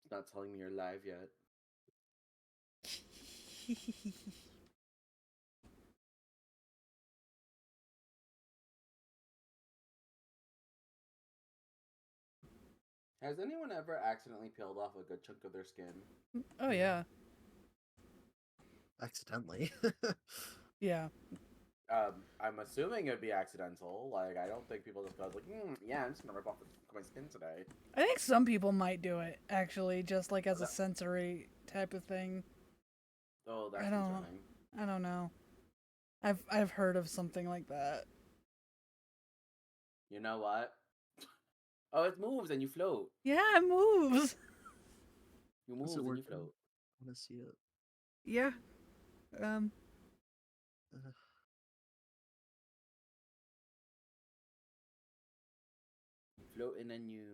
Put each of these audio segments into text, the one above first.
Not telling me you're live yet. Has anyone ever accidentally peeled off a good chunk of their skin? Oh yeah. Accidentally. Yeah. I'm assuming it'd be accidental. Like, I don't think people just go like, yeah, I'm just gonna rip off my skin today. I think some people might do it, actually, just like as a sensory type of thing. Oh, that's concerning. I don't know. I've heard of something like that. You know what? Oh, it moves and you float. Yeah, it moves. You move and you float. I want to see it. Yeah. Floating and you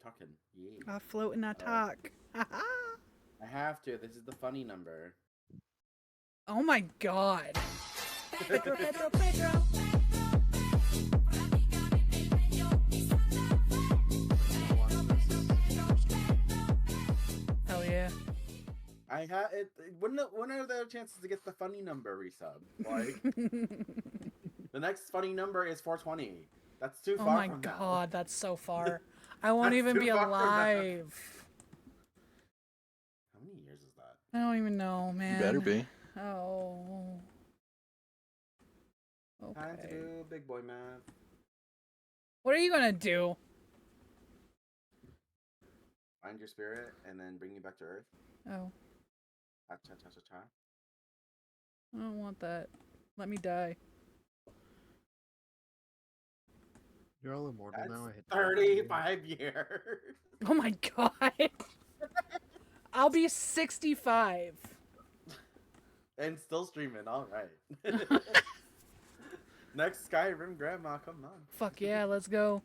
talking. Yeah. I float and I talk. I have to. This is the funny number. Oh my god. Pedro, Pedro, Pedro. Hell yeah. I had it. When are there chances to get the funny number resub? Like, the next funny number is 420. That's too far. Oh my from god, now. that's so far. I won't even be alive. How many years is that? I don't even know, man. You better be. Oh. Okay. Time to do big boy math. What are you gonna do? Find your spirit and then bring you back to Earth. Oh. Cha cha cha cha cha. I don't want that. Let me die. You're all immortal That's now. I hit 35 years. Oh my god. I'll be 65. And still streaming. All right. Next Skyrim grandma, come on. Fuck yeah, let's go.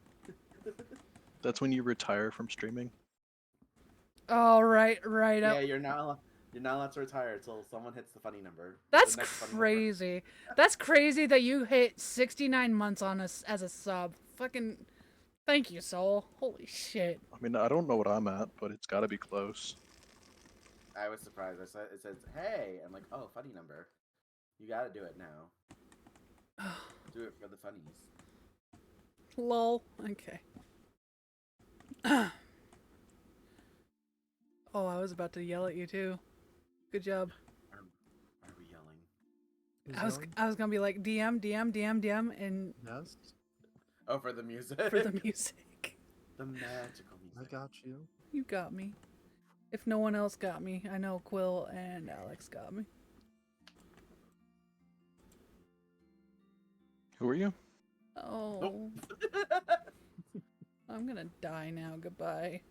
That's when you retire from streaming. Oh, right up. Yeah, you're not allowed to retire until someone hits the funny number. That's crazy. That's crazy that you hit 69 months on us as a sub. Fucking thank you, Soul. Holy shit. I mean, I don't know what I'm at, but it's got to be close. I was surprised. It says, hey. I'm like, oh, funny number. You gotta do it now. Do it for the funnies. Lol. Okay. Oh, I was about to yell at you too. Good job. Are we yelling? I was gonna be like DM, and yes. Oh, for the music. For the music. The magical music. I got you. You got me. If no one else got me, I know Quill and Alex got me. Who are you? Oh. Nope. I'm gonna die now. Goodbye.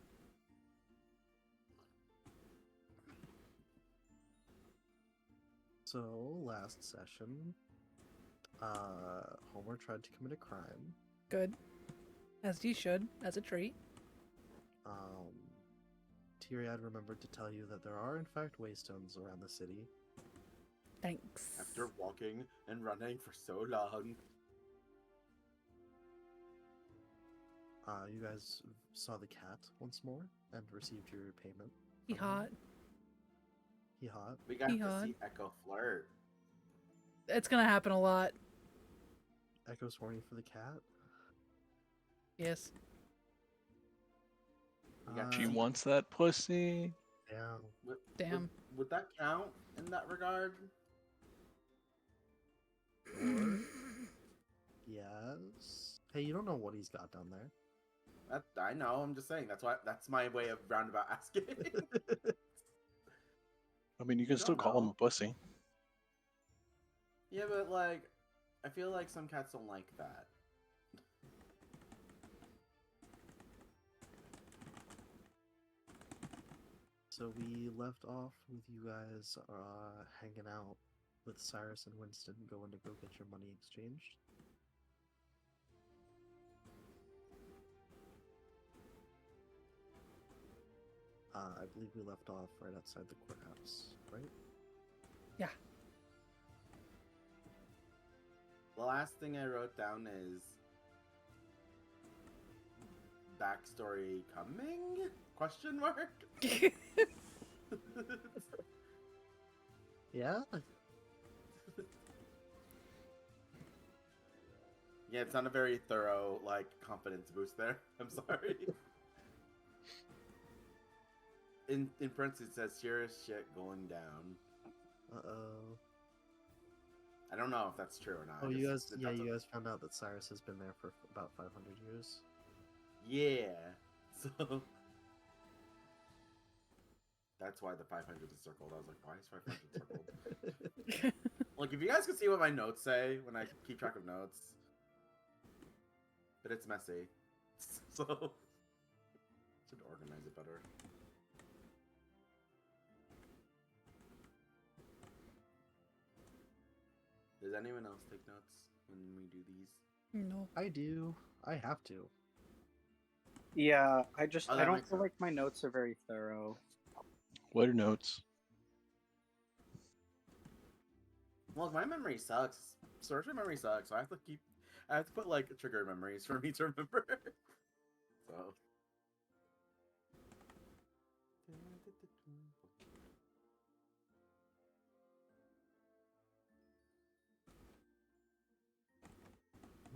So, last session, Homer tried to commit a crime. Good. As you should, as a treat. Tyriad remembered to tell you that there are in fact waystones around the city. Thanks. After walking and running for so long. You guys saw the cat once more and received your payment. He hot. He hot. We got to see Echo flirt. It's gonna happen a lot. Echo's horny for the cat? Yes. She wants that pussy. Damn. Damn. Would that count in that regard? Or... yes. Hey, you don't know what he's got down there. I know. I'm just saying. That's my way of roundabout asking. I mean, you can still call him a pussy. Yeah, but like, I feel like some cats don't like that. So we left off with you guys hanging out with Cyrus and Winston, going to go get your money exchanged. I believe we left off right outside the courthouse, right? Yeah. The last thing I wrote down is backstory coming? Question mark? Yeah? Yeah, it's not a very thorough, like, confidence boost there. I'm sorry. In parentheses, it says serious shit going down. Uh-oh. I don't know if that's true or not. Oh, I you guys, just- yeah, that's you a- guys found out that Cyrus has been there for about 500 years. Yeah. So that's why the 500 is circled. I was like, why is 500 circled? Like, if you guys could see what my notes say when I keep track of notes, but it's messy, so should organize it better. Does anyone else take notes when we do these? No. I do. I have to. Yeah, Oh, I that don't makes feel sense. like my notes are very thorough. What are notes? Well, my memory sucks. Search memory sucks. So I have to put like trigger memories for me to remember. So.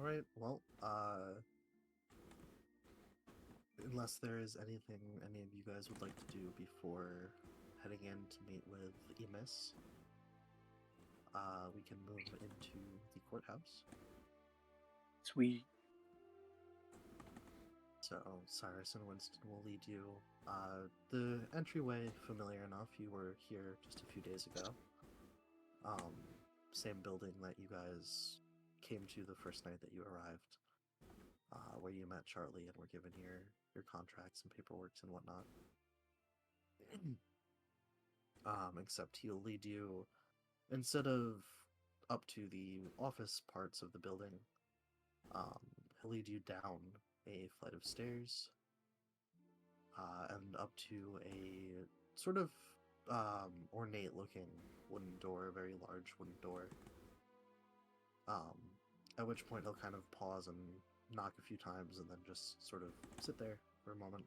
Alright, well, unless there is anything any of you guys would like to do before heading in to meet with Emis, we can move into the courthouse. Sweet. So Cyrus and Winston will lead you. The entryway, familiar enough, you were here just a few days ago. Same building that you guys came to the first night that you arrived, where you met Charlie and were given your contracts and paperwork and whatnot. Except he'll lead you, instead of up to the office parts of the building, he'll lead you down a flight of stairs, and up to a sort of ornate looking wooden door, a very large wooden door. At which point he'll kind of pause and knock a few times and then just sort of sit there for a moment.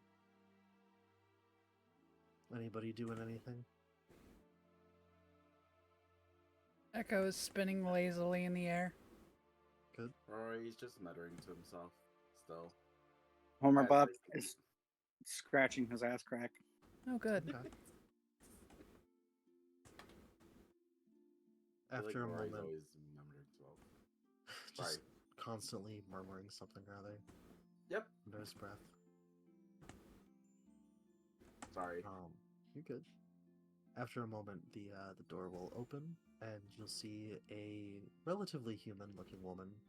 Anybody doing anything? Echo is spinning lazily in the air. Good. Or he's just muttering to himself still. Homer Yes, Bob I- is scratching his ass crack. Oh, good. Okay. I feel like After a Rory's moment, always muttering to himself. just Sorry. constantly murmuring something or other Yep. under his breath. Sorry. You're good. After a moment, the door will open, and you'll see a relatively human-looking woman.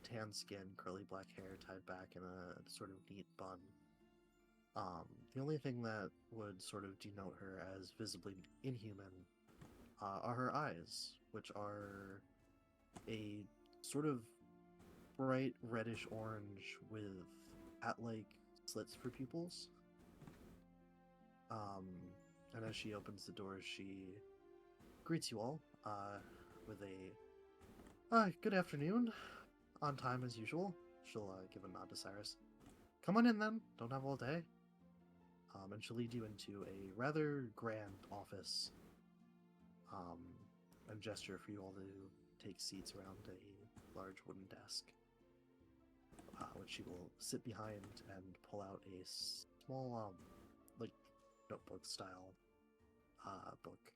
Tan skin, curly black hair tied back in a sort of neat bun. The only thing that would sort of denote her as visibly inhuman are her eyes, which are a sort of bright reddish orange with hat-like slits for pupils. And as she opens the door, she greets you all with a good afternoon, on time as usual. She'll give a nod to Cyrus. Come on in then, don't have all day. And she'll lead you into a rather grand office, and gesture for you all to take seats around a large wooden desk, which she will sit behind and pull out a small, like, notebook style book.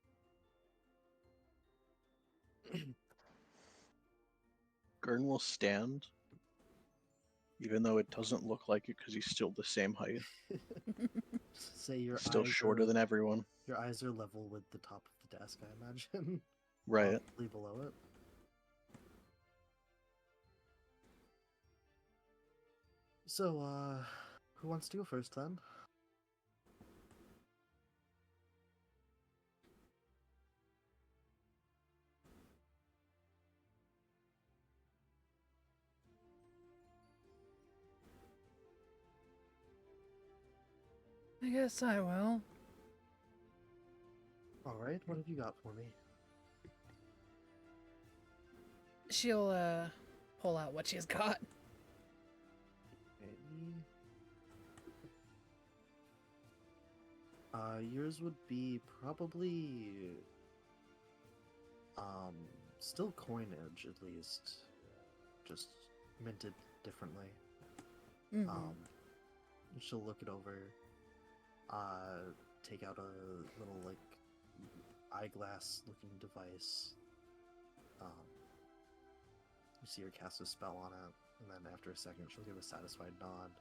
Gurn will stand, even though it doesn't look like it because he's still the same height. Say your Still eyes shorter are, than everyone. your eyes are level with the top of the desk, I imagine. Right. Possibly below it. So, who wants to go first then? I guess I will. Alright, what have you got for me? She'll pull out what she's got. Okay. Yours would be probably still coinage at least, just minted differently. Mhm. She'll look it over, take out a little like eyeglass looking device. You see her cast a spell on it, and then after a second she'll give a satisfied nod.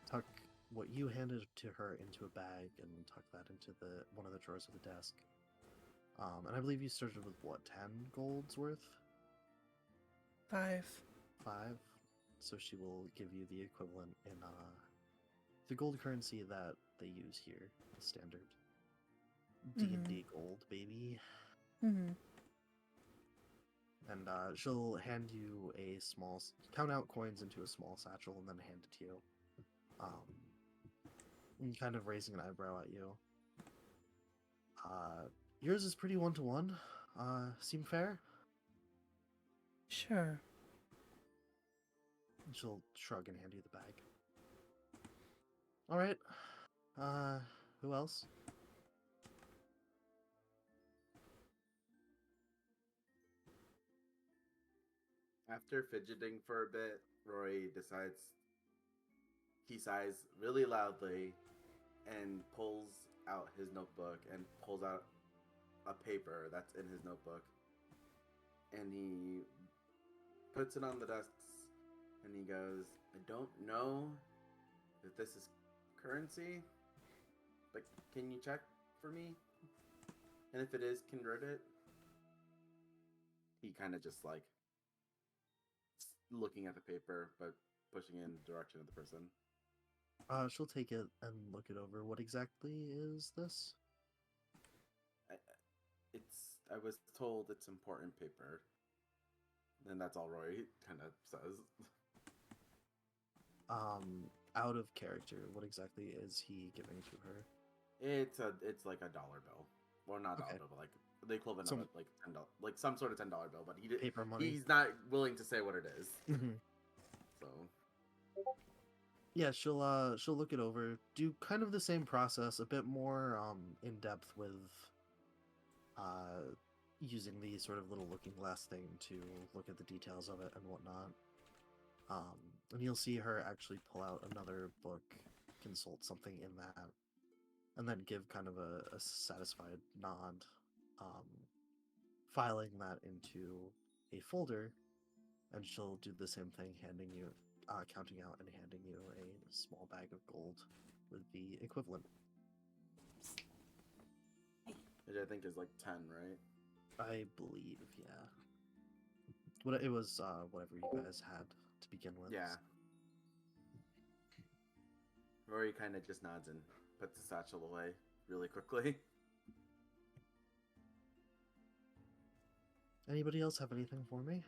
Tuck what you handed to her into a bag and tuck that into one of the drawers of the desk. And I believe you started with what, 10 golds worth? 5. 5. So she will give you the equivalent in the gold currency that they use here, the standard D&D gold, baby. Mhm. And she'll hand you a small, count out coins into a small satchel and then hand it to you. And kind of raising an eyebrow at you. Yours is pretty one-to-one. Seem fair? Sure. And she'll shrug and hand you the bag. Alright. Who else? After fidgeting for a bit, Roy decides. He sighs really loudly and pulls out his notebook and pulls out a paper that's in his notebook. And he puts it on the desk and he goes, I don't know if this is currency, but can you check for me? And if it is, convert it. He kind of just like looking at the paper, but pushing it in the direction of the person. She'll take it and look it over. What exactly is this? I was told it's important paper. And that's all Roy kind of says. Out of character, what exactly is he giving to her? It's like $1 bill. Well, not $1 Okay. bill, but like the equivalent Some- of it, like $10, like some sort of $10 bill. But Paper money? he's not willing to say what it is. So Yeah, she'll look it over, do kind of the same process, a bit more in depth with using the sort of little looking glass thing to look at the details of it and whatnot. And you'll see her actually pull out another book, consult something in that, and then give kind of a satisfied nod, filing that into a folder, and she'll do the same thing, handing you, counting out and handing you a small bag of gold with the equivalent. which I think is like 10, right? I believe, yeah. What it was, whatever you guys had to begin with. Yeah. Rory kind of just nods and puts the satchel away really quickly. Anybody else have anything for me?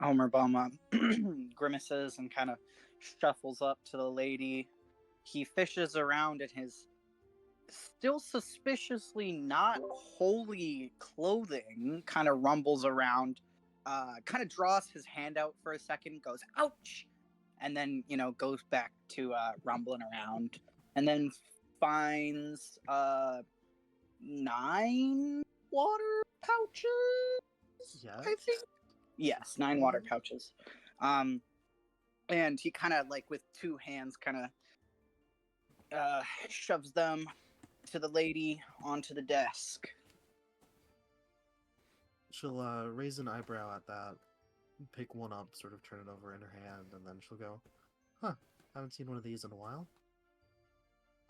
Homer Bum grimaces and kind of shuffles up to the lady. He fishes around in his still suspiciously not holy clothing, kind of rumbles around, kind of draws his hand out for a second, goes, ouch! And then, goes back to rumbling around. And then finds 9 water pouches, Yeah. I think. Yes, 9 water pouches. And he kind of like with 2 hands kind of shoves them to the lady onto the desk. She'll raise an eyebrow at that, pick one up, sort of turn it over in her hand, and then she'll go, huh, haven't seen one of these in a while.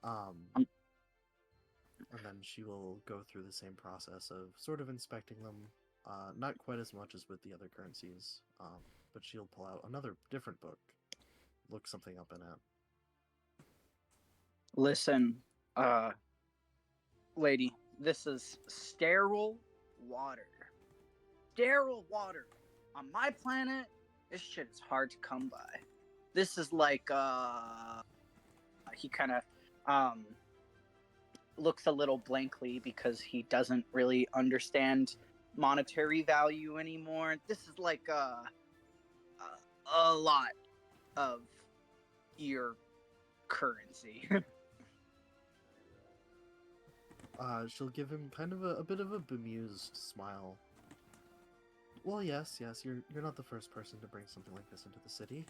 And then she will go through the same process of sort of inspecting them, not quite as much as with the other currencies, but she'll pull out another different book, look something up in it. Listen, lady, this is sterile water. Sterile water. On my planet, this shit is hard to come by. This is like, he kind of, looks a little blankly because he doesn't really understand monetary value anymore. This is like a lot of your currency. She'll give him kind of a bit of a bemused smile. Well, yes, you're not the first person to bring something like this into the city.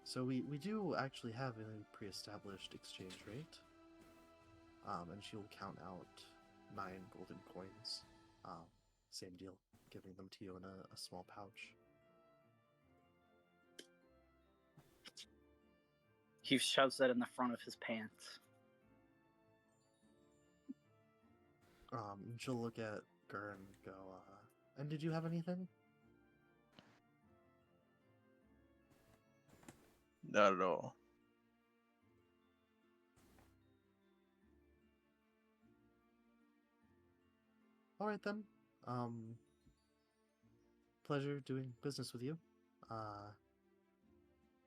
So we do actually have a pre-established exchange rate. And she'll count out 9 golden coins. Same deal, giving them to you in a small pouch. He shoves it in the front of his pants. And she'll look at Gurren and go, and did you have anything? Not at all. Alright then. Pleasure doing business with you.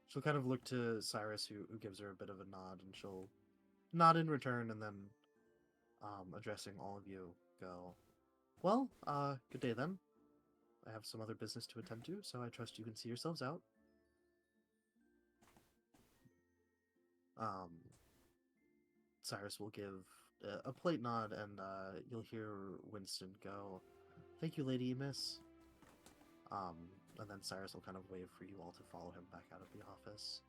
She'll kind of look to Cyrus, who gives her a bit of a nod, and she'll nod in return, and then, addressing all of you, go, well, good day then. I have some other business to attend to, so I trust you can see yourselves out. Cyrus will give a polite nod, and you'll hear Winston go, thank you, Lady Miss. And then Cyrus will kind of wave for you all to follow him back out of the office.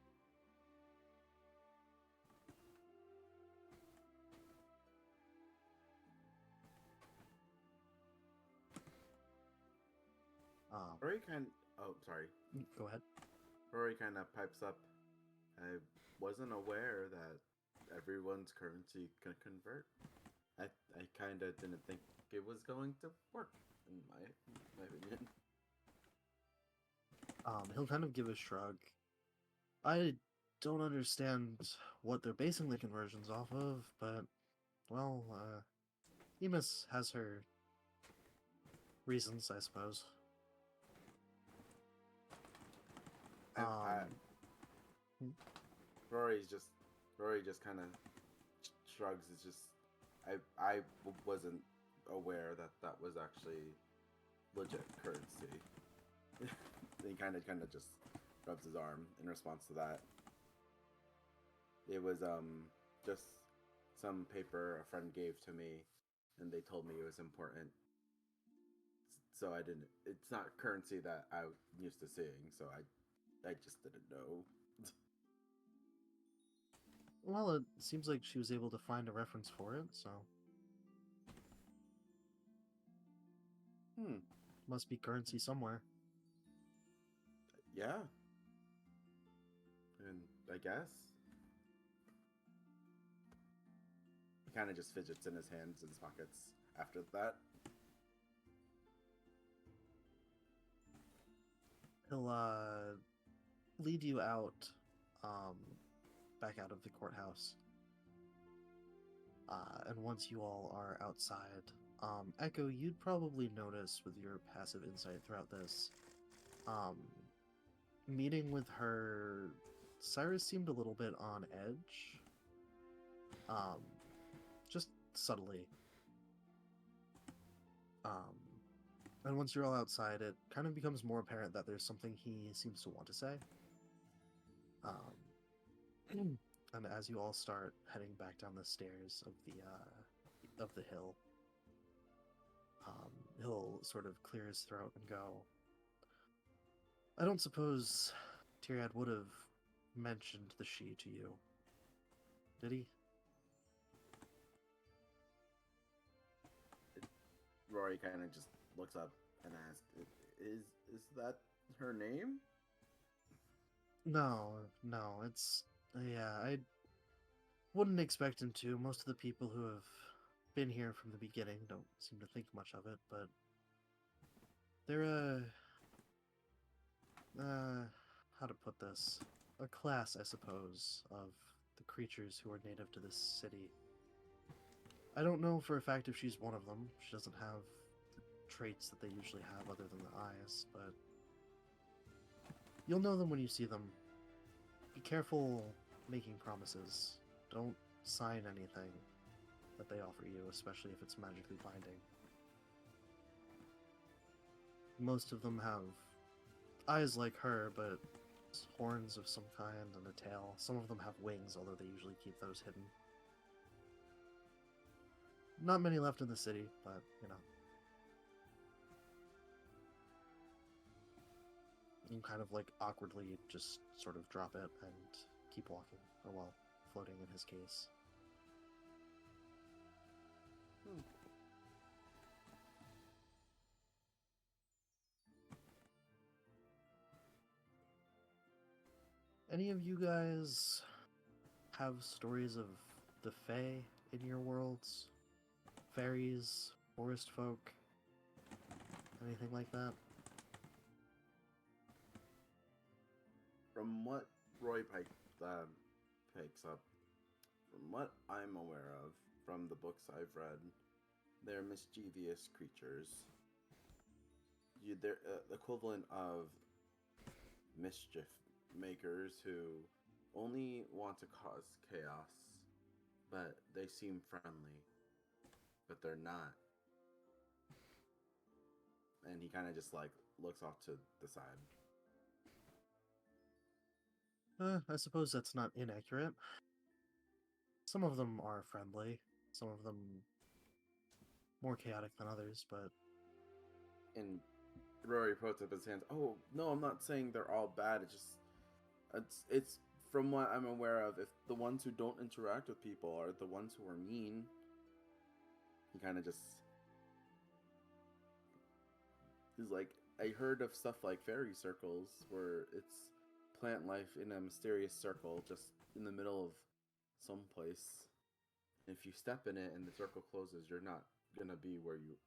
Rory oh, sorry. Go ahead. Rory kind of pipes up. I wasn't aware that everyone's currency can convert. I kind of didn't think it was going to work, in my opinion. He'll kind of give a shrug. I don't understand what they're basing the conversions off of, but, well, Emis has her reasons, I suppose. Rory just kind of shrugs. It's just I wasn't aware that was actually legit currency. He kind of just rubs his arm in response to that. It was just some paper a friend gave to me, and they told me it was important. So I didn't. It's not currency that I'm used to seeing. So I just didn't know. Well, it seems like she was able to find a reference for it, so... Must be currency somewhere. Yeah. And I guess. He kind of just fidgets in his hands in his pockets after that. He'll, lead you out, back out of the courthouse. And once you all are outside, Echo, you'd probably notice with your passive insight throughout this, meeting with her, Cyrus seemed a little bit on edge. Just subtly. And once you're all outside, it kind of becomes more apparent that there's something he seems to want to say. And as you all start heading back down the stairs of the hill, he'll sort of clear his throat and go, I don't suppose Tyriad would have mentioned the she to you, did he? Rory kind of just looks up and asks, "Is that her name?" No, it's... Yeah, I wouldn't expect him to. Most of the people who have been here from the beginning don't seem to think much of it, but... They're how to put this? A class, I suppose, of the creatures who are native to this city. I don't know for a fact if she's one of them. She doesn't have the traits that they usually have other than the eyes, but... You'll know them when you see them. Be careful making promises. Don't sign anything. that they offer you, especially if it's magically binding. Most of them have eyes like her, but horns of some kind and a tail. Some of them have wings, although they usually keep those hidden. Not many left in the city, but, you know. You kind of, like, awkwardly just sort of drop it and keep walking, or, well, floating in his case. Any of you guys have stories of the Fae in your worlds? Fairies, forest folk, anything like that? From what Roy picks up, from what I'm aware of, from the books I've read, they're mischievous creatures. They're the equivalent of mischief makers who only want to cause chaos, but they seem friendly, but they're not. And he kind of just like looks off to the side. I suppose that's not inaccurate. Some of them are friendly, some of them more chaotic than others, but And Rory puts up his hands. Oh no, I'm not saying they're all bad. It's from what I'm aware of. If the ones who don't interact with people are the ones who are mean, he kind of just is like, I heard of stuff like fairy circles where it's plant life in a mysterious circle just in the middle of some place. If you step in it and the circle closes, you're not gonna be where you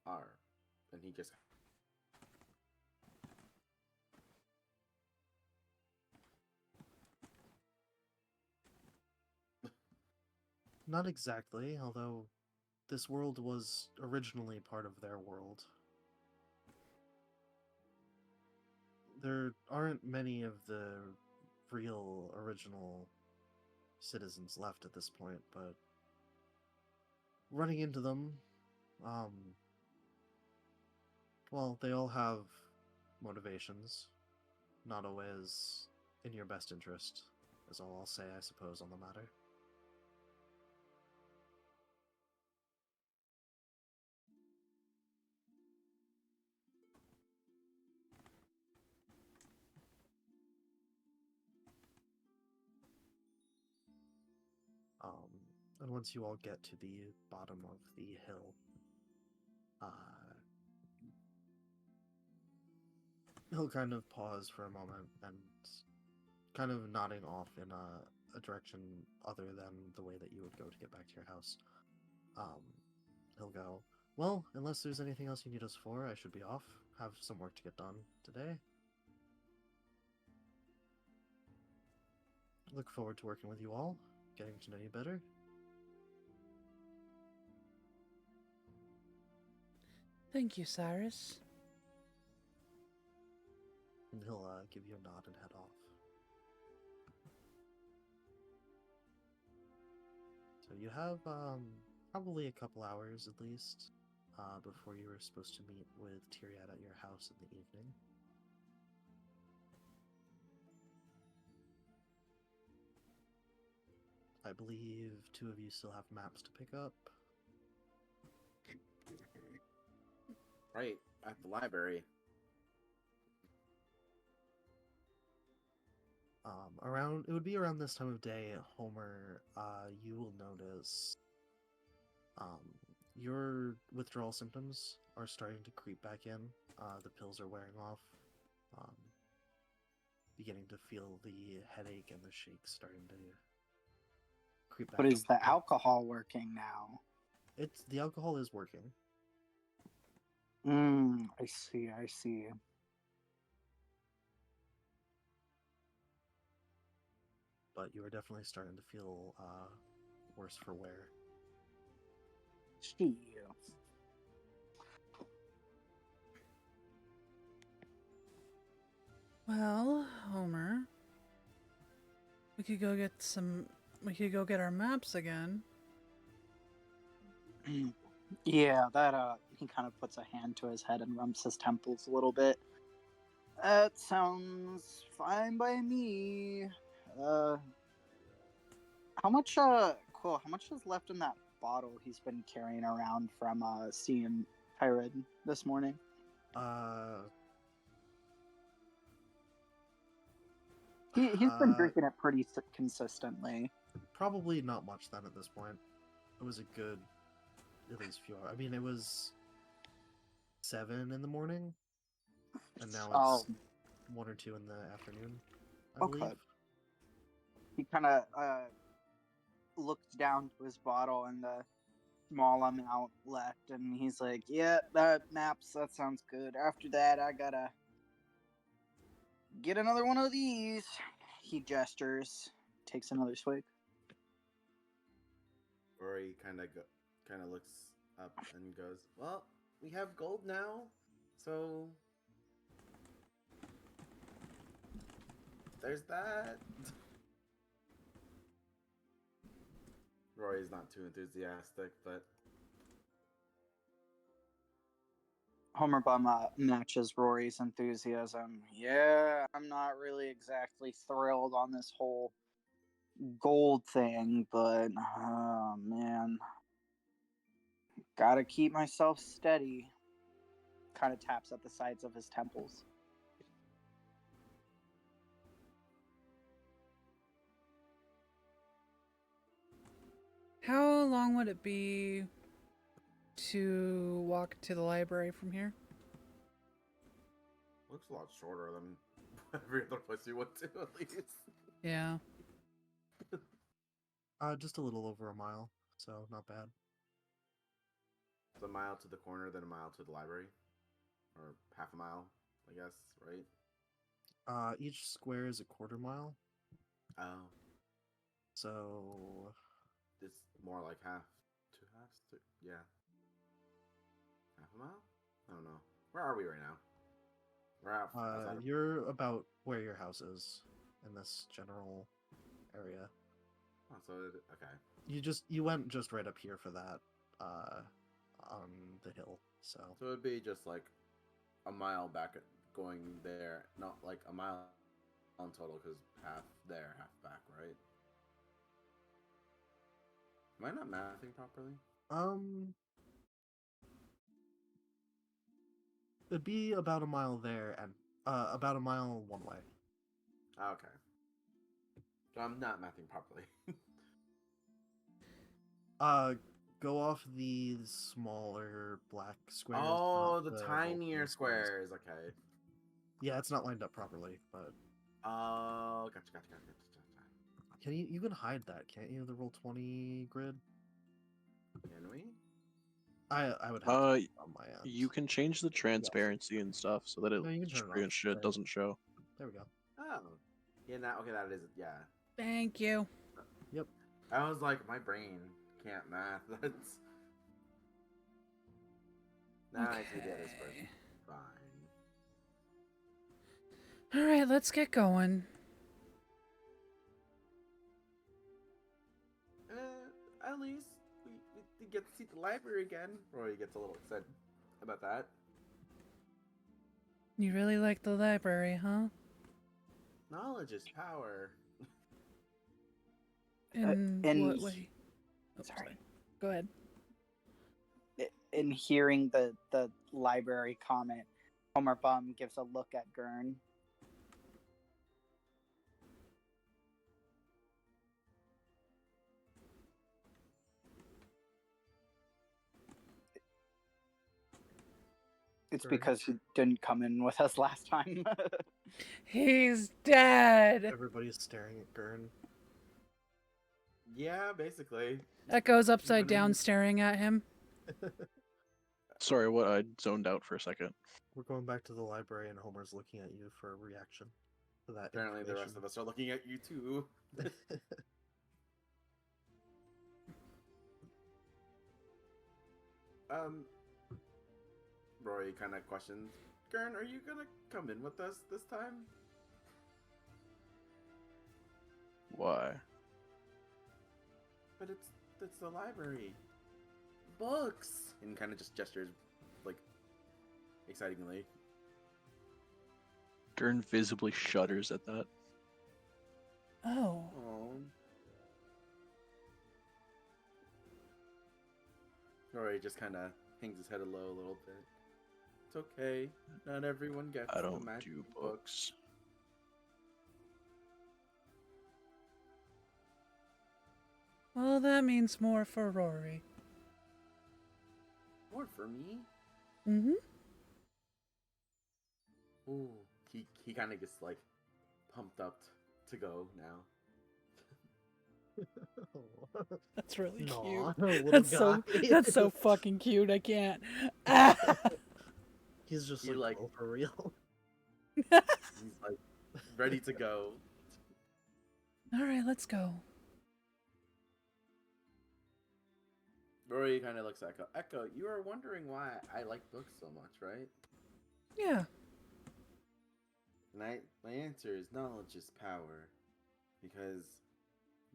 are. And he just not exactly, although this world was originally part of their world. There aren't many of the real original citizens left at this point, but running into them, well, they all have motivations, not always in your best interest, is all I'll say, I suppose, on the matter. And once you all get to the bottom of the hill, he'll kind of pause for a moment and kind of nodding off in a direction other than the way that you would go to get back to your house. He'll go, well, unless there's anything else you need us for, I should be off. Have some work to get done today. Look forward to working with you all, getting to know you better. Thank you, Cyrus. And he'll give you a nod and head off. So you have probably a couple hours at least before you were supposed to meet with Tyriad at your house in the evening. I believe two of you still have maps to pick up. right at the library. It would be around this time of day, Homer, you will notice your withdrawal symptoms are starting to creep back in. The pills are wearing off. Beginning to feel the headache and the shakes starting to creep back. But is the alcohol working now? The alcohol is working. I see. But you are definitely starting to feel worse for wear. Gee. Well, Homer, we could go get our maps again. Yeah, that he kind of puts a hand to his head and rubs his temples a little bit. That sounds fine by me. Uh how much is left in that bottle he's been carrying around from seeing Tyrod this morning? Uh, He's been uh, drinking it pretty consistently. probably not much then at this point. It was a good, at least few hours. I mean, it was 7 in the morning, and now Oh, it's 1 or 2 in the afternoon, I okay. believe. He kind of looks down to his bottle and the small amount left, and he's like, "Yeah, that sounds good. After that, I gotta get another one of these." He gestures, takes another swig. Rory kind of looks up and goes, "Well, we have gold now, so there's that." Rory's not too enthusiastic, but Homer Bum matches Rory's enthusiasm. Yeah, I'm not really exactly thrilled on this whole gold thing, but oh man, gotta keep myself steady. Kind of taps at the sides of his temples. How long would it be to walk to the library from here? looks a lot shorter than every other place we went to, at least. Yeah. Just a little over a mile, so not bad. It's a mile to the corner, then a mile to the library, or half a mile, I guess, right? Each square is a quarter mile, Oh, so it's more like half, two halves, yeah, half a mile. I don't know. Where are we right now? We're out outside of. you're about where your house is in this general area. Oh, so okay. You went just right up here for that, on the hill. So So it'd be just like a mile back going there, not like a mile in total, because half there, half back, right? Am I not mathing properly? it'd be about a mile there and about a mile one way. Okay. So I'm not mathing properly. Go off the smaller black squares. Oh, not the the tinier multiple squares. Okay. Yeah, it's not lined up properly, but Oh, gotcha. you can hide that, can't you? The Roll20 grid. Can we? I would have to do it on my end. You can change the transparency and stuff so that it No, you can turn it pretty off. much There. doesn't show. There we go. Oh. Yeah, that okay, that is yeah. Thank you. Yep. I was like, my brain can't math. That's now I see the other person. Fine. All right, let's get going. At least we get to see the library again. Roy gets a little excited about that. You really like the library, huh? Knowledge is power. In and what way? Oh, sorry. Go ahead. In hearing the library comment, Homer Bum gives a look at Gurn. It's Gurn. because he didn't come in with us last time. He's dead. Everybody's staring at Gurn. Yeah, basically. Echo's upside Even in- down, staring at him. Sorry, what I zoned out for a second. We're going back to the library, and Homer's looking at you for a reaction to that. Apparently, the rest of us are looking at you too. Roy kind of questions, Gurn, are you gonna come in with us this time? Why? But it's the library. books! And kind of just gestures, like, excitingly. Gurn visibly shudders at that. Oh. Oh. Rory just kind of hangs his head low a little bit. It's okay. Not everyone gets I the don't magic do book. books. Well, that means more for Rory. More for me? Mm-hmm. Ooh. He kind of gets, like, pumped up to go now. That's really Aw, cute. little That's guy. that's so fucking cute. I can't. Ah! He's just He, like, like- oh, for real. He's, like, ready to go. All right, let's go. Rory kind of looks at Echo. Echo, you are wondering why I like books so much, right? Yeah. And my answer is knowledge is power. Because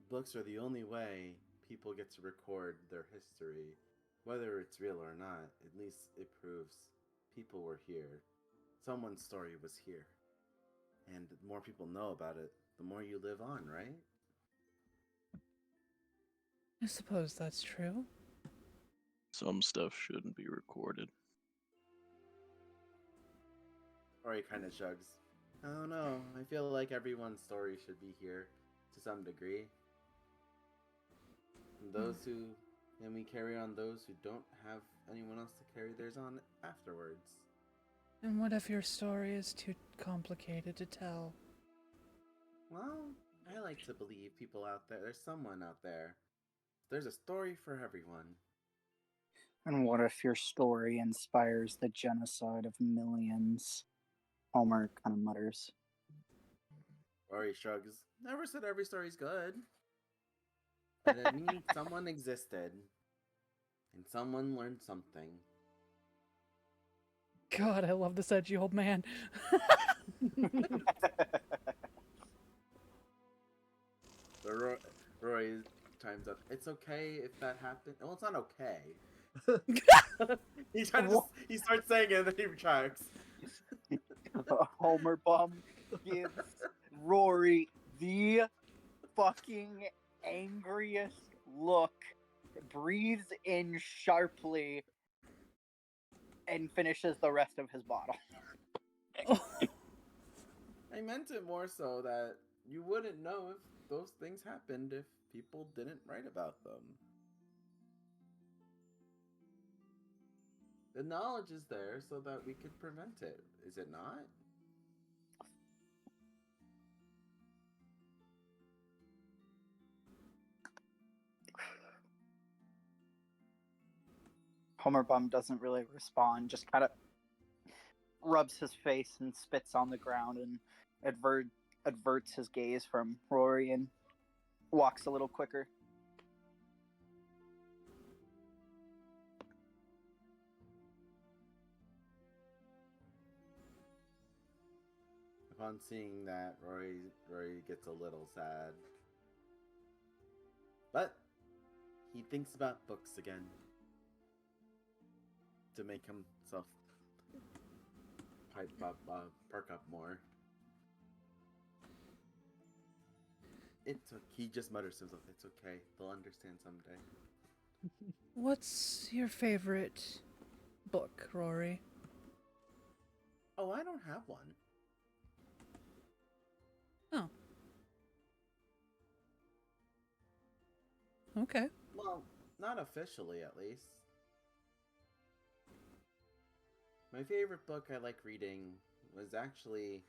books are the only way people get to record their history. Whether it's real or not, at least it proves people were here. Someone's story was here. And the more people know about it, the more you live on, right? I suppose that's true. Some stuff shouldn't be recorded. Rory kind of shrugs. I don't know. I feel like everyone's story should be here to some degree. And we carry on those who don't have anyone else to carry theirs on afterwards. And what if your story is too complicated to tell? Well, I like to believe people out there. There's someone out there. There's a story for everyone. And what if your story inspires the genocide of millions? Homer kind of mutters. Rory shrugs. Never said every story's good. But it means someone existed. And someone learned something. God, I love this edgy old man. So Rory chimes up. It's okay if that happened. Well, it's not okay. He starts saying it and then he retracts. Homer Bum gives Rory the fucking angriest look, breathes in sharply, and finishes the rest of his bottle. I meant it more so that you wouldn't know if those things happened if people didn't write about them. The knowledge is there so that we could prevent it, is it not? Homer Bum doesn't really respond, just kind of rubs his face and spits on the ground and adverts his gaze from Rory and walks a little quicker. Upon seeing that, Rory gets a little sad. But he thinks about books again. To make himself perk up more. He just mutters to himself, it's okay, they'll understand someday. What's your favorite book, Rory? Oh, I don't have one. Oh. Okay. Well, not officially, at least. My favorite book I like reading was actually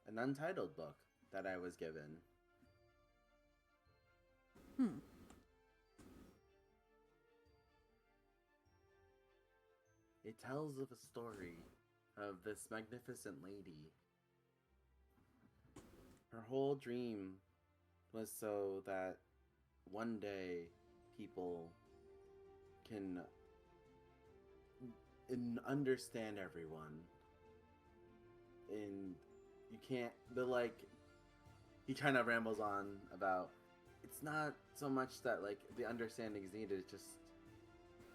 an untitled book that I was given. It tells of a story of this magnificent lady. Her whole dream was so that one day people can understand everyone. And you can't, he kind of rambles on about, it's not so much that, like, the understanding is needed, it's just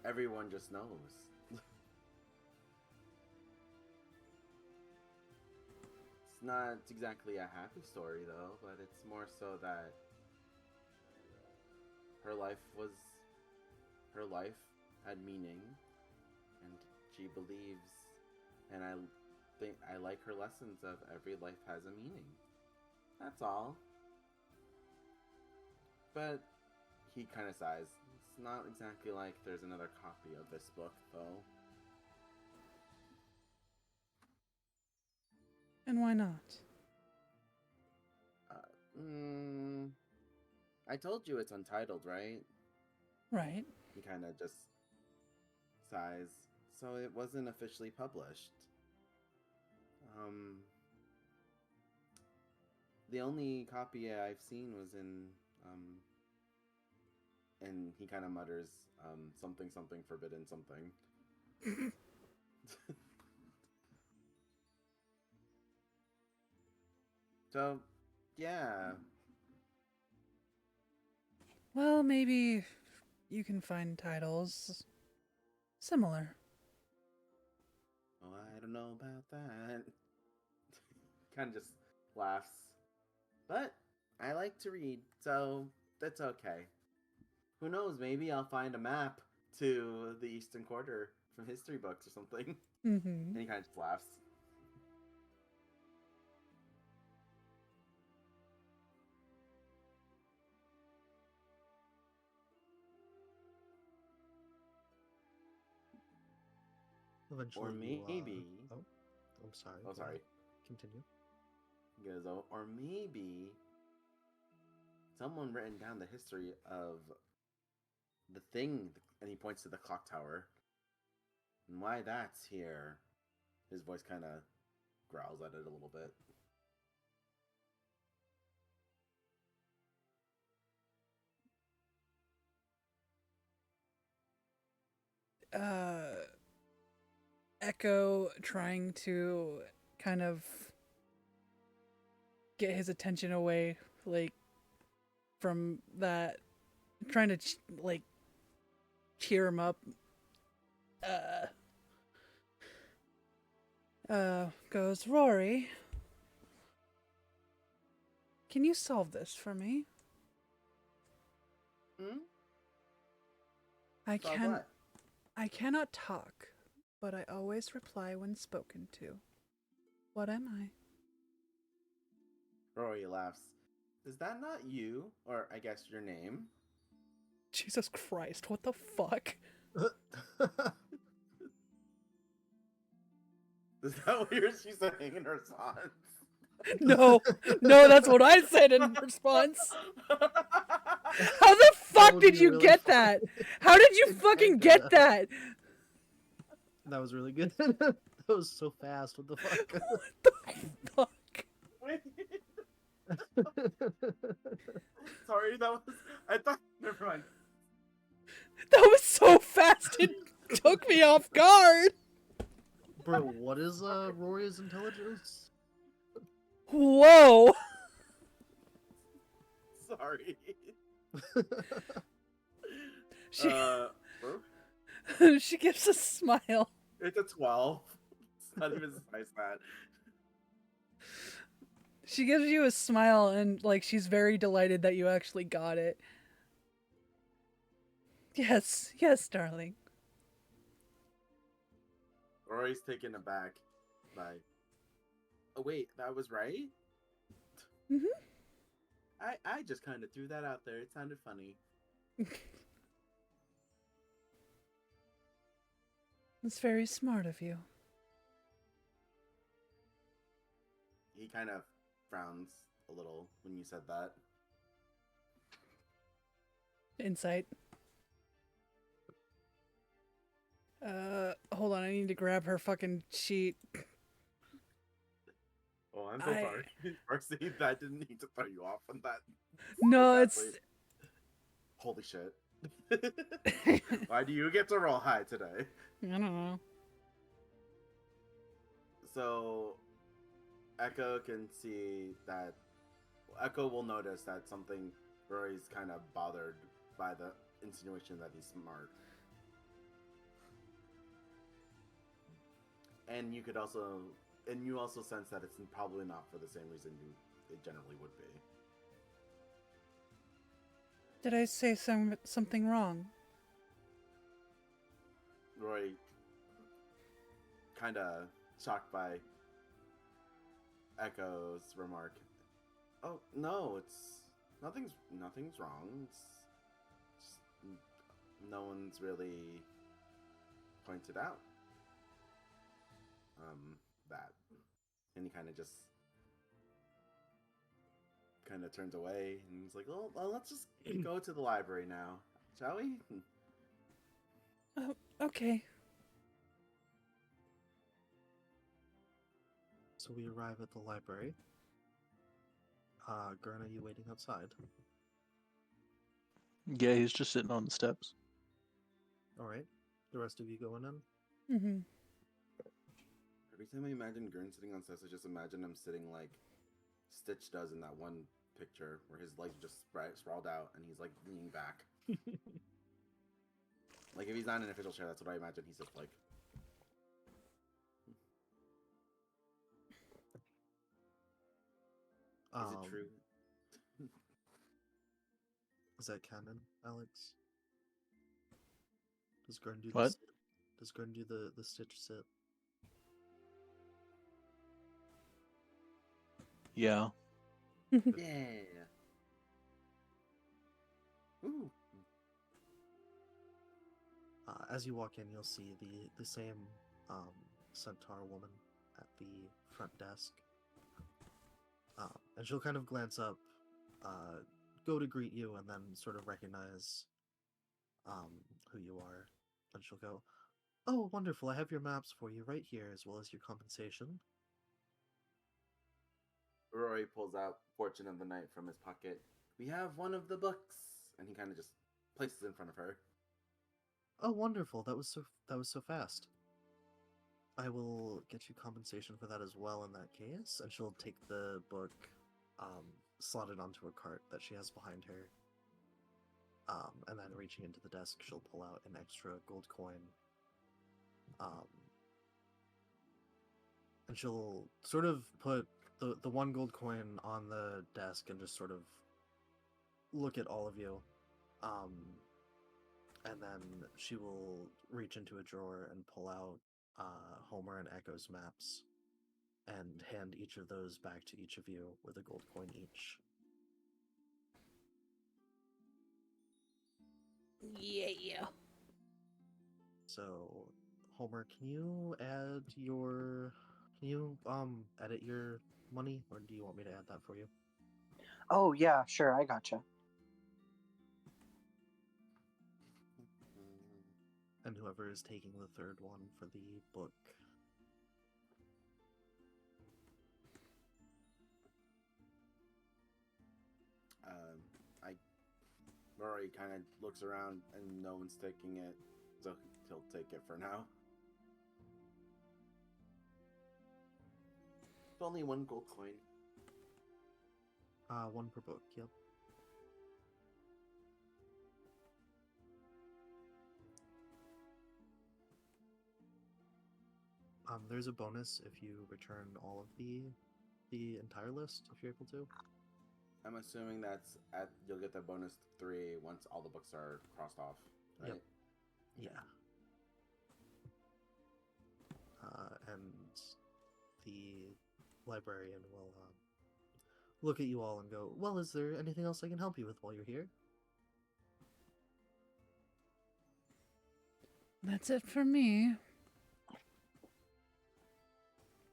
everyone just knows. It's not exactly a happy story though, but it's more so that her life had meaning, and she believes, and I think I like her lessons of every life has a meaning. That's all. But he kind of sighs. It's not exactly like there's another copy of this book, though. And why not? I told you it's untitled, right? Right. He kind of just sighs. So it wasn't officially published. The only copy I've seen was in, and he kind of mutters, something forbidden something. So, yeah. Well, maybe you can find titles similar. Oh, I don't know about that. Kind of just laughs. But I like to read, so that's okay. Who knows, maybe I'll find a map to the Eastern Quarter from history books or something. Mm-hmm. And he kind of just laughs. Eventually, Or maybe... Oh, I'm sorry. Oh, go sorry. ahead. Continue. He goes, oh, or maybe someone written down the history of the thing, and he points to the clock tower, and why that's here. His voice kind of growls at it a little bit. Echo trying to kind of get his attention away, like, from that, trying to like cheer him up. Goes, Rory, can you solve this for me? Hmm? I Solve can. what? I cannot talk, but I always reply when spoken to. What am I? Rory laughs. Is that not you? Or I guess your name? Jesus Christ, what the fuck? Is that what she's saying in response? No, that's what I said in response. How the fuck would did be you really get funny. that? How did you In fucking Canada. get that? That was really good. That was so fast. What the fuck? Fuck. Wait. Sorry, that was... I thought... Never mind. That was so fast it took me off guard. Bro, what is Rory's intelligence? Whoa. Sorry. She, oh? she gives a smile. It's a 12. It's not even as high as that. She gives you a smile and like she's very delighted that you actually got it. Yes, darling. Rory's taken aback by... Oh, wait, that was right? Mhm. I just kind of threw that out there. It sounded funny. It's very smart of you. He kind of frowns a little when you said that. Insight. Hold on, I need to grab her fucking sheet. Oh, I'm so sorry. Mercy, that didn't need to throw you off on that. No, Exactly. Holy shit. Why do you get to roll high today? I don't know. So, Echo can see that... Echo will notice that Rory's kind of bothered by the insinuation that he's smart. and you also sense that it's probably not for the same reason it generally would be. Did I say something wrong? Roy, kind of shocked by Echo's remark. Oh no, it's nothing's wrong. It's just, no one's really pointed out that, and he kind of turns away and he's like, well, let's just go to the library now, shall we? Oh, okay. So we arrive at the library. Gurn, are you waiting outside? Yeah, he's just sitting on the steps. Alright. The rest of you going in? Mm-hmm. Every time I imagine Gurn sitting on steps, I just imagine him sitting like Stitch does in that one picture where his legs just sprawled out and he's like leaning back. Like if he's not in an official chair, that's what I imagine he sits like. Is it true? Is that canon, Alex? Does Gurn do What? Does Gurn do the Stitch sit? Yeah. Yeah. Ooh. As you walk in, you'll see the same centaur woman at the front desk. And she'll kind of glance up, go to greet you, and then sort of recognize who you are. And she'll go, "Oh, wonderful, I have your maps for you right here, as well as your compensation." Rory pulls out Fortune of the Night from his pocket. We have one of the books, and he kind of just places it in front of her. "Oh, wonderful, that was so fast. I will get you compensation for that as well in that case." And she'll take the book, slot it onto a cart that she has behind her. And then reaching into the desk, she'll pull out an extra gold coin. And she'll sort of put the one gold coin on the desk and just sort of look at all of you. And then she will reach into a drawer and pull out Homer and Echo's maps and hand each of those back to each of you with a gold coin each. Yeah. So, Homer, can you edit your money, or do you want me to add that for you? Oh yeah, sure, I gotcha. And whoever is taking the third one for the book. Rory kind of looks around and no one's taking it, so he'll take it for now. It's only one gold coin. One per book, yep. There's a bonus if you return all of the entire list, if you're able to. I'm assuming you'll get the bonus 3 once all the books are crossed off, right? Yep. Yeah. And the librarian will look at you all and go, "Well, is there anything else I can help you with while you're here?" That's it for me.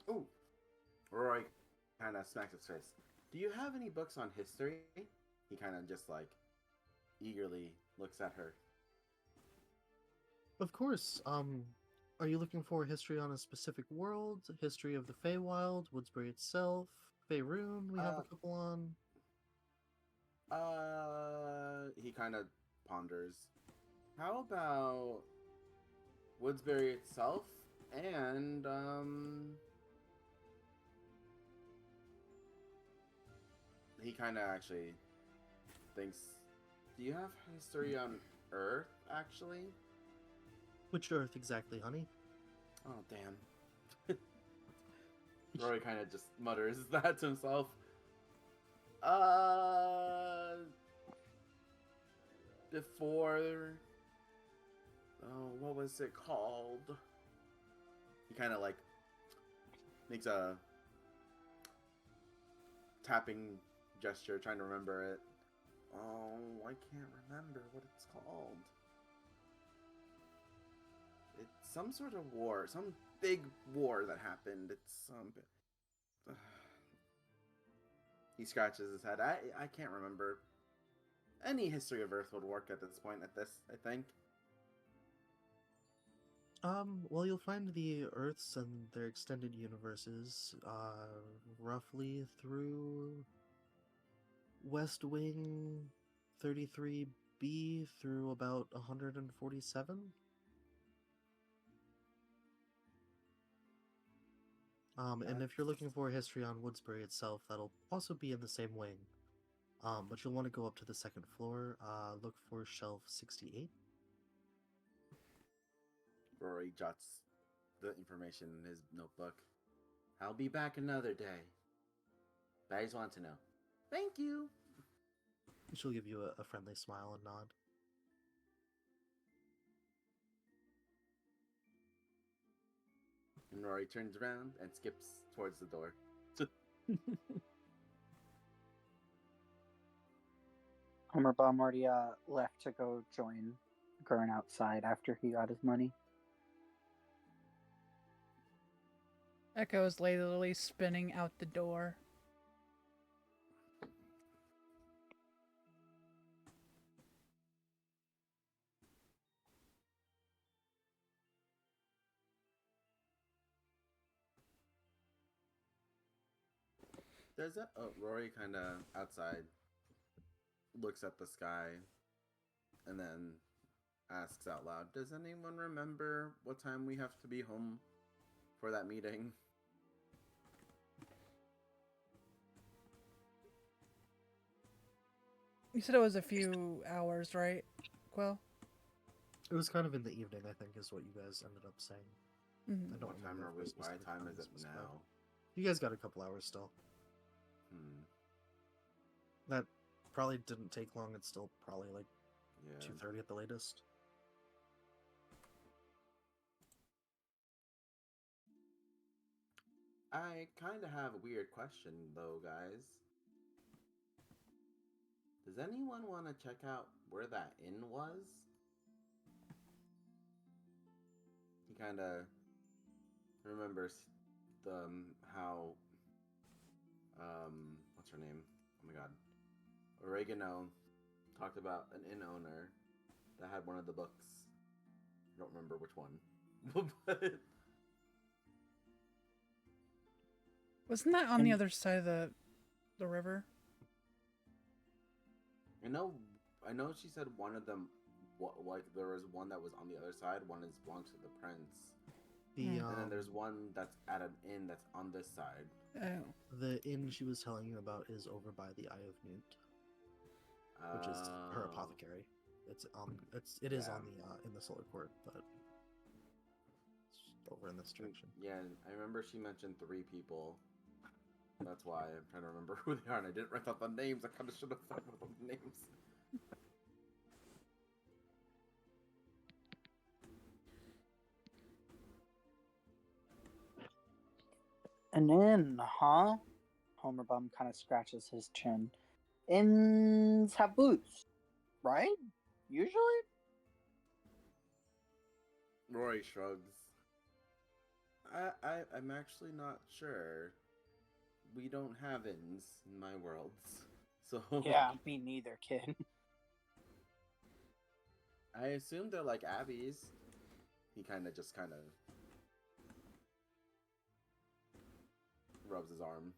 Ooh. Roy kind of smacks his face. Do you have any books on history? He kind of just like eagerly looks at her. Of course. Are you looking for history on a specific world? History of the Feywild, Woodsbury itself, Faerun? We have a couple on. He kind of ponders. How about Woodsbury itself and he kind of actually thinks, do you have history on Earth, actually? Which Earth exactly, honey? Oh, damn. Rory kind of just mutters that to himself. Before, oh, what was it called? He kind of like makes a tapping gesture, trying to remember it. Oh, I can't remember what it's called. It's some sort of war, some big war that happened. It's some. He scratches his head. I can't remember. Any history of Earth would work at this point. At this, I think. Well, you'll find the Earths and their extended universes, roughly through West Wing 33B through about 147. And if you're looking for history on Woodsbury itself, that'll also be in the same wing. But you'll want to go up to the second floor, look for shelf 68. Rory jots the information in his notebook. I'll be back another day. But I just want to know. Thank you. She'll give you a friendly smile and nod. And Rory turns around and skips towards the door. Homer Baum already left to go join Gurn outside after he got his money. Echo is lazily spinning out the door. There's a Rory kind of outside looks at the sky and then asks out loud, does anyone remember what time we have to be home for that meeting? You said it was a few hours, right, Quill? It was kind of in the evening, I think, is what you guys ended up saying. Mm-hmm. I don't What time remember are if we? it was Why specific time when is it this was now? about. You guys got a couple hours still. That probably didn't take long. It's still probably like Yeah. 2:30 at the latest. I kind of have a weird question, though, guys. Does anyone want to check out where that inn was? He kind of remembers the how what's her name? Oh my god, Oregano talked about an inn owner that had one of the books. I don't remember which one, but Wasn't that on the And- other side of the river? I know she said one of them. Like there was one that was on the other side. One belongs to the prince, The and then there's one that's at an inn that's on this side. Oh. the inn she was telling you about is over by the Eye of Newt, which is her apothecary. It is Yeah. on the in the Solar Court, but it's over in this direction. Yeah, I remember she mentioned 3 people. That's why I'm trying to remember who they are, and I didn't write out the names. I kind of should have thought about the names. An inn, huh? Homer Bum kind of scratches his chin. Inns have booths, right? Usually? Rory shrugs. I'm actually not sure. We don't have inns in my worlds, so Yeah, me neither, kid. I assume they're like abbeys. He kind of rubs his arm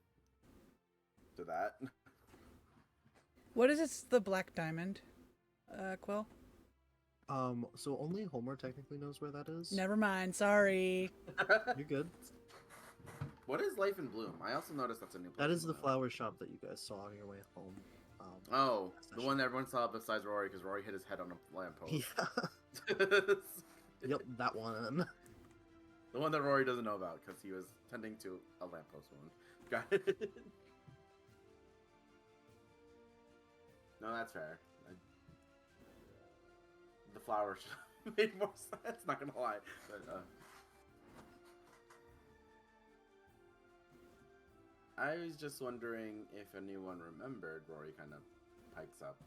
to that. What is it? The Black Diamond, Quill? So only Homer technically knows where that is. Never mind. Sorry. You're good. What is Life in Bloom? I also noticed that's a new place. That is in the map. flower shop that you guys saw on your way home. Oh, That's the one that everyone saw besides Rory, because Rory hit his head on a lamppost. Yeah. Yep, that one. The one that Rory doesn't know about because he was tending to a lamppost wound. Got it. No, that's fair. The flower should have made more sense, not gonna lie. But, I was just wondering if anyone remembered, Rory kind of pikes up,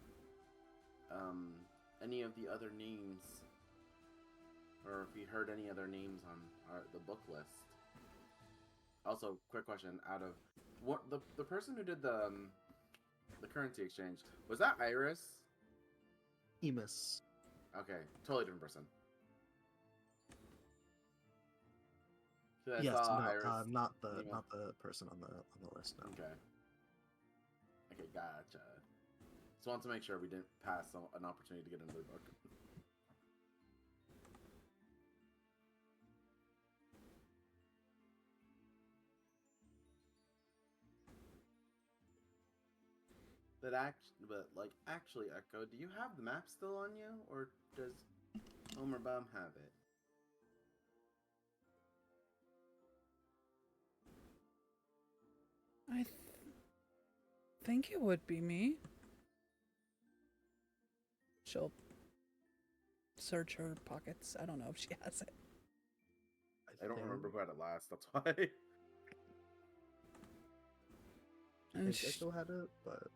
any of the other names, or if you heard any other names on the book list. Also, quick question, out of what the person who did the currency exchange, was that Iris? Emus. Okay, totally different person. 'Cause I Yes, saw no, Iris not the email. not the person on the list. No. Okay. Okay, gotcha. Just wanted to make sure we didn't pass an opportunity to get into the book. But actually, Echo, do you have the map still on you, or does Homer Bum have it? I think it would be me. She'll search her pockets. I don't know if she has it. I don't remember who had it last. That's why. I think I still had it, but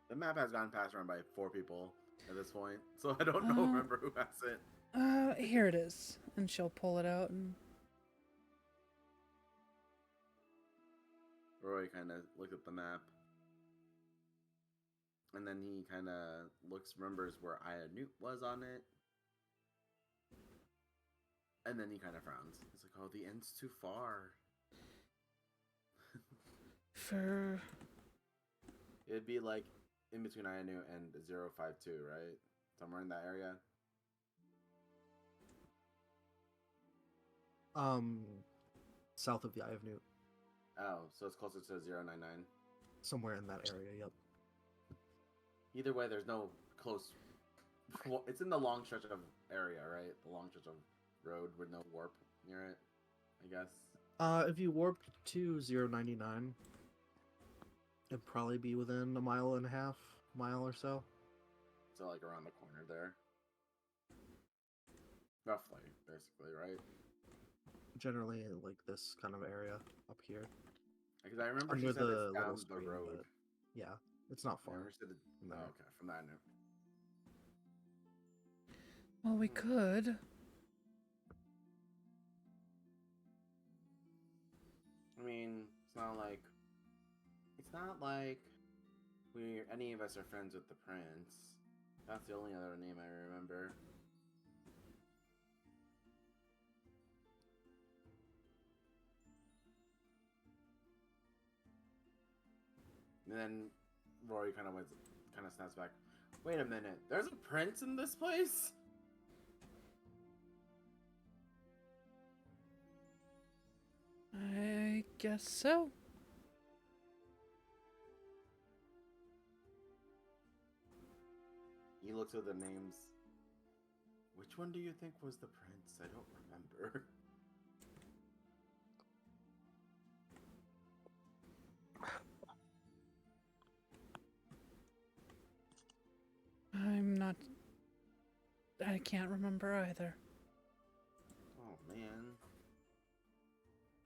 The map has gone passed around by 4 people at this point, so I don't know. Remember who has it? Here it is, and she'll pull it out and. Roy kind of looked at the map, and then he kind of remembers where Newt was on it, and then he kind of frowns. He's like, "Oh, the end's too far." For It'd be like in between Ianu and 052, right? Somewhere in that area. South of the Eye of Newt. Oh, so it's closer to 099. Somewhere in that area, yep. Either way, there's no close. It's in the long stretch of area, right? The long stretch of road with no warp near it, I guess. If you warped to 099, it'd probably be within a mile and a half, mile or so. So like around the corner there. Roughly, basically, right? Generally, like this kind of area up here. Because I remember she Under said the it's down little the stream, road. but yeah, it's not I far. remember she said from oh, there. okay, from that note. well, we could. I mean, it's not like any of us are friends with the prince. That's the only other name I remember. And then Rory kind of snaps back. Wait a minute, there's a prince in this place? I guess so. He looks at the names. Which one do you think was the prince? I don't remember. I can't remember either. Oh man.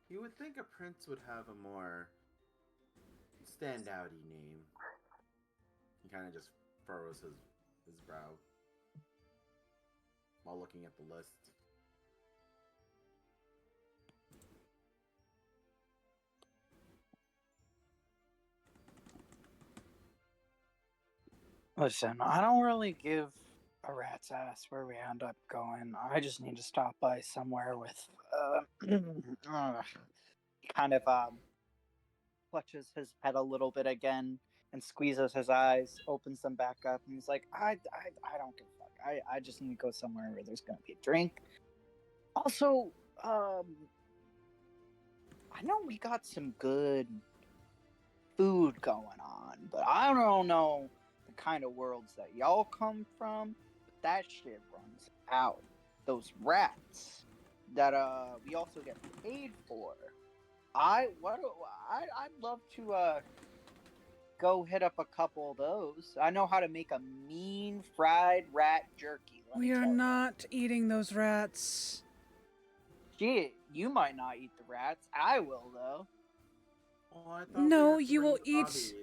You would think a prince would have a more standouty name. He kind of just furrows his brow while looking at the list. Listen, I don't really give a rat's ass where we end up going. I just need to stop by somewhere with, kind of clutches his head a little bit again and squeezes his eyes, opens them back up, and he's like, I don't give a fuck. I just need to go somewhere where there's gonna be a drink. Also, I know we got some good food going on, but I don't know the kind of worlds that y'all come from. that shit runs out. Those rats that we also get paid for. I'd love to go hit up a couple of those. I know how to make a mean fried rat jerky. Let me We are tell you. not eating those rats. Shit, you might not eat the rats. I will though. Oh, I thought No, we had to you bring will the eat- bodies.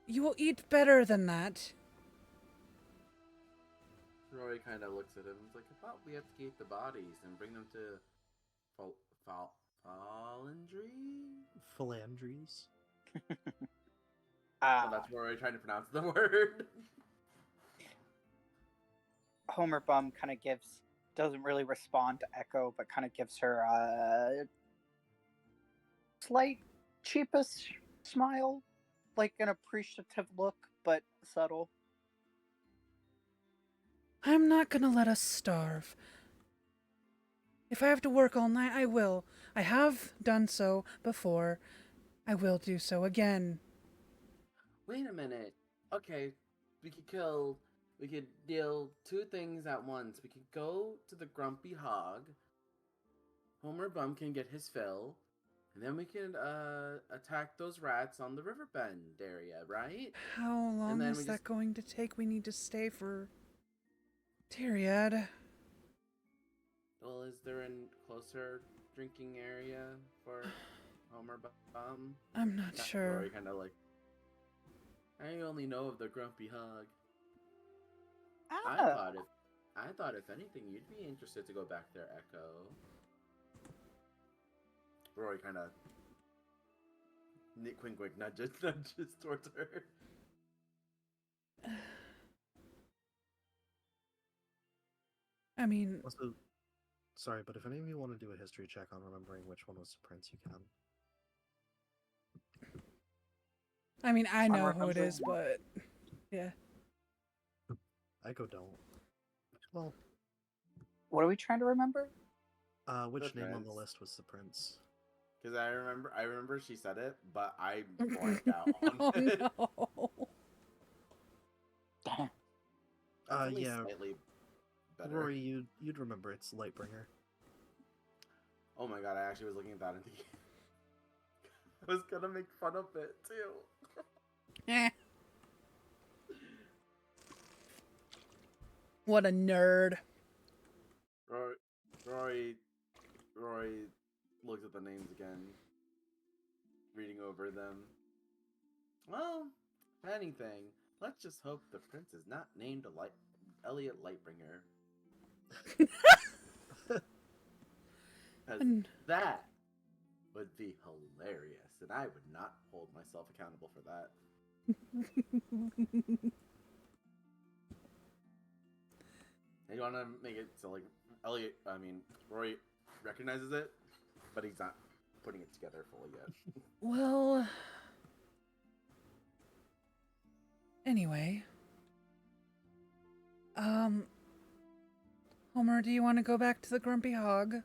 You will eat better than that. Rory kind of looks at him. He's like, I thought we have to keep the bodies and bring them to Fallandry? Philandries. Oh, that's Rory trying to pronounce the word. Homer Bum kind of doesn't really respond to Echo, but kind of gives her a slight cheapest smile, like an appreciative look, but subtle. I'm not gonna let us starve. If I have to work all night, I will. I have done so before. I will do so again. Wait a minute. Okay, we could deal two things at once. We could go to the Grumpy Hog. Homer Bum can get his fill. And then we can attack those rats on the Riverbend area, right? How long then is we that just- going to take? We need to stay for Tyriad. Well, is there a closer drinking area for Homer Bum? I'm not sure. Rory kind of like, I only know of the Grumpy Hog. I thought if anything, you'd be interested to go back there, Echo. Rory kind of quink nudges towards her. I mean, Also, sorry, but if any of you want to do a history check on remembering which one was the prince, you can. I know who it remembering- is, but yeah. Echo don't. Well, What are we trying to remember? which The name on the prince. list was the prince? Because I remember she said it, but I blanked out on Oh it. no. Damn. That's only Yeah. slightly better. Rory, you'd remember it's Lightbringer. Oh my god, I actually was looking at that in the I was gonna make fun of it too. Eh. What a nerd. Rory looks at the names again, reading over them. Well, if anything, let's just hope the prince is not named Elliot Lightbringer. Because And that would be hilarious, and I would not hold myself accountable for that. And you want to make it so like Rory recognizes it, but he's not putting it together fully yet. well, anyway. Homer, do you want to go back to the Grumpy Hog?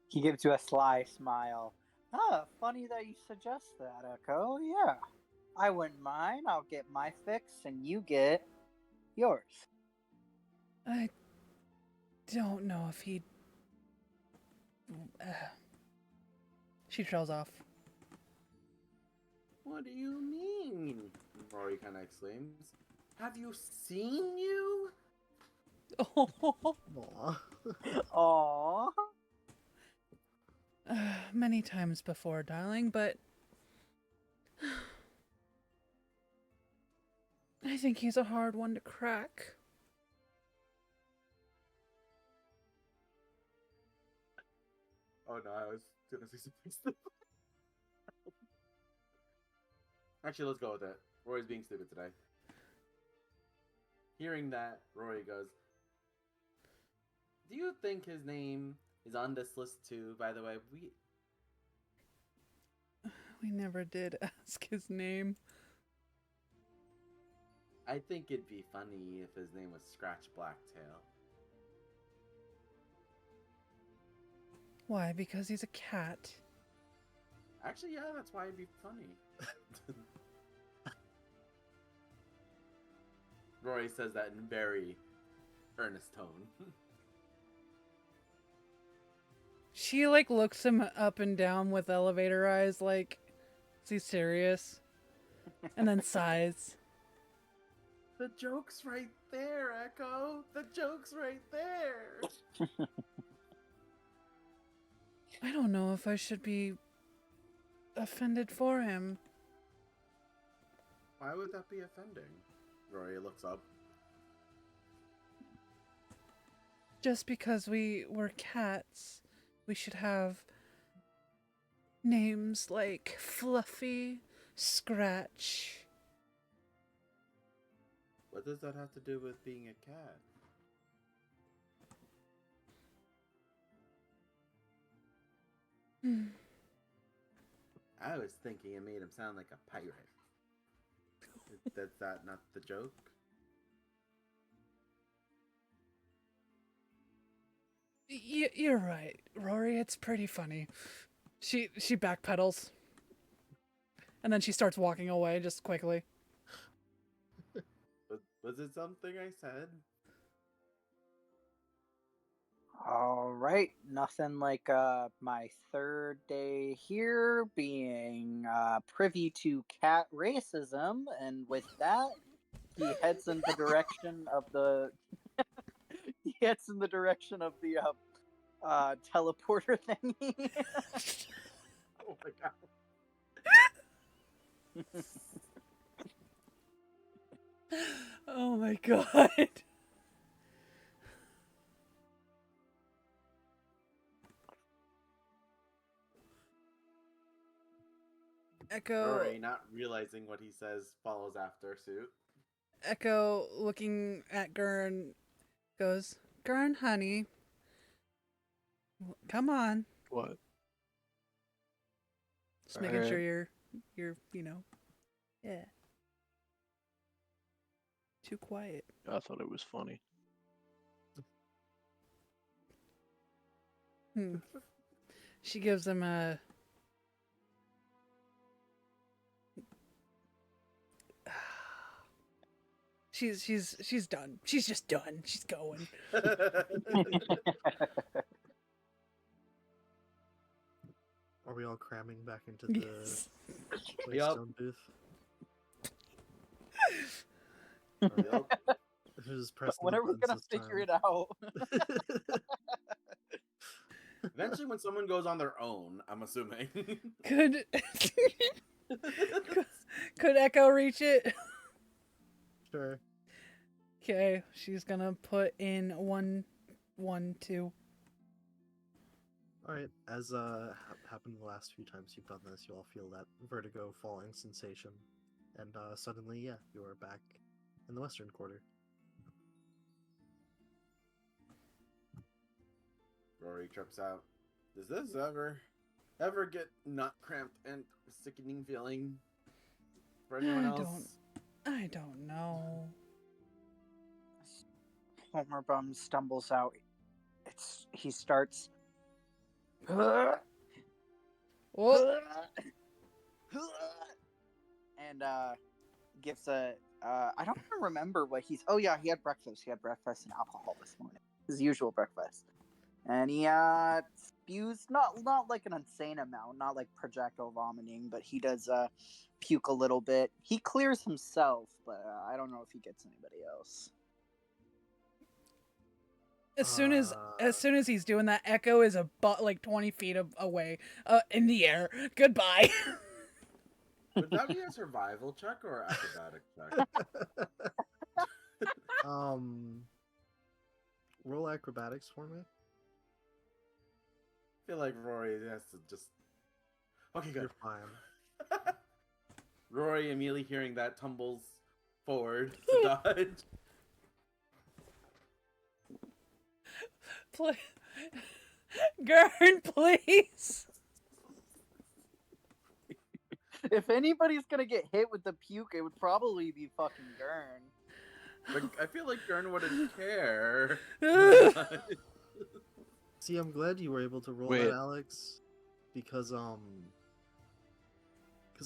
He gives you a sly smile. Ah, funny that you suggest that, Echo. Yeah, I wouldn't mind. I'll get my fix, and you get yours. I don't know if he'd... She trails off. What do you mean? Rory kind of exclaims. Have you seen you? Aww. Aww. Many times before, darling, but... I think he's a hard one to crack. Oh no, I was gonna say something stupid. Actually, let's go with it. Rory's being stupid today. Hearing that, Rory goes, do you think his name is on this list too, by the way? We never did ask his name. I think it'd be funny if his name was Scratch Blacktail. Why? Because he's a cat. Actually, yeah, that's why it'd be funny. Rory says that in very earnest tone. She like looks him up and down with elevator eyes, like, is he serious? And then sighs. The joke's right there, Echo. The joke's right there. I don't know if I should be offended for him. Why would that be offending? Rory looks up. Just because we were cats, we should have names like Fluffy, Scratch. What does that have to do with being a cat? I was thinking it made him sound like a pirate. Is that not the joke? You're right, Rory. It's pretty funny. She backpedals, and then she starts walking away just quickly. Was it something I said? All right, nothing like my third day here being privy to cat racism, and with that, he heads in the direction of the teleporter thingy. Oh my god. Oh my god. Echo. Rory, not realizing what he says, follows after suit. Echo, looking at Gurn, goes, Gurn, honey, come on. What? Just making sure Alright. you're, yeah. Too quiet. I thought it was funny. She gives him a. She's done. She's just done. She's going. Are we all cramming back into the Yes. Playstone booth? Yep. Just pressing When the are we gonna buttons this figure it time. out? Eventually, when someone goes on their own, I'm assuming. Could could Echo reach it? Sure. Okay, she's gonna put in 1, 1, 2. Alright, as happened the last few times you've done this, you all feel that vertigo falling sensation. And suddenly, yeah, you are back in the western quarter. Rory trips out. Does this ever get not cramped and sickening feeling for anyone else? I don't know. Homer Bum stumbles out. He starts. What? And gives a. I don't even remember what he's. Oh yeah, he had breakfast. He had breakfast and alcohol this morning. His usual breakfast. And he spews not like an insane amount, not like projectile vomiting, but he does puke a little bit. He clears himself, but I don't know if he gets anybody else. As soon as he's doing that, Echo is like 20 feet away, in the air. Goodbye. Would that be a survival check or acrobatic check? Roll acrobatics for me. I feel like Rory has to just. Okay, good. You're fine. Rory, immediately hearing that, tumbles forward to dodge. Gurn, please. If anybody's gonna get hit with the puke, it would probably be fucking Gurn. But I feel like Gurn wouldn't care. See, I'm glad you were able to roll Wait. that, Alex, because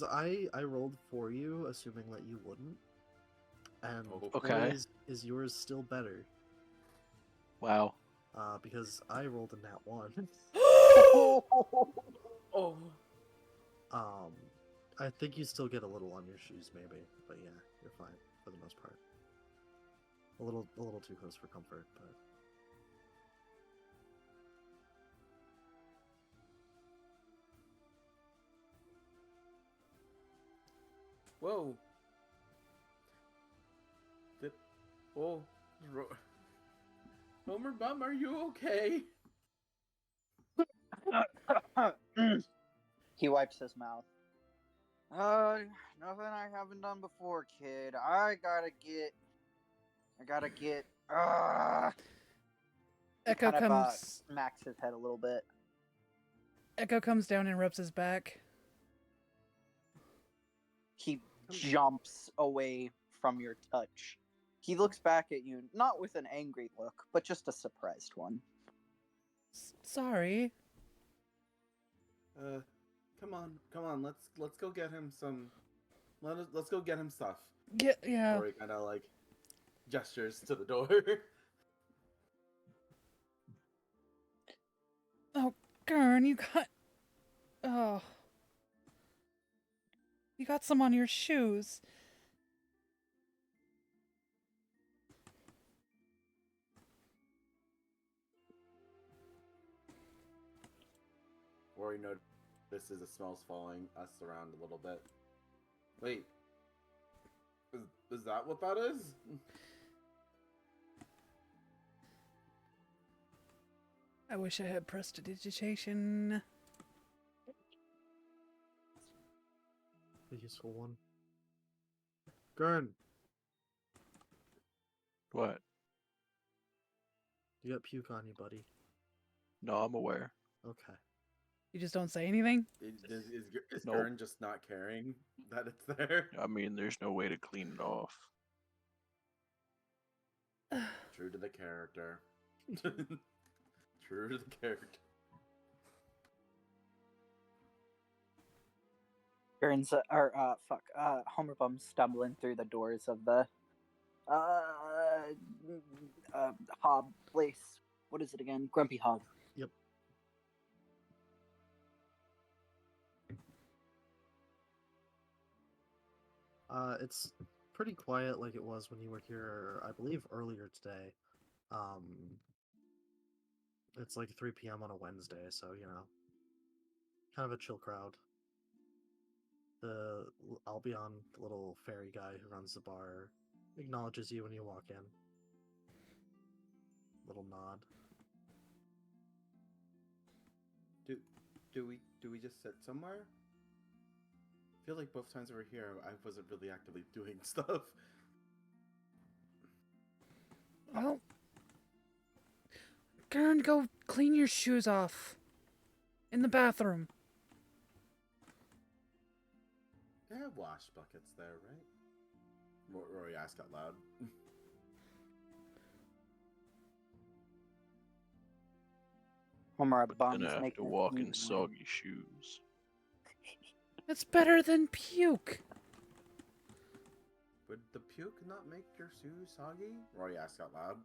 I rolled for you, assuming that you wouldn't, And Okay. Rory's is yours still better? Wow. Because I rolled a nat 1. Oh. I think you still get a little on your shoes, maybe, but yeah, you're fine for the most part. A little too close for comfort, but Whoa. Oh. Homer Bum, are you okay? He wipes his mouth. Nothing I haven't done before, kid. I gotta get. He Echo kind of comes. smacks his head a little bit. Echo comes down and rubs his back. He jumps away from your touch. He looks back at you, not with an angry look, but just a surprised one. Sorry. Come on. Let's go get him some. Let's go get him stuff. Yeah. Rory kind of like gestures to the door. Oh, Gurn, you got. Oh. You got some on your shoes. Rory notices the smells following us around a little bit. Wait. Is that what that is? I wish I had prestidigitation. a useful one. Gurn, What? you got puke on you, buddy. No, I'm aware. Okay. You just don't say anything? Is Nope. Gurn just not caring that it's there? I mean, there's no way to clean it off. True to the character. True to the character. Homer Bum stumbling through the doors of the Hob place. What is it again? Grumpy Hob. Yep. It's pretty quiet like it was when you were here, I believe, earlier today. It's like 3 p.m. on a Wednesday, so, you know, kind of a chill crowd. I'll be on the little fairy guy who runs the bar acknowledges you when you walk in. Little nod. Do we just sit somewhere? I feel like both times we were here, I wasn't really actively doing stuff. Well, Gurn, go clean your shoes off. In the bathroom. They have wash buckets there, right? Rory asked out loud. Homer But Bum's then I have to making walk in sneeze soggy shoes. It's better than puke. Would the puke not make your shoes soggy? Rory asked out loud.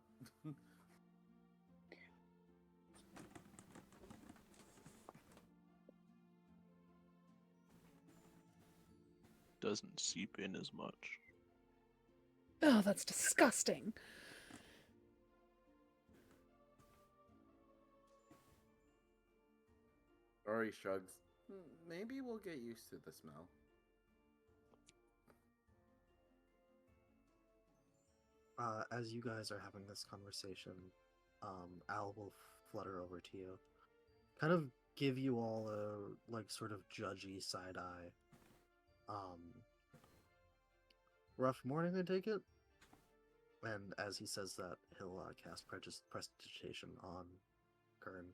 Doesn't seep in as much. Oh, that's disgusting. Rory shrugs. Maybe we'll get used to the smell. As you guys are having this conversation, Al will flutter over to you. Kind of give you all a, like, sort of judgy side eye. Rough morning, I take it? And as he says that, he'll cast prestidigitation on Kern,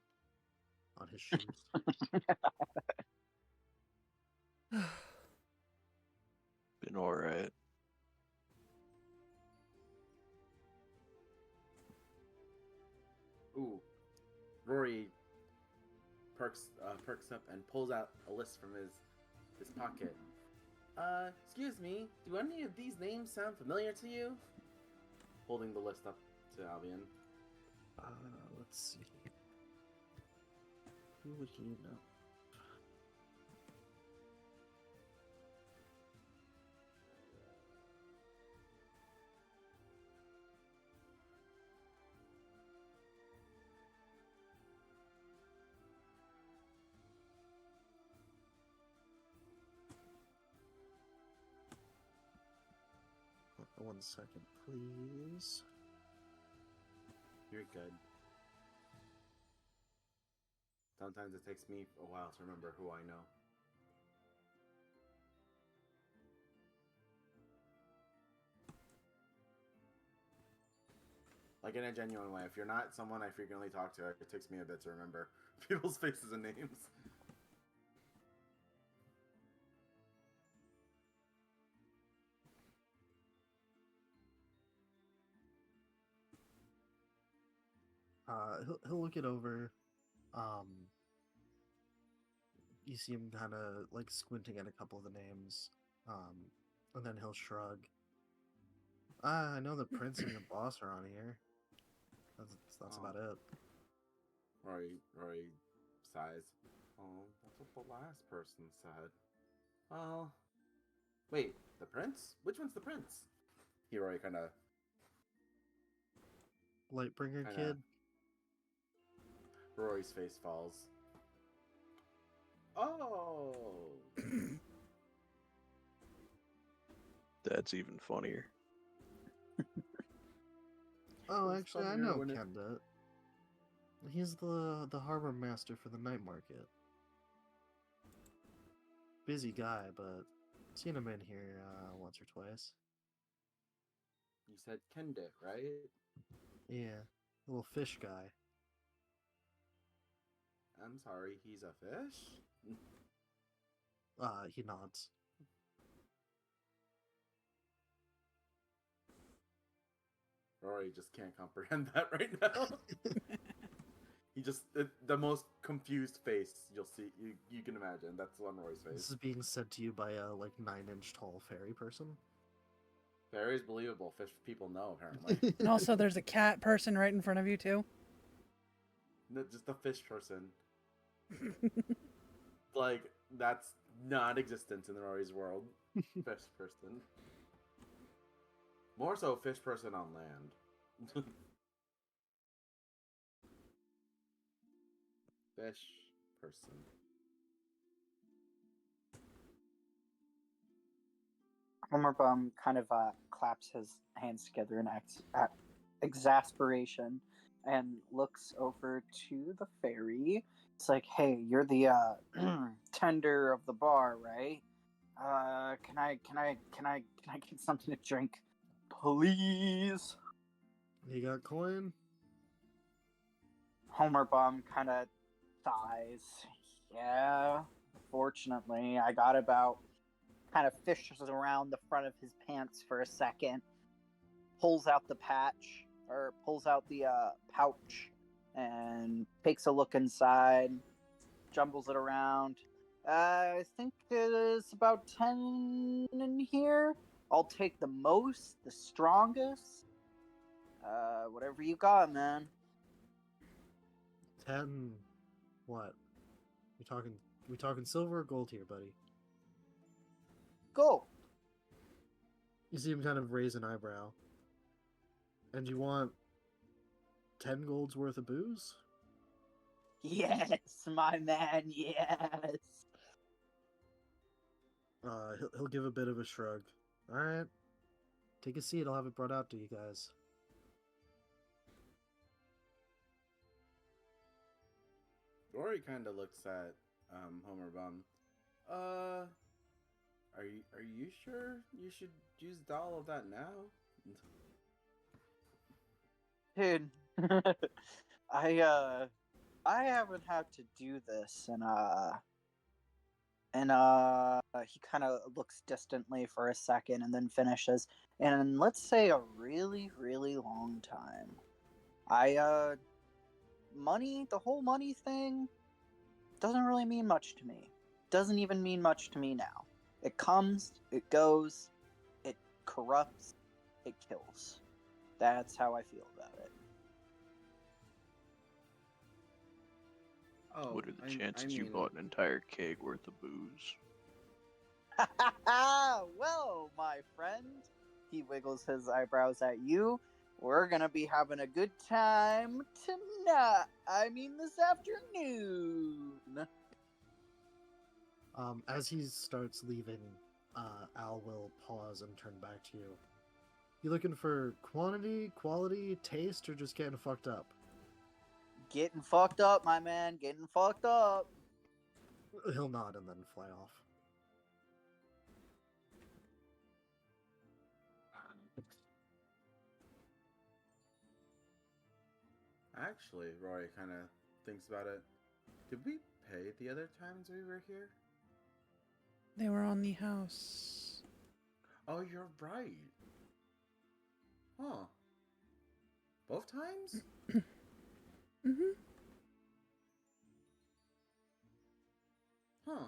on his shoes. Been alright. Ooh. Rory perks up and pulls out a list from his pocket. Excuse me, do any of these names sound familiar to you? Holding the list up to Albion. Let's see. Who would he know? One second, please. You're good. Sometimes it takes me a while to remember who I know. Like in a genuine way. If you're not someone I frequently talk to, it takes me a bit to remember people's faces and names. He'll look it over. You see him kind of like squinting at a couple of the names. And then he'll shrug. I know the prince and your boss are on here. That's about it. Rory sighs. Oh, that's what the last person said. Well, wait, the prince? Which one's the prince? Rory kind of... Lightbringer kid? Rory's face falls. Oh! That's even funnier. Oh, It's actually, I funnier know when it- Kenda. He's the harbor master for the night market. Busy guy, but seen him in here once or twice. You said Kendick, right? Yeah, little fish guy. I'm sorry, he's a fish? He nods. Rory just can't comprehend that right now. He just... the most confused face you'll see, you can imagine. That's on Rory's This face. is being said to you by a like 9-inch tall fairy person. Very believable. Fish people know, apparently. And also, there's a cat person right in front of you, too. No, just a fish person. Like, that's non-existent in Rory's world. Fish person. More so fish person on land. Fish person. Homer Bum kind of claps his hands together in exasperation and looks over to the fairy. It's like, hey, you're the tender of the bar, right? Can I get something to drink, please? You got coin? Homer Bum kind of sighs. Yeah, fortunately, I got about. Kind of fishes around the front of his pants for a second, pulls out the pouch, and takes a look inside, jumbles it around. I think there's about 10 in here. I'll take the most, the strongest. Whatever you got, man. 10. What? We talking silver or gold here, buddy? Go. You see him kind of raise an eyebrow. And you want 10 golds worth of booze? Yes, my man, yes. He'll give a bit of a shrug. Alright. Take a seat, I'll have it brought out to you guys. Rory kind of looks at Homer Bum. Are you sure you should use all of that now? Dude, I haven't had to do this, and he kind of looks distantly for a second and then finishes. And let's say a really, really long time. Money, the whole money thing, doesn't really mean much to me. Doesn't even mean much to me now. It comes, it goes, it corrupts, it kills. That's how I feel about it. Oh, What are the I chances you mean, bought an entire keg worth of booze? Well, my friend, he wiggles his eyebrows at you. We're gonna be having a good time tonight. I mean, this afternoon. As he starts leaving, Al will pause and turn back to you. You looking for quantity, quality, taste, or just getting fucked up? Getting fucked up, my man. Getting fucked up. He'll nod and then fly off. actually, Rory kind of thinks about it. Did we pay the other times we were here? They were on the house. Oh, you're right. Huh. Both times? Mm-hmm. Huh.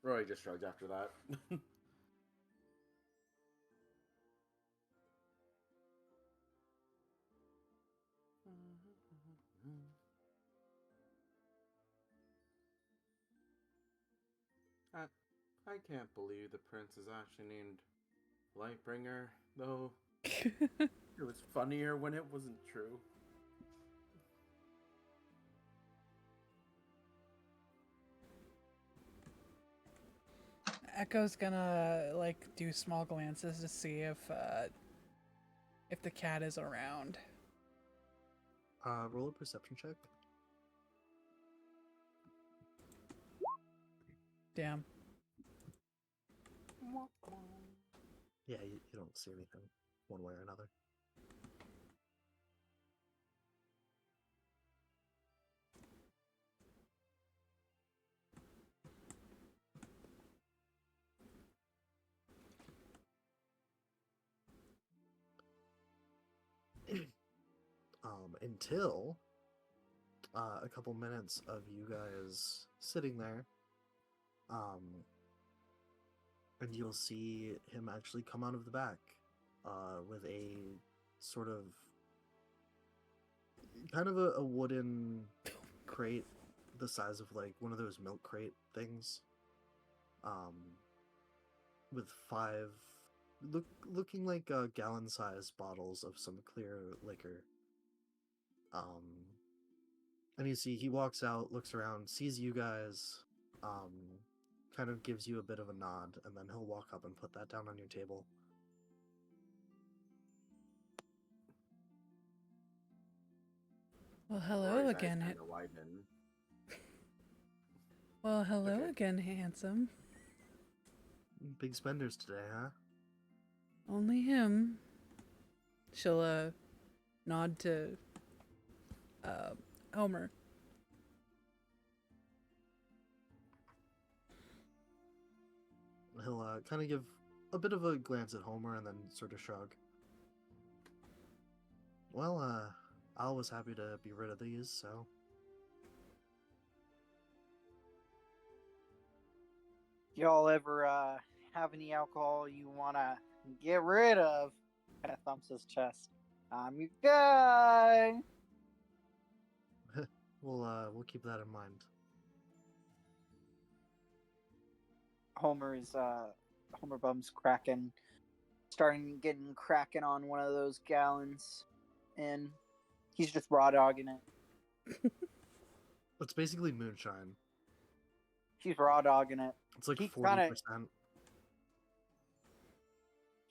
Rory just shrugged after that. I, I can't believe the prince is actually named Lightbringer, though. It was funnier when it wasn't true. Echo's gonna like do small glances to see if the cat is around. Roll a perception check. Damn. Yeah, you don't see anything, one way or another. Until a couple minutes of you guys sitting there, and you'll see him actually come out of the back with a sort of kind of a wooden crate the size of like one of those milk crate things, with five looking like gallon-sized bottles of some clear liquor. And you see he walks out, looks around, sees you guys, kind of gives you a bit of a nod, and then he'll walk up and put that down on your table. Well, hello Rory's eyes again. kinda widen. Well, hello Okay. again, handsome. Big spenders today, huh? Only him. She'll nod to Homer. He'll kind of give a bit of a glance at Homer and then sort of shrug. Well, Al was happy to be rid of these, so... Y'all ever have any alcohol you wanna get rid of? Kind of thumps his chest. I'm your guy. We'll keep that in mind. Homer Bum's getting cracking on one of those gallons, and he's just raw dogging it. It's basically moonshine. He's raw dogging it. It's like He 40%.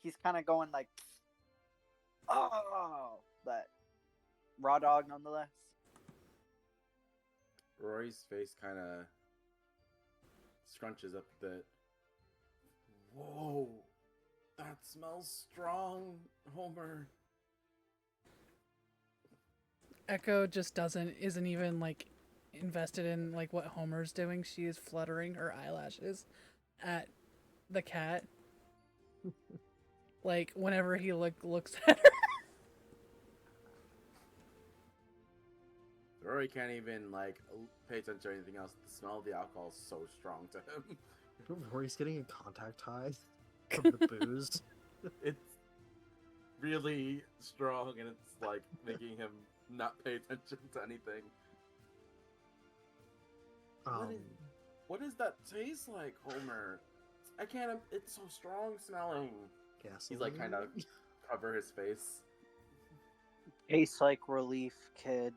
He's kind of going like, oh, but raw dog nonetheless. Rory's face kind of scrunches up a bit. Whoa, that smells strong, Homer. Echo just isn't even like invested in like what Homer's doing. She is fluttering her eyelashes at the cat. Like whenever he looks at her. Rory can't even like pay attention to anything else. The smell of the alcohol is so strong to him. Rory's getting a contact high from the booze. It's really strong, and it's like making him not pay attention to anything. What does that taste like, Homer? I can't. It's so strong smelling. Gasoline. He's like kind of cover his face. Tastes like relief, kid.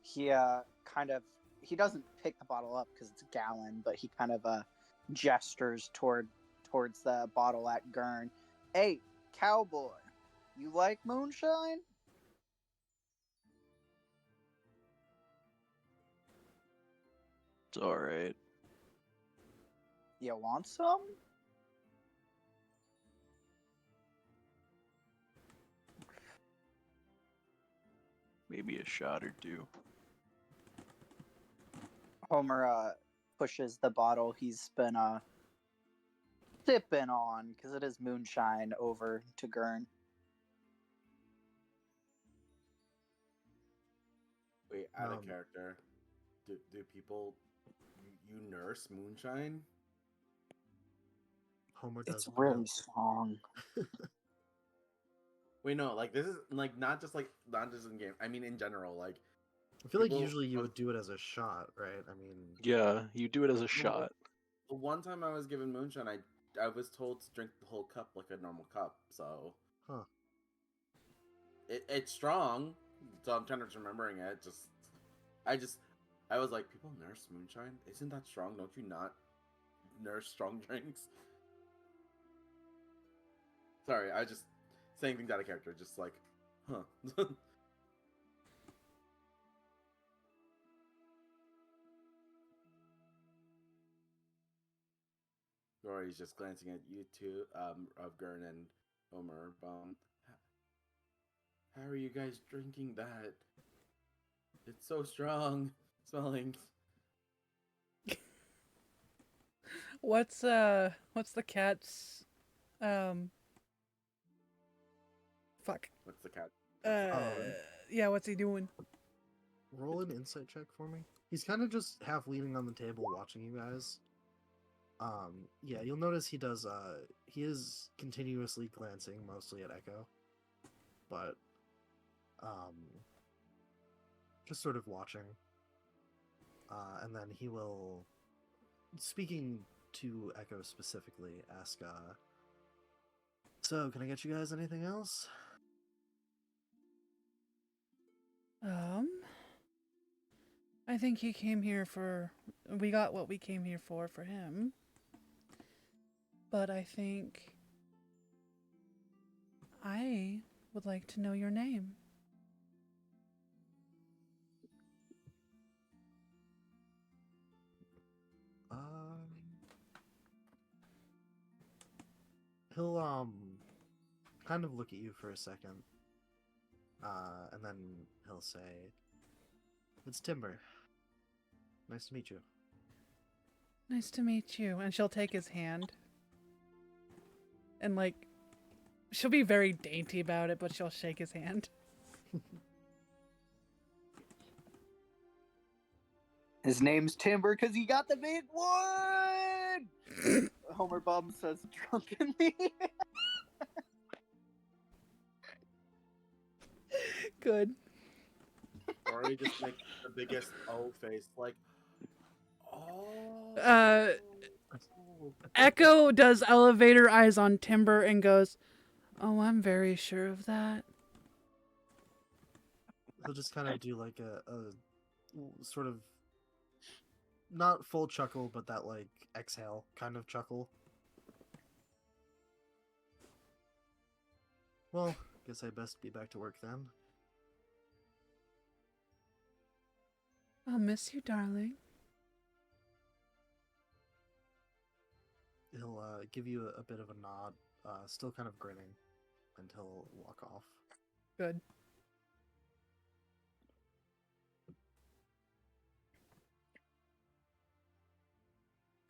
He he doesn't pick the bottle up because it's a gallon, but he kind of gestures towards the bottle at Gurn. Hey, cowboy, you like moonshine? It's alright. You want some? Maybe a shot or two. Homer pushes the bottle he's been sipping on, because it is moonshine, over to Gurn. Wait, out of character. Do people you nurse moonshine? Homer does. It's really strong. Wait, no, like this is like not just in game. I mean, in general, like. I feel like people- usually you would do it as a shot, right? I mean, Yeah, you do it as a shot. The one time I was given moonshine, I was told to drink the whole cup like a normal cup. So. Huh. It's strong, so I'm kind of remembering it. I was like, people nurse moonshine? Isn't that strong? Don't you not nurse strong drinks? Sorry, I just saying things out of character, just like, huh. Rory's just glancing at you two, of Gurn and Homer. How are you guys drinking that? It's so strong smelling. What's the cat's fuck. What's the cat? Yeah, what's he doing? roll an insight check for me. He's kind of just half leaning on the table watching you guys. Yeah, you'll notice he does. He is continuously glancing, mostly at Echo, but just sort of watching. And then he will, speaking to Echo specifically, ask, so, can I get you guys anything else? I think he came here we got what we came here for him. But I think I would like to know your name. He'll kind of look at you for a second, and then he'll say, "It's Timber. Nice to meet you." Nice to meet you. And she'll take his hand. And like, she'll be very dainty about it, but she'll shake his hand. His name's Timber because he got the big one! Homer Bum says drunkenly. Good. Rory just makes the biggest O face, like, oh. Echo does elevator eyes on Timber and goes, "Oh, I'm very sure of that." He'll just kind of do like a sort of not full chuckle, but that like exhale kind of chuckle. Well, guess I best be back to work then. I'll miss you, darling. He'll give you a bit of a nod, still kind of grinning, and he'll walk off. Good.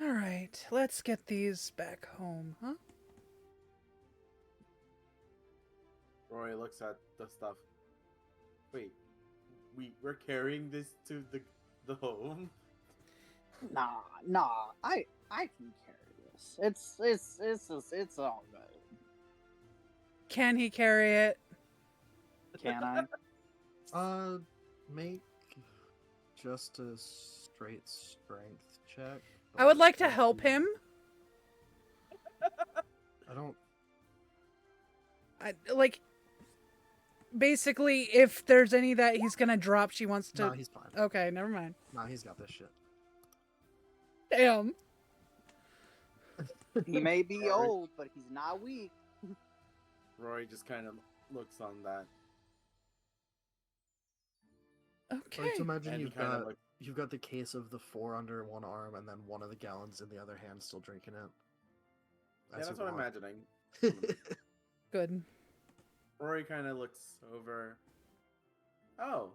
All right, let's get these back home, huh? Rory looks at the stuff. Wait, we're carrying this to the home. Nah. I can carry this. It's all good. Can he carry it? Can I? Make just a straight strength check. I would but like to don't help be- him. I don't. Like, basically, if there's any that he's gonna drop, she wants to. Nah, he's fine. Okay, never mind. Nah, he's got this shit. Damn. He may be old, but he's not weak. Rory just kind of looks on that. Okay. Like to imagine And he you've kind of got like, you've got the case of the 4 under one arm, and then one of the gallons in the other hand, still drinking it. yeah, that's you what I'm want. imagining. Good. Rory kind of looks over. Oh.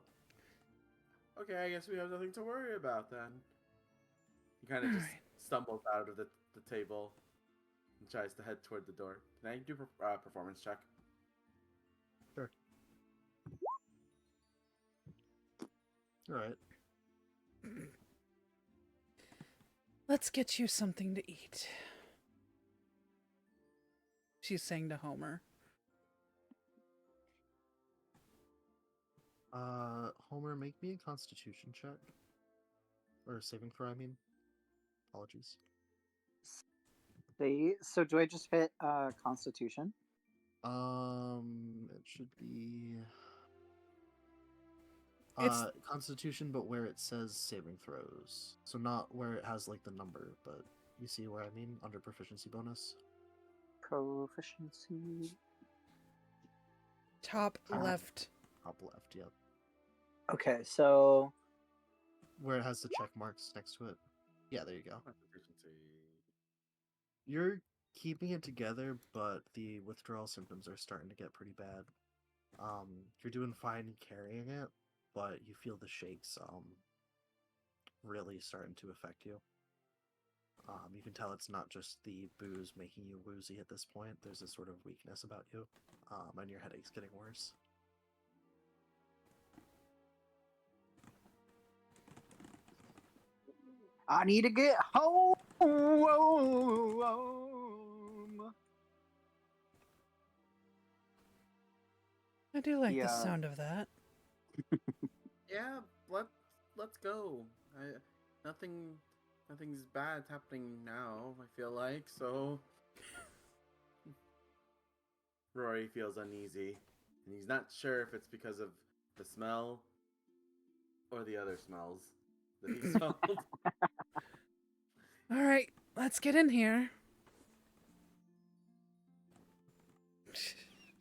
Okay, I guess we have nothing to worry about then. He kind of just Alright. stumbles out of the table and tries to head toward the door. Can I do performance check? Sure. All right. Let's get you something to eat. She's saying to Homer. Homer, make me a Constitution check, or a saving throw. I mean, apologies. So do I just hit Constitution? It should be It's- Constitution, but where it says saving throws. So not where it has like the number, but you see where I mean under proficiency bonus. Proficiency. Top left. Top left, yep. Okay, so Where it has the check marks next to it. Yeah, there you go. Proficiency. You're keeping it together, but the withdrawal symptoms are starting to get pretty bad. You're doing fine carrying it, but you feel the shakes really starting to affect you. You can tell it's not just the booze making you woozy at this point. There's a sort of weakness about you, and your headache's getting worse. I need to get home. I do like the Yeah. sound of that. Yeah, let's go. Nothing's bad happening now. I feel like so. Rory feels uneasy, and he's not sure if it's because of the smell or the other smells that he smelled. All right, let's get in here.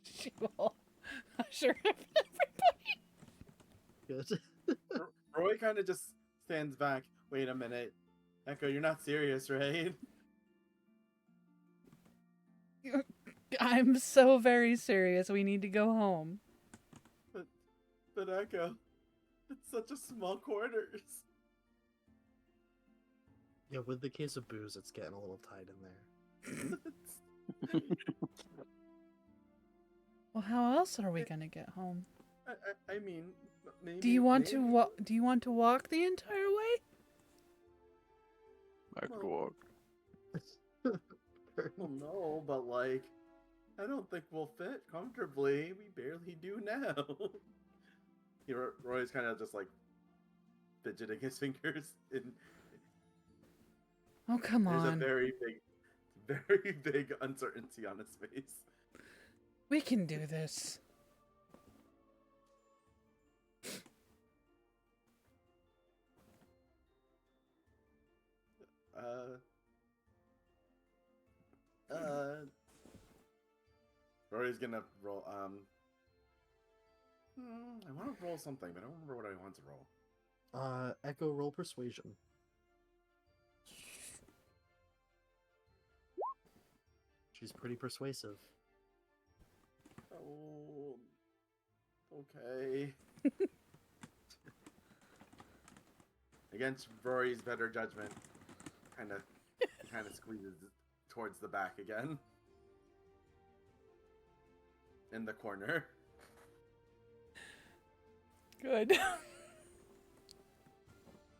She will usher everybody. Good. Roy kind of just stands back. Wait a minute, Echo, you're not serious, right? I'm so very serious. We need to go home. But Echo, it's such a small quarters. Yeah, with the case of booze, it's getting a little tight in there. Well, how else are we gonna get home? I mean, maybe. Do you want to maybe- walk? Do you want to walk the entire way? I could Well- walk. Well, no, but like, I don't think we'll fit comfortably. We barely do now. Roy's kind of just like fidgeting his fingers. Oh, come There's a on. very big uncertainty on his face. We can do this. Rory's gonna roll. I want to roll something, but I don't remember what I want to roll. Echo, roll persuasion. She's pretty persuasive. Oh, okay. Against Rory's better judgment, kind of squeezes towards the back again, in the corner. Good.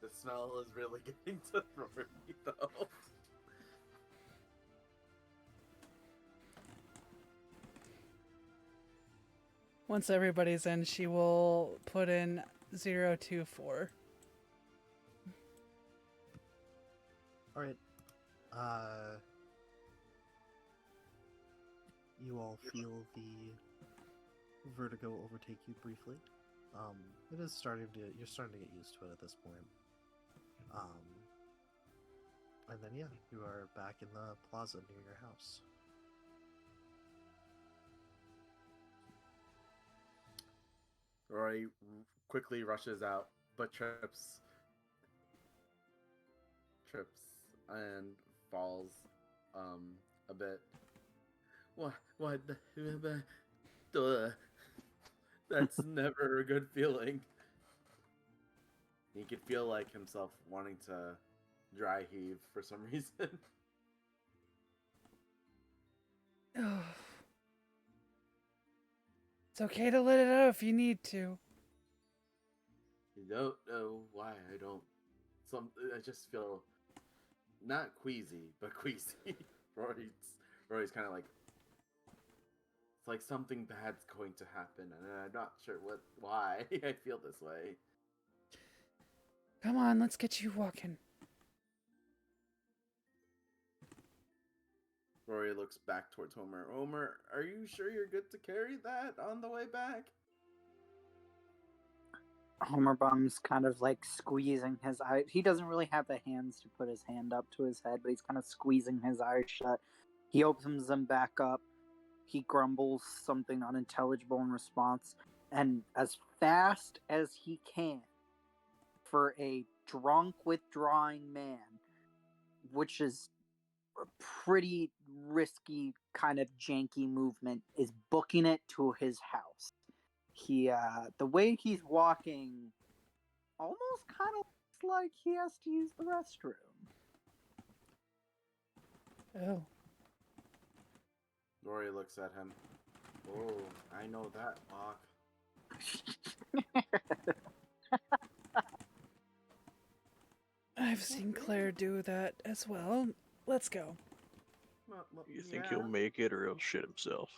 The smell is really getting to Rory, though. Once everybody's in, she will put in 024. All right. You all feel the vertigo overtake you briefly. It is starting to. You're starting to get used to it at this point. And then yeah, you are back in the plaza near your house. Rory quickly rushes out, but trips and falls a bit. What duh. That's never a good feeling. He could feel like himself wanting to dry heave for some reason. It's okay to let it out if you need to. You don't know why I don't. I just feel not queasy, but queasy. Rory's kind of like, it's like something bad's going to happen, and I'm not sure why I feel this way. Come on, let's get you walking. Rory looks back towards Homer. Homer, are you sure you're good to carry that on the way back? Homer Bum's kind of like squeezing his eye. He doesn't really have the hands to put his hand up to his head, but he's kind of squeezing his eyes shut. He opens them back up. He grumbles something unintelligible in response, and as fast as he can, for a drunk withdrawing man, which is a pretty risky kind of janky movement, is booking it to his house. He the way he's walking almost kind of looks like he has to use the restroom. Oh. Rory looks at him. Oh, I know that walk. I've seen Claire do that as well. Let's go. You think he'll make it or he'll shit himself?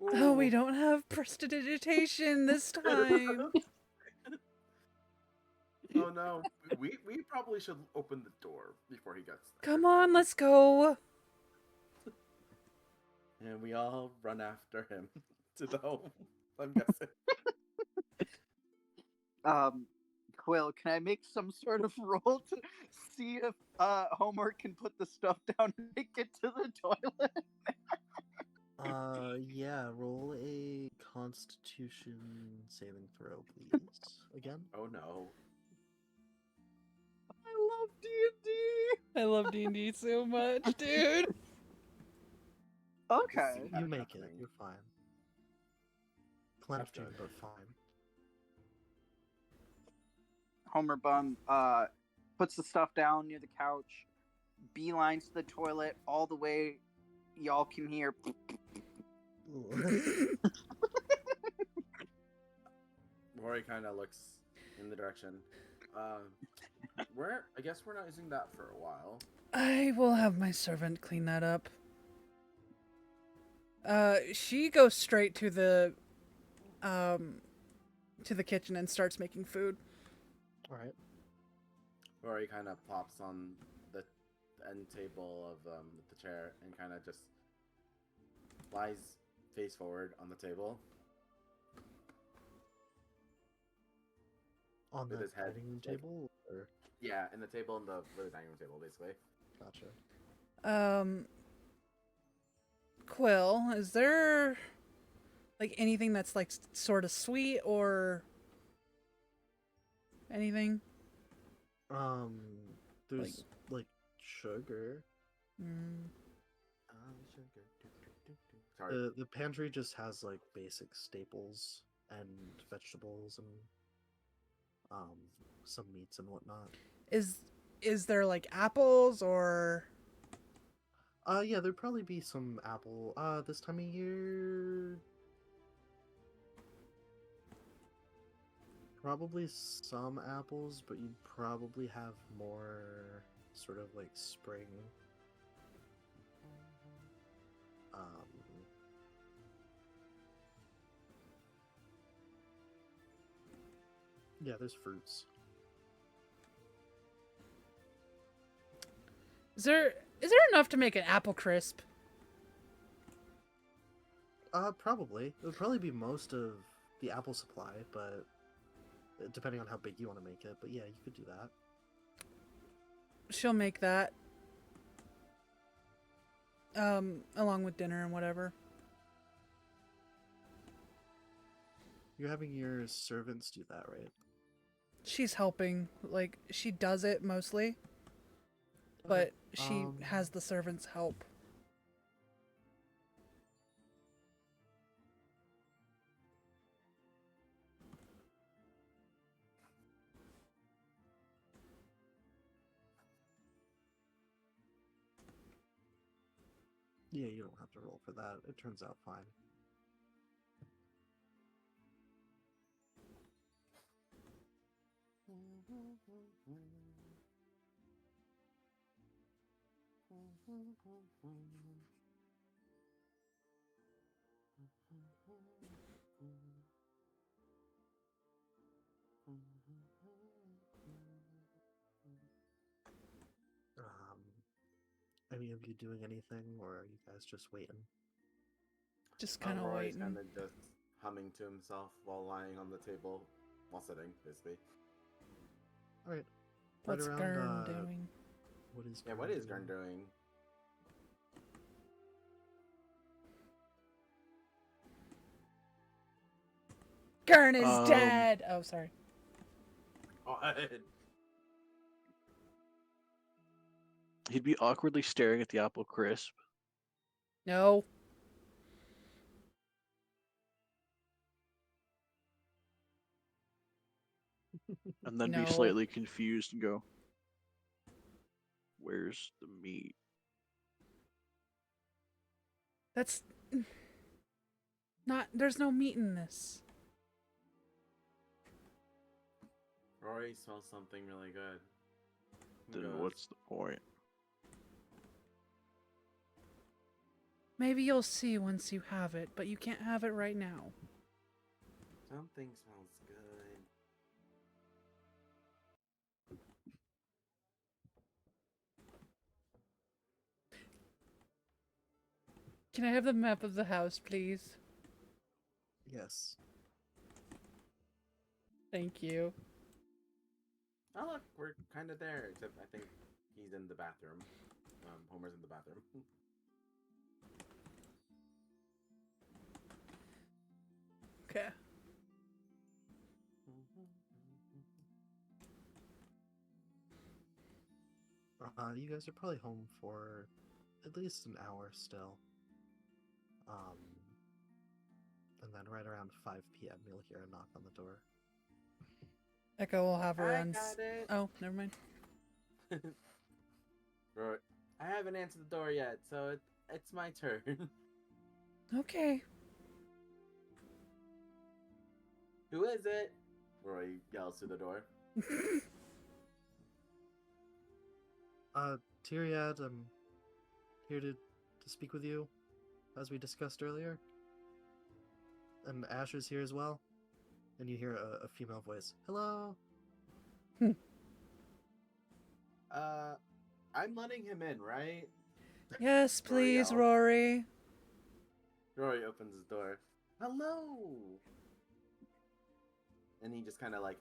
Oh, we don't have prestidigitation this time. Oh no, we probably should open the door before he gets there. Come on, let's go. And we all run after him to the home, I'm guessing. Quill, can I make some sort of roll to see if Homer can put the stuff down and make it to the toilet? Yeah, roll a Constitution saving throw, please. Again? Oh no. I love D&D! I love D&D so much, dude. Okay. You make it. happening. You're fine. Clenching, but fine. Homer Bum puts the stuff down near the couch, beelines to the toilet all the way. Y'all can hear. Rory kind of looks in the direction. I guess we're not using that for a while. I will have my servant clean that up. She goes straight to the kitchen and starts making food. All right. Rory kind of plops on the end table of the chair and kind of just lies face forward on the table. On With the his head, dining room like- table? Or... Yeah, in the table in the dining room table, basically. Gotcha. Quill, is there like anything that's like sort of sweet or anything? There's like sugar. Mm. Sorry. The pantry just has like basic staples and vegetables and some meats and whatnot. Is there like apples or? Yeah, there'd probably be some apple. This time of year. Probably some apples, but you'd probably have more sort of like spring. Yeah, there's fruits. Is there enough to make an apple crisp? Probably. It would probably be most of the apple supply, but depending on how big you want to make it. But yeah, you could do that. She'll make that. Along with dinner and whatever. You're having your servants do that, right? She's helping. Like, she does it mostly. But she has the servants help. Yeah, you don't have to roll for that. It turns out fine. Any of you doing anything, or are you guys just waiting? Just kind of Rory's waiting. kind of just humming to himself while lying on the table, while sitting, basically. All right. What's right Gurn around, doing? What is Yeah, what is Gurn doing? Gurn is dead! Oh, sorry. What? He'd be awkwardly staring at the apple crisp. No. And then No. be slightly confused and go, "Where's the meat?" That's not. There's no meat in this. Rory smells something really good. He Then goes, what's the point? Maybe you'll see once you have it, but you can't have it right now. Something smells good. Can I have the map of the house, please? Yes. Thank you. Oh look, we're kind of there. Except I think he's in the bathroom. Homer's in the bathroom. Okay. You guys are probably home for at least an hour still. And then right around 5 p.m. you'll hear a knock on the door. Echo will have her I on. got it. Oh, never mind. Rory, I haven't answered the door yet, so it's my turn. Okay. Who is it? Rory yells through the door. Tyriad, I'm here to speak with you, as we discussed earlier. And Ash is here as well. And you hear a female voice. Hello? I'm letting him in, right? Yes, please, yells. Rory. Rory opens his door. Hello! And he just kind of like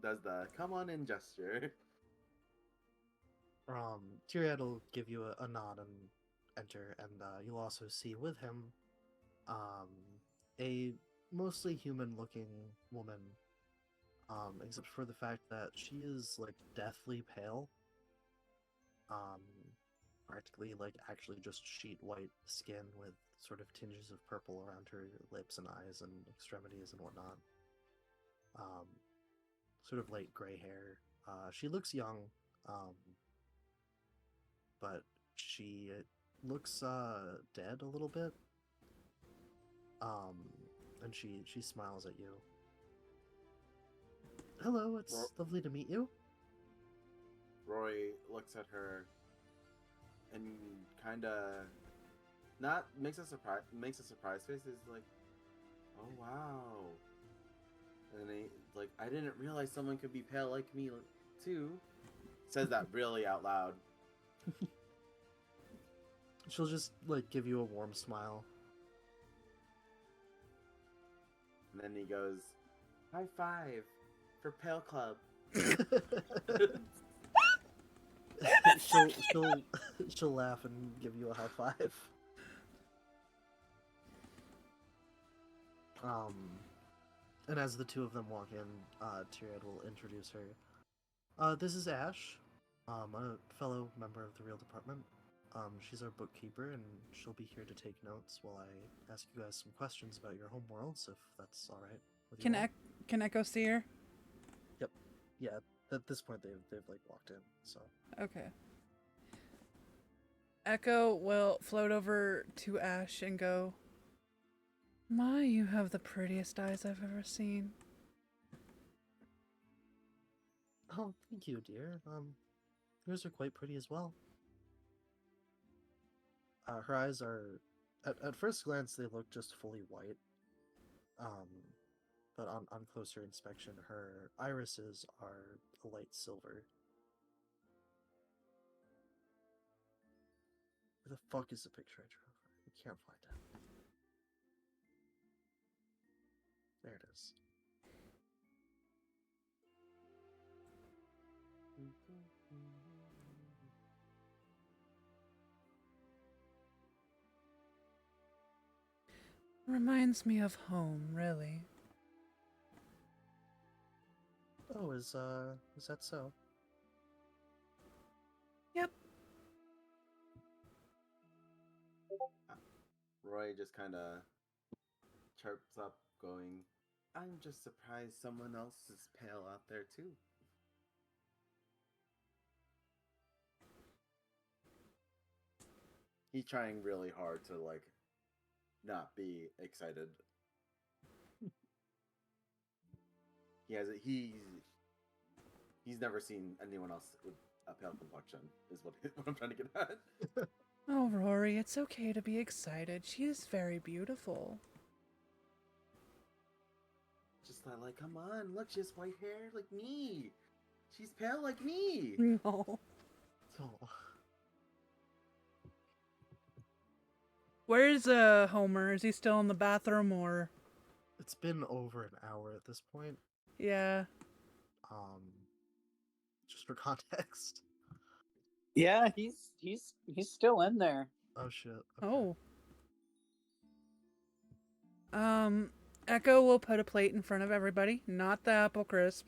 does the come on in gesture. Tyriad will give you a nod and enter, and you'll also see with him a mostly human-looking woman, except for the fact that she is like deathly pale. Practically like actually just sheet white skin with sort of tinges of purple around her lips and eyes and extremities and whatnot. Sort of light gray hair. She looks young, but she looks dead a little bit. And she smiles at you. Hello, it's Well- lovely to meet you. Rory looks at her and kind of not makes a surprise face. Is like, oh wow. And he like, I didn't realize someone could be pale like me too. Says that really out loud. She'll just like give you a warm smile. And then he goes, high five for Pale Club. she'll laugh and give you a high five. And as the two of them walk in, Tyrion will introduce her. This is Ash, a fellow member of the Real Department. She's our bookkeeper, and she'll be here to take notes while I ask you guys some questions about your homeworlds, if that's all right with you all. Can Echo see her? Yeah, at this point they've like walked in, so. Okay. Echo will float over to Ash and go, "My, you have the prettiest eyes I've ever seen." Oh, thank you, dear. Yours are quite pretty as well. Her eyes are, at first glance, they look just fully white. But on closer inspection, her irises are a light silver. Where the fuck is the picture I drew of her? I can't find it. There it is. Reminds me of home, really. Oh, is that so? Yep. Roy just kind of chirps up, going, I'm just surprised someone else is pale out there too. He's trying really hard to like not be excited. He's never seen anyone else with a pale complexion, is what I'm trying to get at. Oh, Rory, it's okay to be excited. She is very beautiful. Just like, come on, look, she has white hair like me. She's pale like me. No. Oh. Where's Homer? Is he still in the bathroom or? It's been over an hour at this point. Yeah. Just for context. Yeah, he's still in there. Oh shit. Oh. Echo will put a plate in front of everybody, not the apple crisp.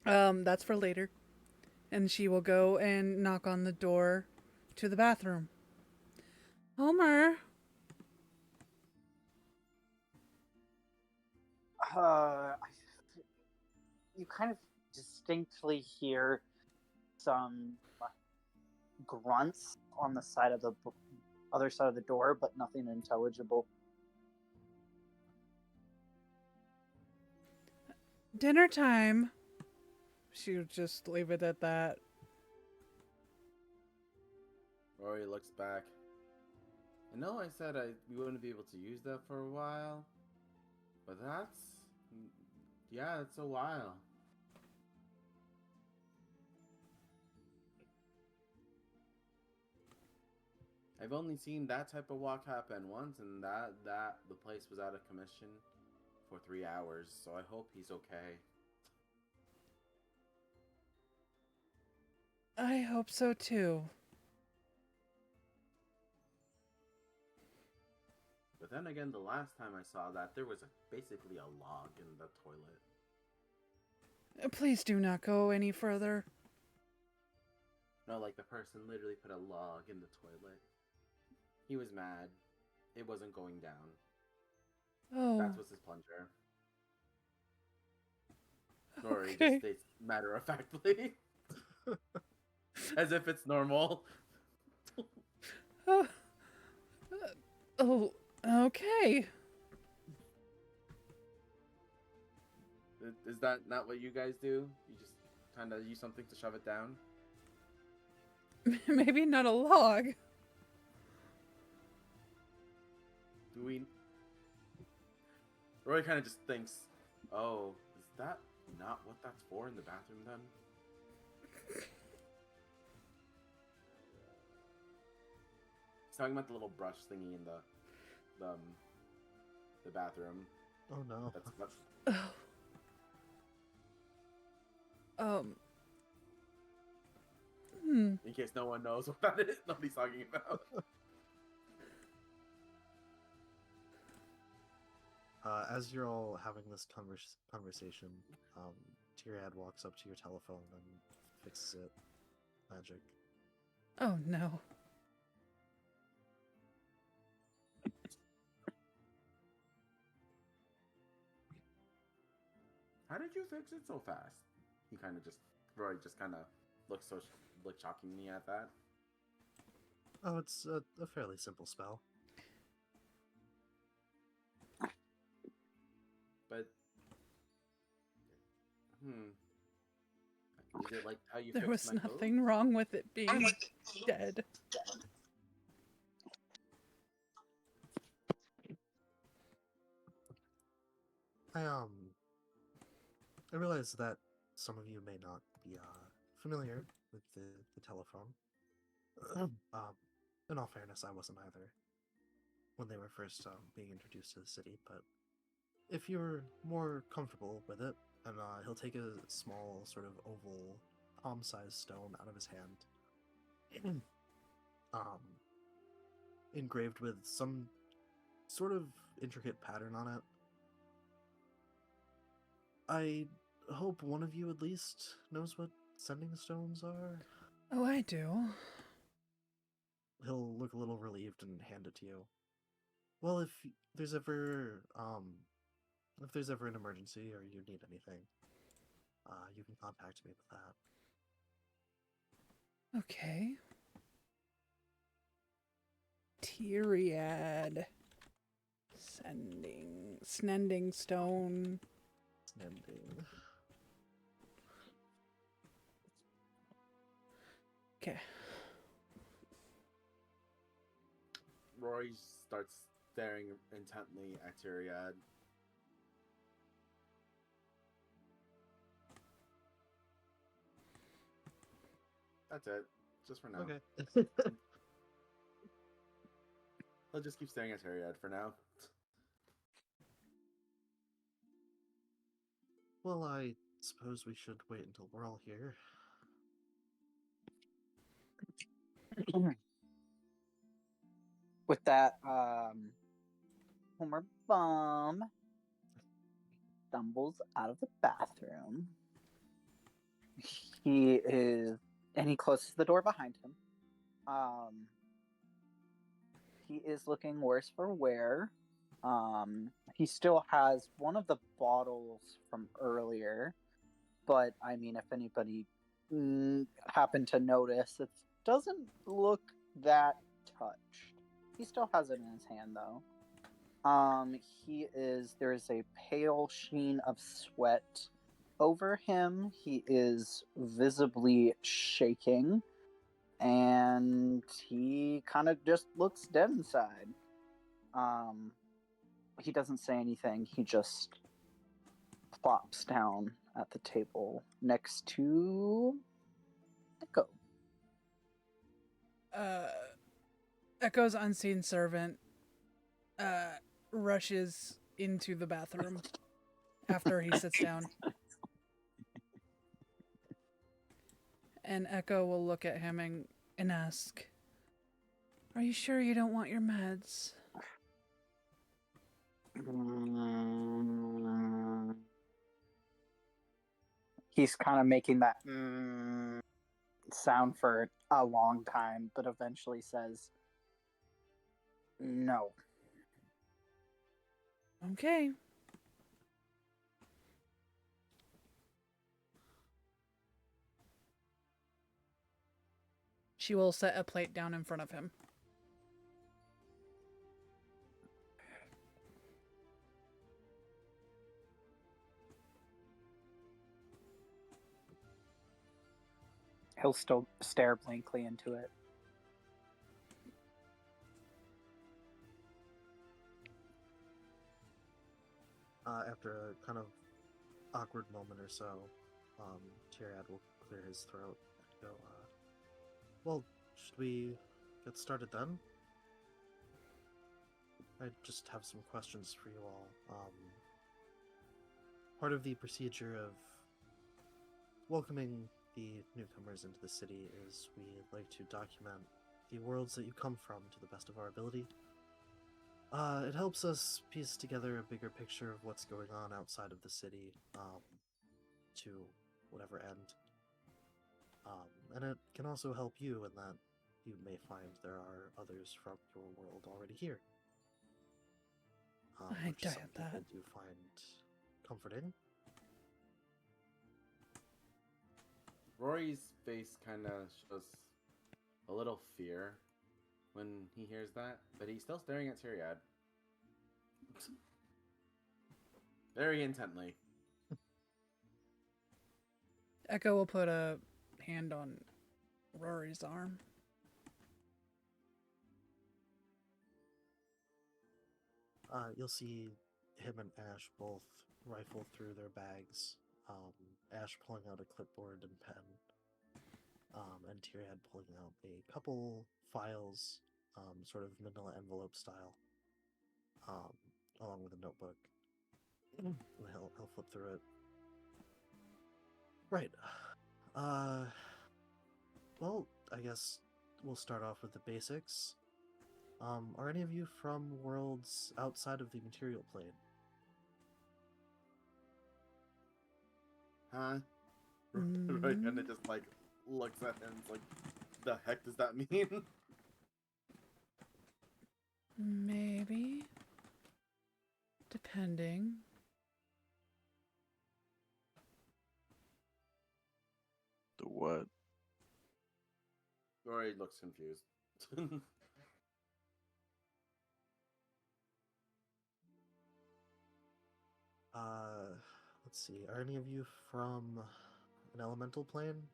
That's for later. And she will go and knock on the door to the bathroom. Homer. You kind of distinctly hear some grunts on the side of the other side of the door, but nothing intelligible. Dinner time. She would just leave it at that. Rory looks back. I know I said we wouldn't be able to use that for a while, but it's a while. I've only seen that type of walk happen once, and that the place was out of commission for 3 hours, so I hope he's okay. I hope so too. But then again, the last time I saw that, there was basically a log in the toilet. Please do not go any further. No, like the person literally put a log in the toilet. He was mad. It wasn't going down. Oh. That was his plunger. Rory Okay. just states matter-of-factly. As if it's normal. Oh, okay. Is that not what you guys do? You just kind of use something to shove it down? Maybe not a log. Do we... Roy kind of just thinks, oh, is that not what that's for in the bathroom then? He's talking about the little brush thingy in the bathroom. Oh no. That's what... In case no one knows what that is, nobody's talking about. As you're all having this conversation, Tyriad walks up to your telephone and fixes it. Magic. Oh no. How did you fix it so fast? Roy just kind of looks shockingly at that. Oh, it's a fairly simple spell. But, is it like how you There fixed was my nothing wrong with it being dead. I realize that some of you may not be familiar with the telephone. In all fairness, I wasn't either when they were first being introduced to the city, but if you're more comfortable with it, and he'll take a small sort of oval palm-sized stone out of his hand, engraved with some sort of intricate pattern on it. I hope one of you at least knows what sending stones are. Oh, I do. He'll look a little relieved and hand it to you. Well, if there's ever an emergency or you need anything, you can contact me with that. Okay. Tyriad. Snending stone. Snending. Okay. Roy starts staring intently at Tyriad. That's it. Just for now. Okay. I'll just keep staring at Tyriad for now. Well, I suppose we should wait until we're all here. With that, Homer Bum stumbles out of the bathroom. He closes the door behind him. He is looking worse for wear. He still has one of the bottles from earlier, but I mean, if anybody happened to notice, it doesn't look that touched. He still has it in his hand, though. There is a pale sheen of sweat over him. He is visibly shaking, and he kind of just looks dead inside. He doesn't say anything. He just plops down at the table next to Echo. Echo's unseen servant rushes into the bathroom after he sits down. And Echo will look at him and ask, "Are you sure you don't want your meds?" He's kind of making that sound for a long time, but eventually says, "No." Okay. She will set a plate down in front of him. He'll still stare blankly into it. After a kind of awkward moment or so, Tyriad will clear his throat and go, well, should we get started then? I just have some questions for you all. Part of the procedure of welcoming the newcomers into the city is we like to document the worlds that you come from to the best of our ability. It helps us piece together a bigger picture of what's going on outside of the city, to whatever end. And it can also help you in that you may find there are others from your world already here. I Which some doubt people that. do find comforting. Rory's face kind of shows a little fear when he hears that, but he's still staring at Tyriad. Very intently. Echo will put a hand on Rory's arm. You'll see him and Ash both rifle through their bags. Ash pulling out a clipboard and pen, and Tyriad pulling out a couple files, sort of manila envelope style, along with a notebook. And he'll flip through it. Right. Well, I guess we'll start off with the basics. Are any of you from worlds outside of the material plane? Huh? Roy kind of just like looks at him and is like, the heck does that mean? Maybe. Depending. The what? Rory looks confused. Let's see. Are any of you from an elemental plane?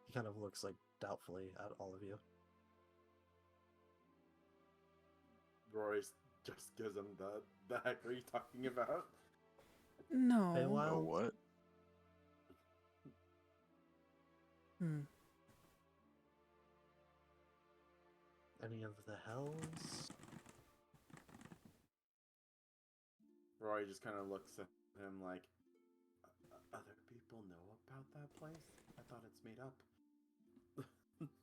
He kind of looks like doubtfully at all of you. Rory just gives him the heck are you talking about? No. Feywild? Oh, what? Any of the hells? Rory just kind of looks at him like, other people know about that place? I thought it's made up.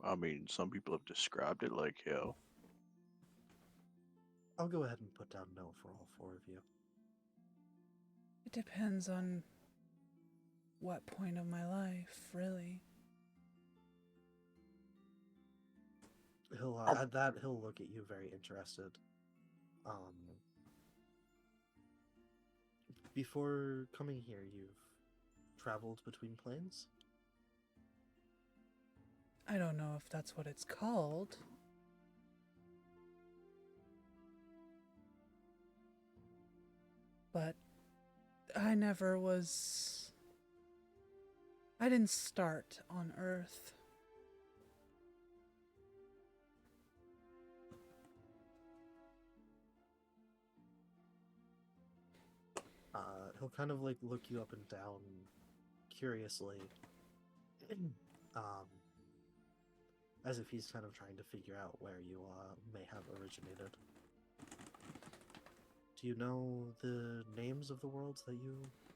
I mean, some people have described it like hell. I'll go ahead and put down no for all four of you. It depends on what point of my life, really. He'll at that he'll look at you very interested. Before coming here, you've traveled between planes? I don't know if that's what it's called. But I never was... I didn't start on Earth. He'll kind of like look you up and down curiously, as if he's kind of trying to figure out where you may have originated. Do you know the names of the worlds that you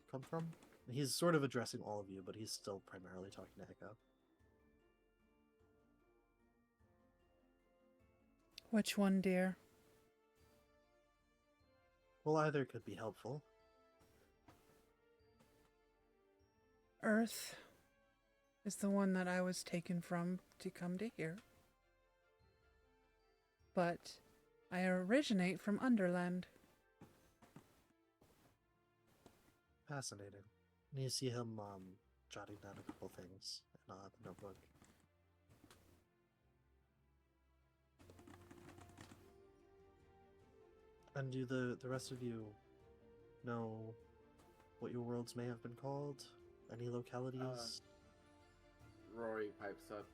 come from? He's sort of addressing all of you, but he's still primarily talking to Echo. Which one, dear? Well, either could be helpful. Earth is the one that I was taken from to come to here. But I originate from Underland. Fascinating. And you see him jotting down a couple things in the notebook. And do the rest of you know what your worlds may have been called? Any localities? Rory pipes up.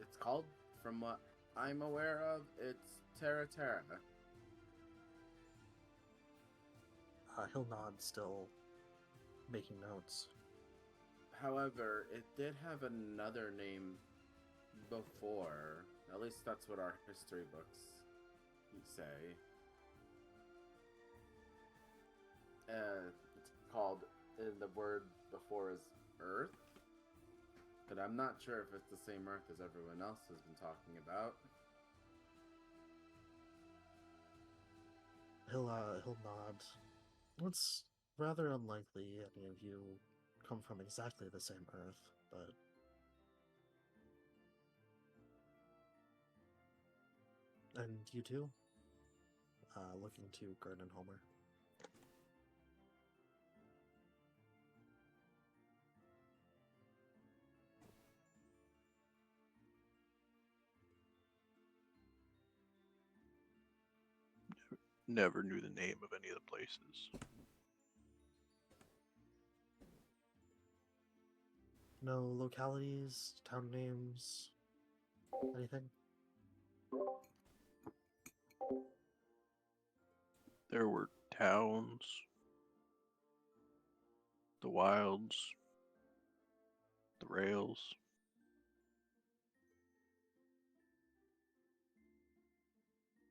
It's called, from what I'm aware of, it's Terra Terra. He'll nod, still making notes. However, it did have another name before. At least that's what our history books say. It's called, the word before is Earth. But I'm not sure if it's the same Earth as everyone else has been talking about. He'll nod. It's rather unlikely any of you come from exactly the same Earth, but and you too? Looking to Gern and Homer. Never knew the name of any of the places. No localities, town names, anything? There were towns, the wilds, the rails.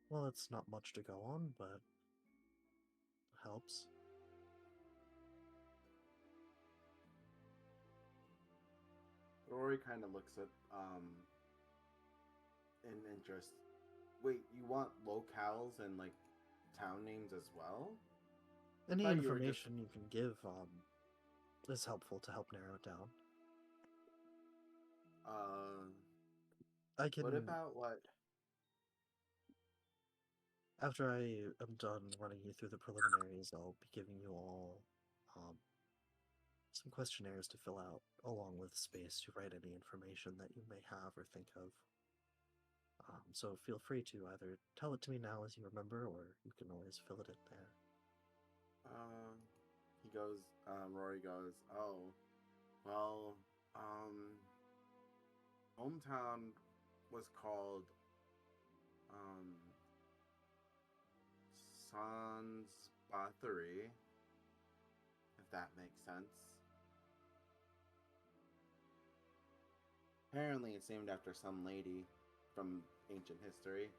Well, it's not much to go on, but helps. Rory kind of looks at, in interest. Wait, you want locales and, like, town names as well? Any Thought you were information you can give is helpful to help narrow it down. I can. What about what? After I am done running you through the preliminaries, I'll be giving you all some questionnaires to fill out, along with space to write any information that you may have or think of. So feel free to either tell it to me now as you remember, or you can always fill it in there. Rory goes, oh, well, hometown was called, Sans Bathory, if that makes sense. Apparently it's named after some lady from ancient history.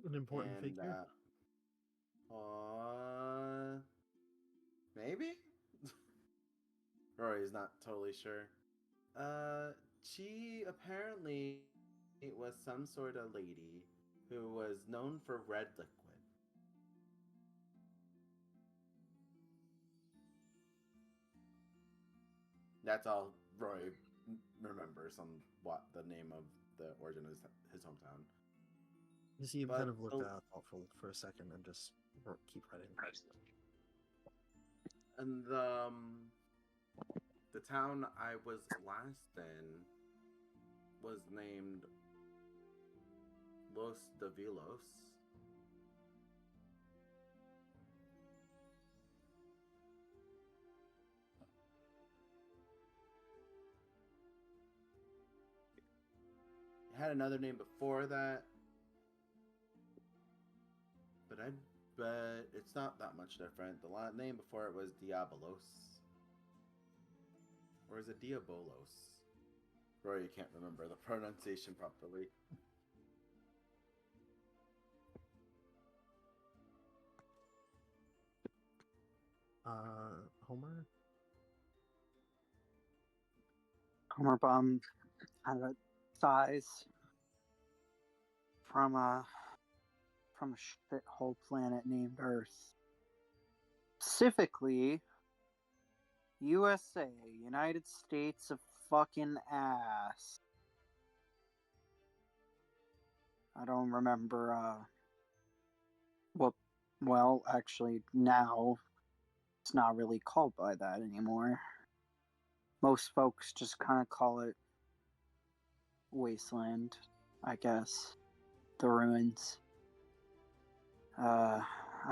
An important And, figure? maybe? Rory's not totally sure. She apparently was some sort of lady who was known for red liquid. That's all Roy remembers on what the name of the origin of his hometown. You see him But kind of look the- thoughtful for a second and just keep writing. And the town I was last in was named Los Davilos. It had another name before that, but it's not that much different. The name before it was Diabolos. Or is it Diabolos? Rory can't remember the pronunciation properly. Homer? Homer Bum kind of sighs from a shithole planet named Earth. Specifically, USA, United States of fucking ass. I don't remember, well, actually, now it's not really called by that anymore. Most folks just kind of call it Wasteland, I guess. The ruins. I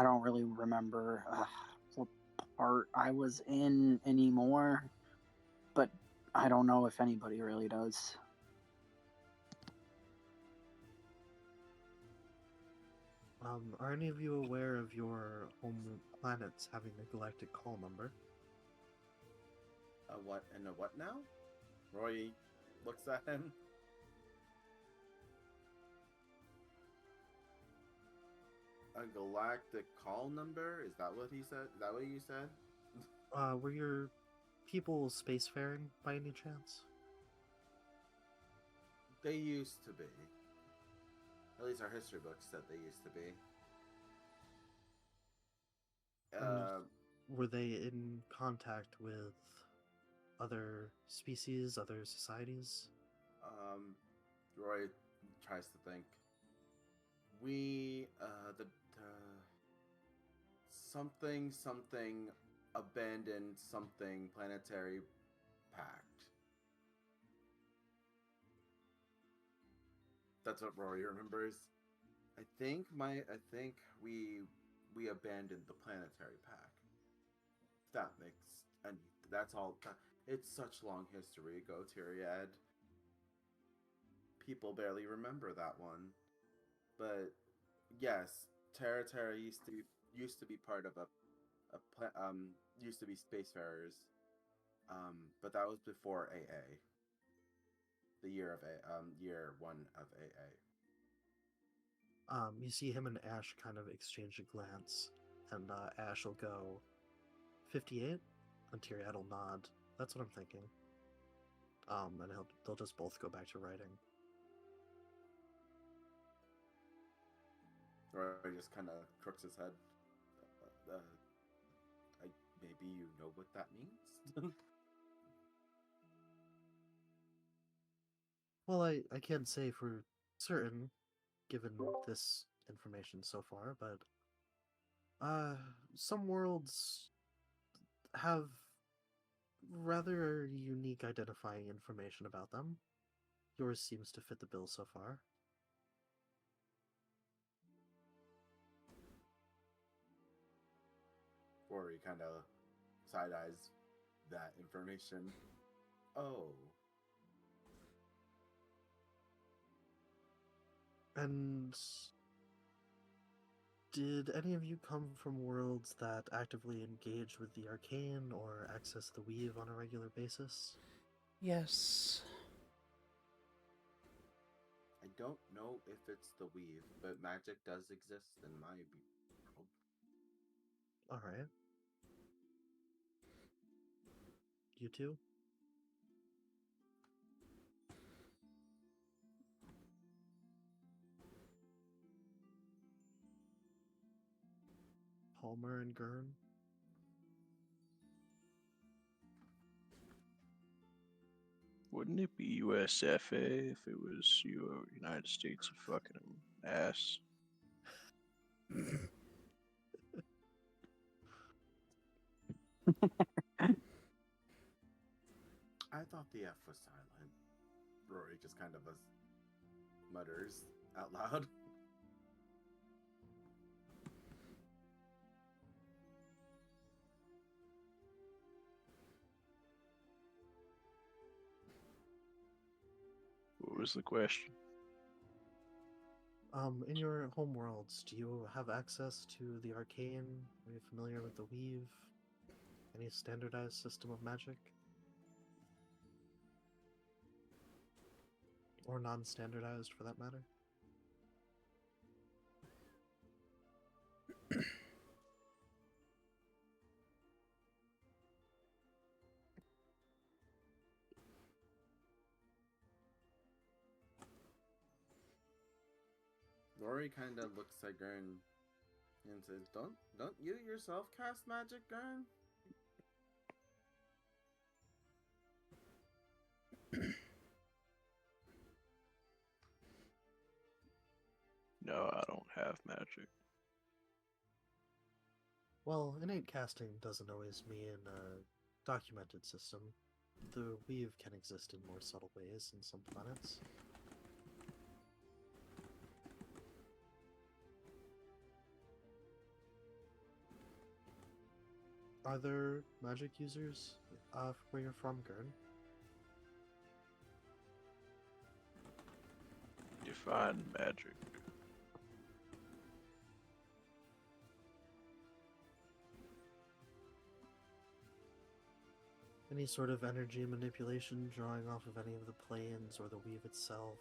don't really remember what part I was in anymore. I don't know if anybody really does. Are any of you aware of your home planets having a galactic call number? A what and a what now? Roy looks at him. A galactic call number? Is that what he said? Is that what you said? Were your people spacefaring by any chance? They used to be. At least our history books said they used to be. And were they in contact with other species, other societies? Roy tries to think. We, the something abandoned something planetary pact. That's what Rory remembers. I think we abandoned the planetary pact. That makes and that's all. It's such long history ago, Tyriad. People barely remember that one. But yes, Terra used to be part of used to be spacefarers. But that was before AA. The year of year 1 of AA. You see him and Ash kind of exchange a glance, and Ash will go 58, and Tyriad will nod. That's what I'm thinking. And they'll just both go back to writing. Roy just kind of crooks his head. Maybe you know what that means? Well, I can't say for certain, given this information so far, but some worlds have rather unique identifying information about them. Yours seems to fit the bill so far. Rory kind of side eyes that information. Oh. And did any of you come from worlds that actively engage with the arcane or access the weave on a regular basis? Yes. I don't know if it's the weave, but magic does exist in my world. Alright. You two? Palmer and Gurn? Wouldn't it be USFA if it was United States of fucking ass? I thought the F was silent. Rory just kind of mutters out loud. What was the question? In your home worlds, do you have access to the arcane? Are you familiar with the weave? Any standardized system of magic? Or non-standardized, for that matter? Rory kind of looks at Gurn and says, "Don't you yourself cast magic, Gurn?" No, I don't have magic. Well, innate casting doesn't always mean a documented system. The weave can exist in more subtle ways in some planets. Are there magic users where you're from, Gurn? Define magic. Any sort of energy manipulation drawing off of any of the planes or the weave itself.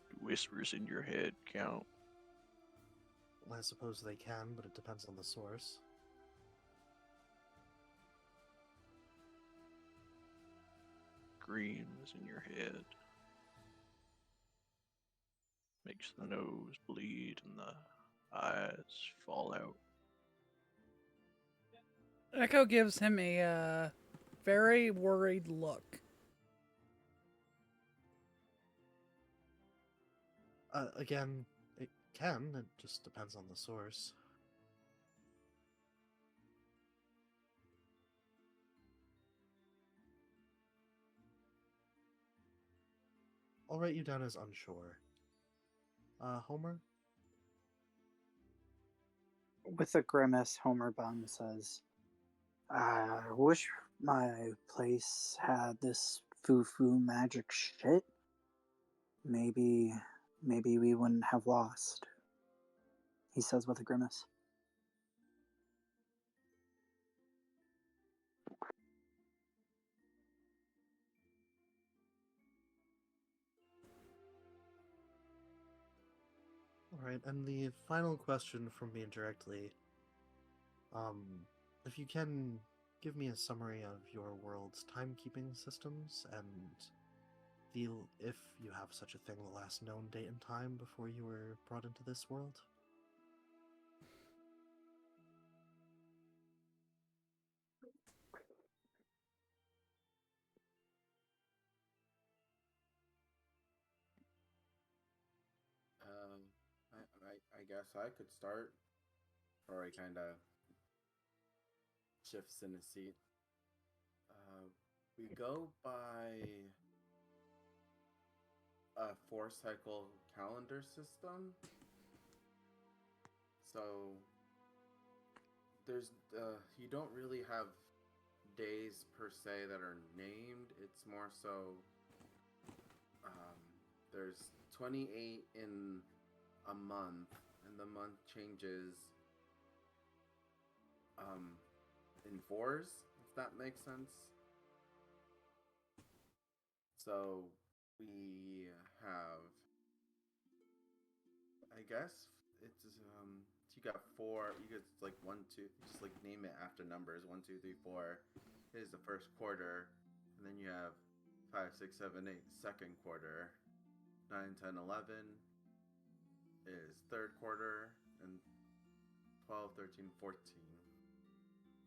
Do whispers in your head count? I suppose they can, but it depends on the source. Screams in your head. Makes the nose bleed and the eyes fall out. Echo gives him a very worried look. Again, it can, it just depends on the source. I'll write you down as unsure. Homer? With a grimace, Homer Bum says, I wish my place had this foo-foo magic shit. Maybe we wouldn't have lost, he says with a grimace. Alright, and the final question from me directly. If you can give me a summary of your world's timekeeping systems and if you have such a thing, the last known date and time before you were brought into this world? I guess I could start. Rory kind of shifts in his seat. We go by a 4-cycle calendar system. So there's you don't really have days per se that are named. It's more so there's 28 in a month, and the month changes in 4s, if that makes sense. So we have, I guess it's you got 4. You get like 1, 2. Just like name it after numbers. 1, 2, 3, 4 is the first quarter, and then you have 5, 6, 7, 8 second quarter. 9, 10, 11 is third quarter, and 12, 13, 14.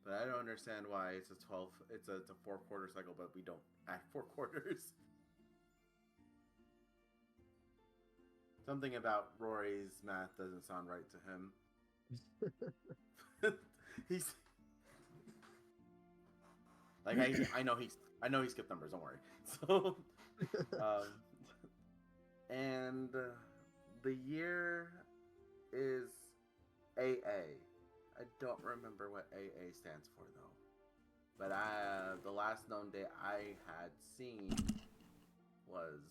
But I don't understand why it's a 12. It's a 4-quarter cycle, but we don't add 4 quarters. Something about Rory's math doesn't sound right to him. He's like I know he skipped numbers. Don't worry. So, and the year is AA. I don't remember what AA stands for though. But the last known day I had seen was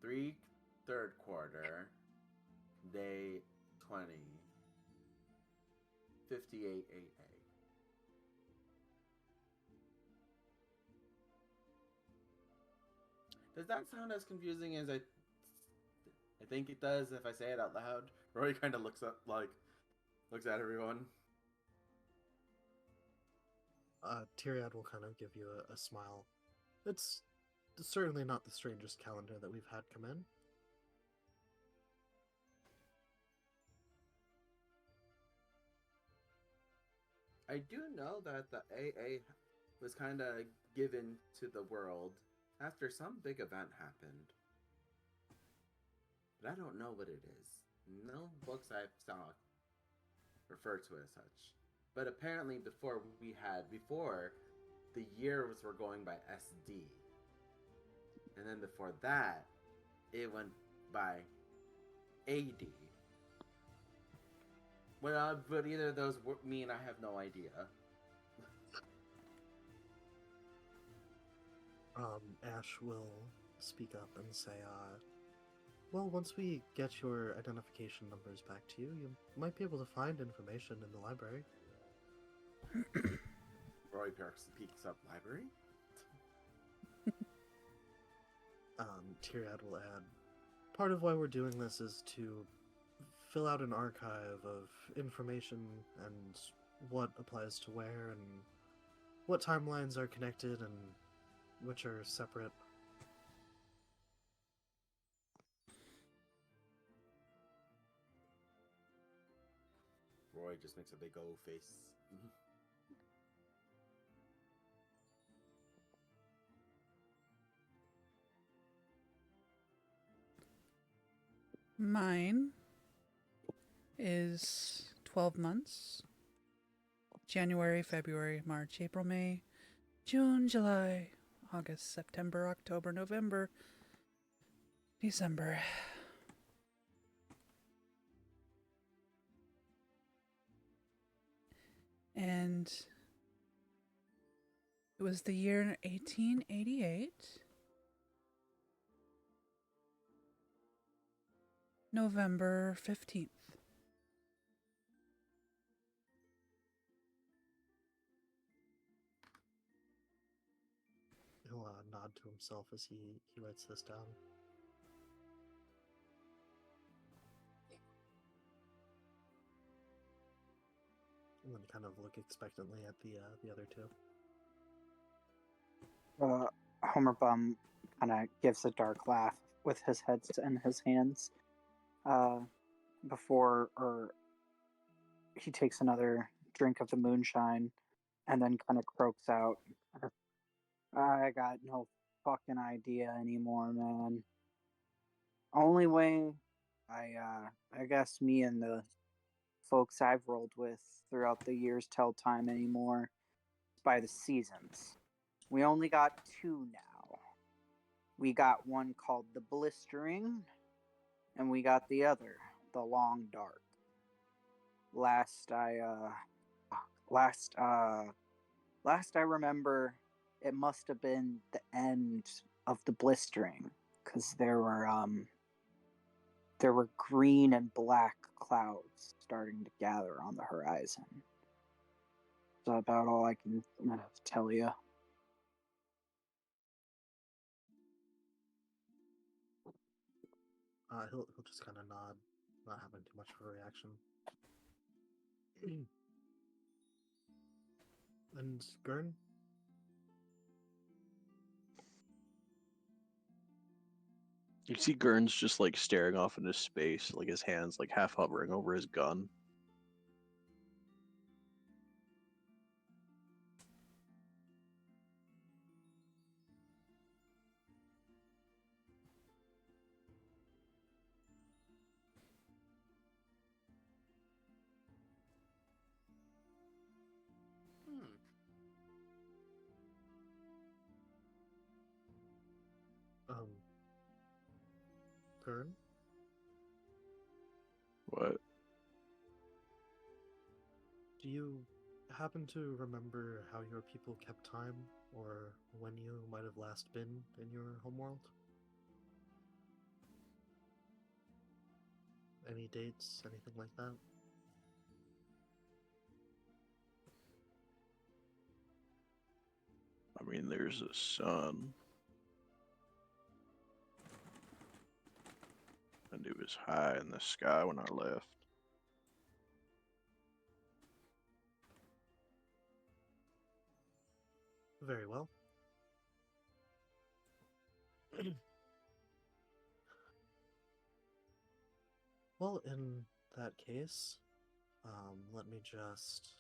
3 third quarter, day 20, 58 AA. Does that sound as confusing as I think it does if I say it out loud? Rory kind of looks at everyone. Tyriad will kind of give you a smile. It's certainly not the strangest calendar that we've had come in. I do know that the AA was kind of given to the world after some big event happened. But I don't know what it is. No books I saw refer to it as such. But apparently before the years were going by SD. And then before that, it went by AD. But either of those mean, I have no idea. Ash will speak up and say, well, once we get your identification numbers back to you, you might be able to find information in the library. Rory peeks up library. Tyriad will add, part of why we're doing this is to fill out an archive of information and what applies to where and what timelines are connected and which are separate. Roy just makes a big O face. Mine is 12 months. January, February, March, April, May, June, July, August, September, October, November, December. And it was the year 1888. November 15th. He'll nod to himself as he writes this down. And then kind of look expectantly at the other two. Homer Bum kind of gives a dark laugh with his head in his hands. Before he takes another drink of the moonshine and then kind of croaks out, I got no fucking idea anymore, man. Only way I guess me and the folks I've rolled with throughout the years tell time anymore is by the seasons. We only got two now. We got one called the Blistering, and we got the other, the Long Dark. Last I remember, it must have been the end of the Blistering, because there were green and black clouds starting to gather on the horizon. That's about all I can tell you. He'll just kind of nod, not having too much of a reaction. And Gurn? You see Gurn's just like staring off into space, like his hands like half hovering over his gun. Gurn? What? Do you happen to remember how your people kept time, or when you might have last been in your homeworld? Any dates, anything like that? I mean, there's a sun. And it was high in the sky when I left. Very well. Well, in that case, let me just,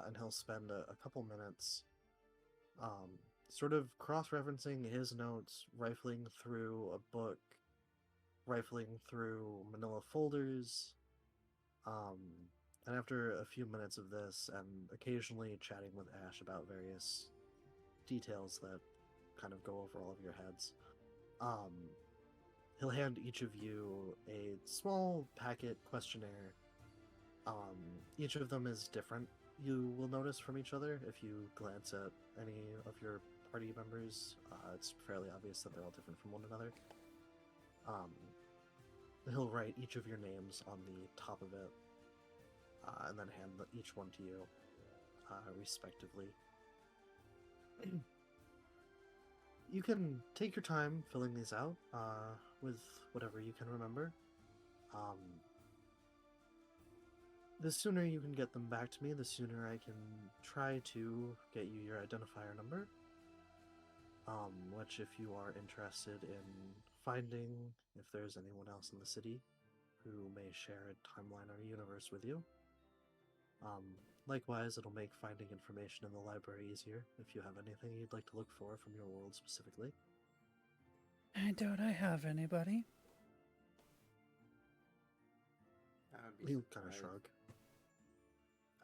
and he'll spend a couple minutes, sort of cross-referencing his notes, rifling through a book, rifling through manila folders, and after a few minutes of this, and occasionally chatting with Ash about various details that kind of go over all of your heads, he'll hand each of you a small packet questionnaire. Each of them is different, you will notice, from each other if you glance at any of your party members, it's fairly obvious that they're all different from one another. He'll write each of your names on the top of it, and then hand each one to you, respectively. You can take your time filling these out with whatever you can remember. The sooner you can get them back to me, the sooner I can try to get you your identifier number. Which, if you are interested in finding if there's anyone else in the city who may share a timeline or universe with you. Likewise, it'll make finding information in the library easier if you have anything you'd like to look for from your world specifically. Don't I have anybody? I would be You kind of surprised. shrug.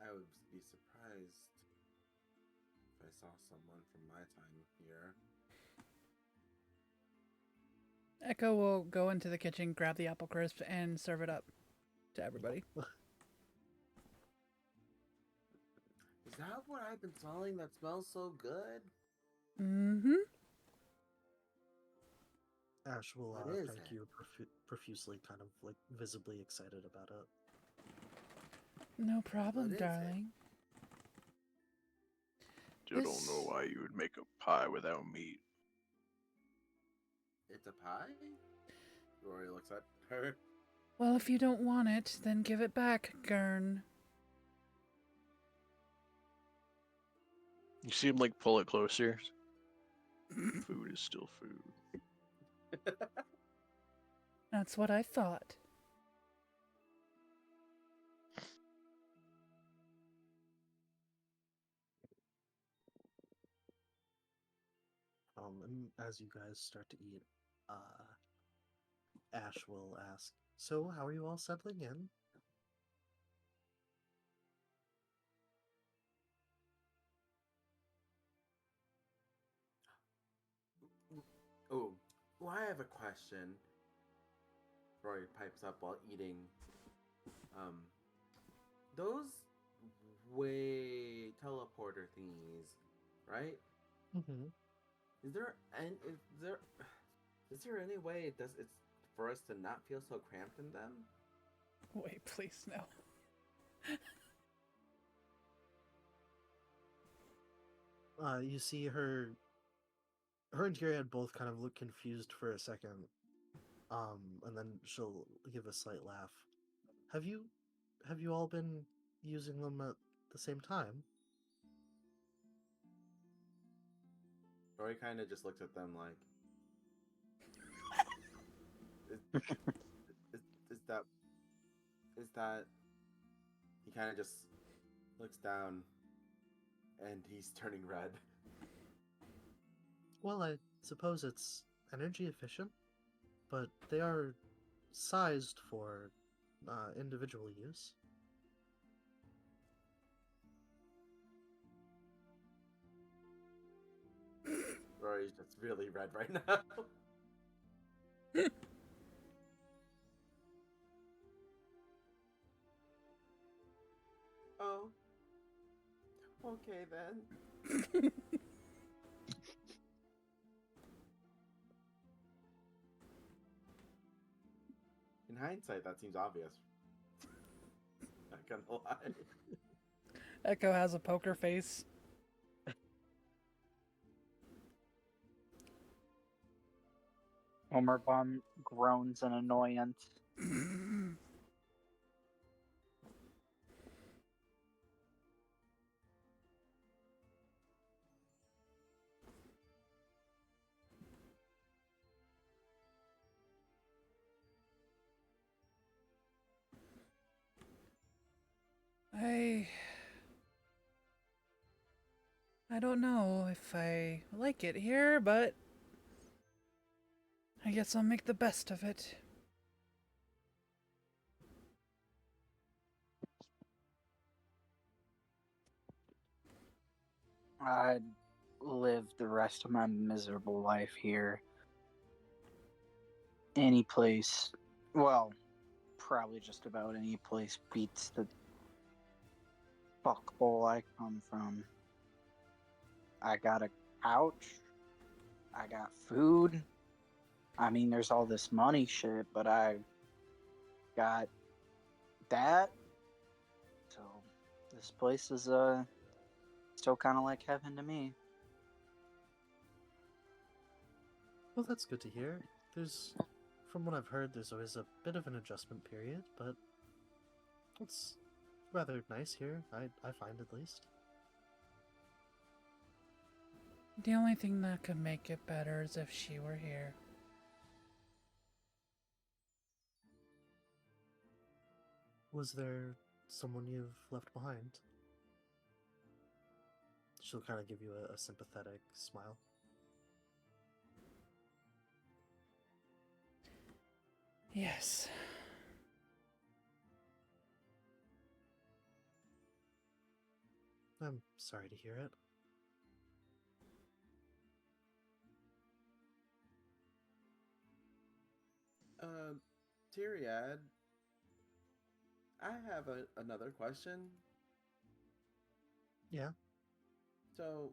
I would be surprised if I saw someone from my time here. Echo will go into the kitchen, grab the apple crisp, and serve it up to everybody. Is that what I've been smelling that smells so good? Mm-hmm. Ash will What is thank it? you profusely, kind of like visibly excited about it. No problem, What is it? darling. Still don't This- know why you would make a pie without meat. It's a pie? Rory looks at her. Well, if you don't want it, then give it back, Gurn. You see him like pull it closer. Food is still food. That's what I thought. And as you guys start to eat, Ash will ask, "So, how are you all settling in?" Oh, well, I have a question. Rory pipes up while eating. Those way teleporter thingies, right? Mm-hmm. Is there any way it's for us to not feel so cramped in them? Wait, please, no. You see her and Tyrion both kind of look confused for a second, and then she'll give a slight laugh. Have you all been using them at the same time? Rory kind of just looks at them like, is that? He kind of just looks down, and he's turning red. Well, I suppose it's energy efficient, but they are sized for individual use. Rory's just really red right now. Oh. Okay then. In hindsight, that seems obvious. Not gonna lie. Echo has a poker face. Homer Bum groans in annoyance. I don't know if I like it here, but I guess I'll make the best of it. I'd live the rest of my miserable life here. Any place, well, probably just about any place beats the fuckhole I come from. I got a couch, I got food. I mean, there's all this money shit, but I got that. So this place is still kind of like heaven to me. Well, that's good to hear. From what I've heard, there's always a bit of an adjustment period, but it's rather nice here, I find at least. The only thing that could make it better is if she were here. Was there someone you've left behind? She'll kind of give you a sympathetic smile. Yes. I'm sorry to hear it. Tyriad, I have another question. Yeah. So,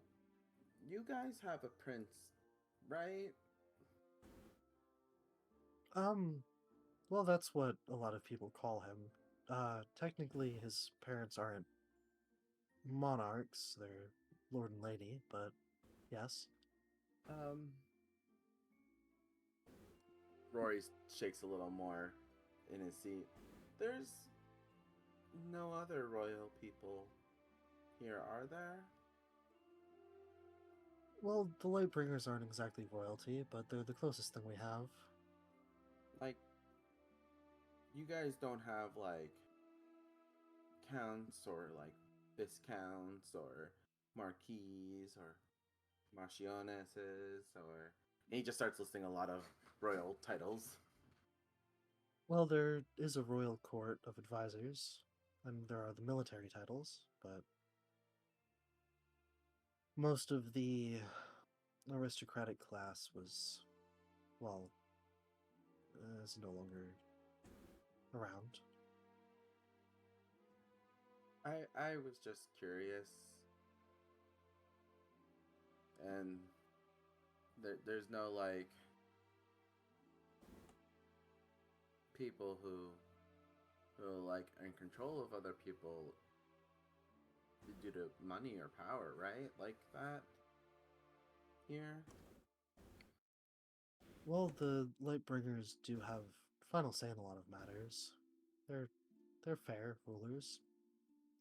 you guys have a prince, right? Well, that's what a lot of people call him. Technically, his parents aren't monarchs, they're Lord and Lady, but yes. Um, Rory shakes a little more in his seat. There's no other royal people here, are there? Well, the Lightbringers aren't exactly royalty, but they're the closest thing we have. Like, you guys don't have, like, counts or, like, viscounts or marquises or marchionesses or... And he just starts listing a lot of royal titles. Well, there is a royal court of advisors, and there are the military titles, but most of the aristocratic class was, well, is no longer around. I was just curious. And there's no, like, people who like are in control of other people due to money or power, right? Like that here. Well, the Lightbringers do have final say in a lot of matters. They're fair rulers.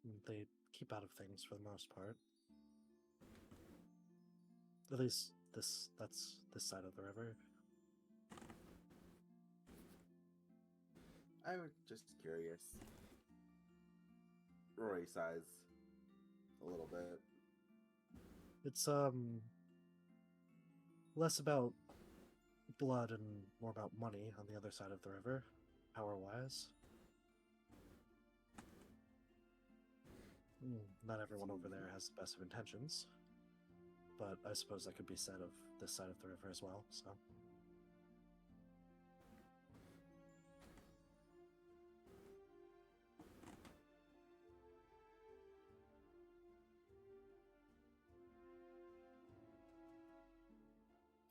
And they keep out of things for the most part. At least that's this side of the river. I was just curious. Rory sighs a little bit. It's less about blood and more about money on the other side of the river, power-wise. Not everyone over there has the best of intentions, but I suppose that could be said of this side of the river as well, so...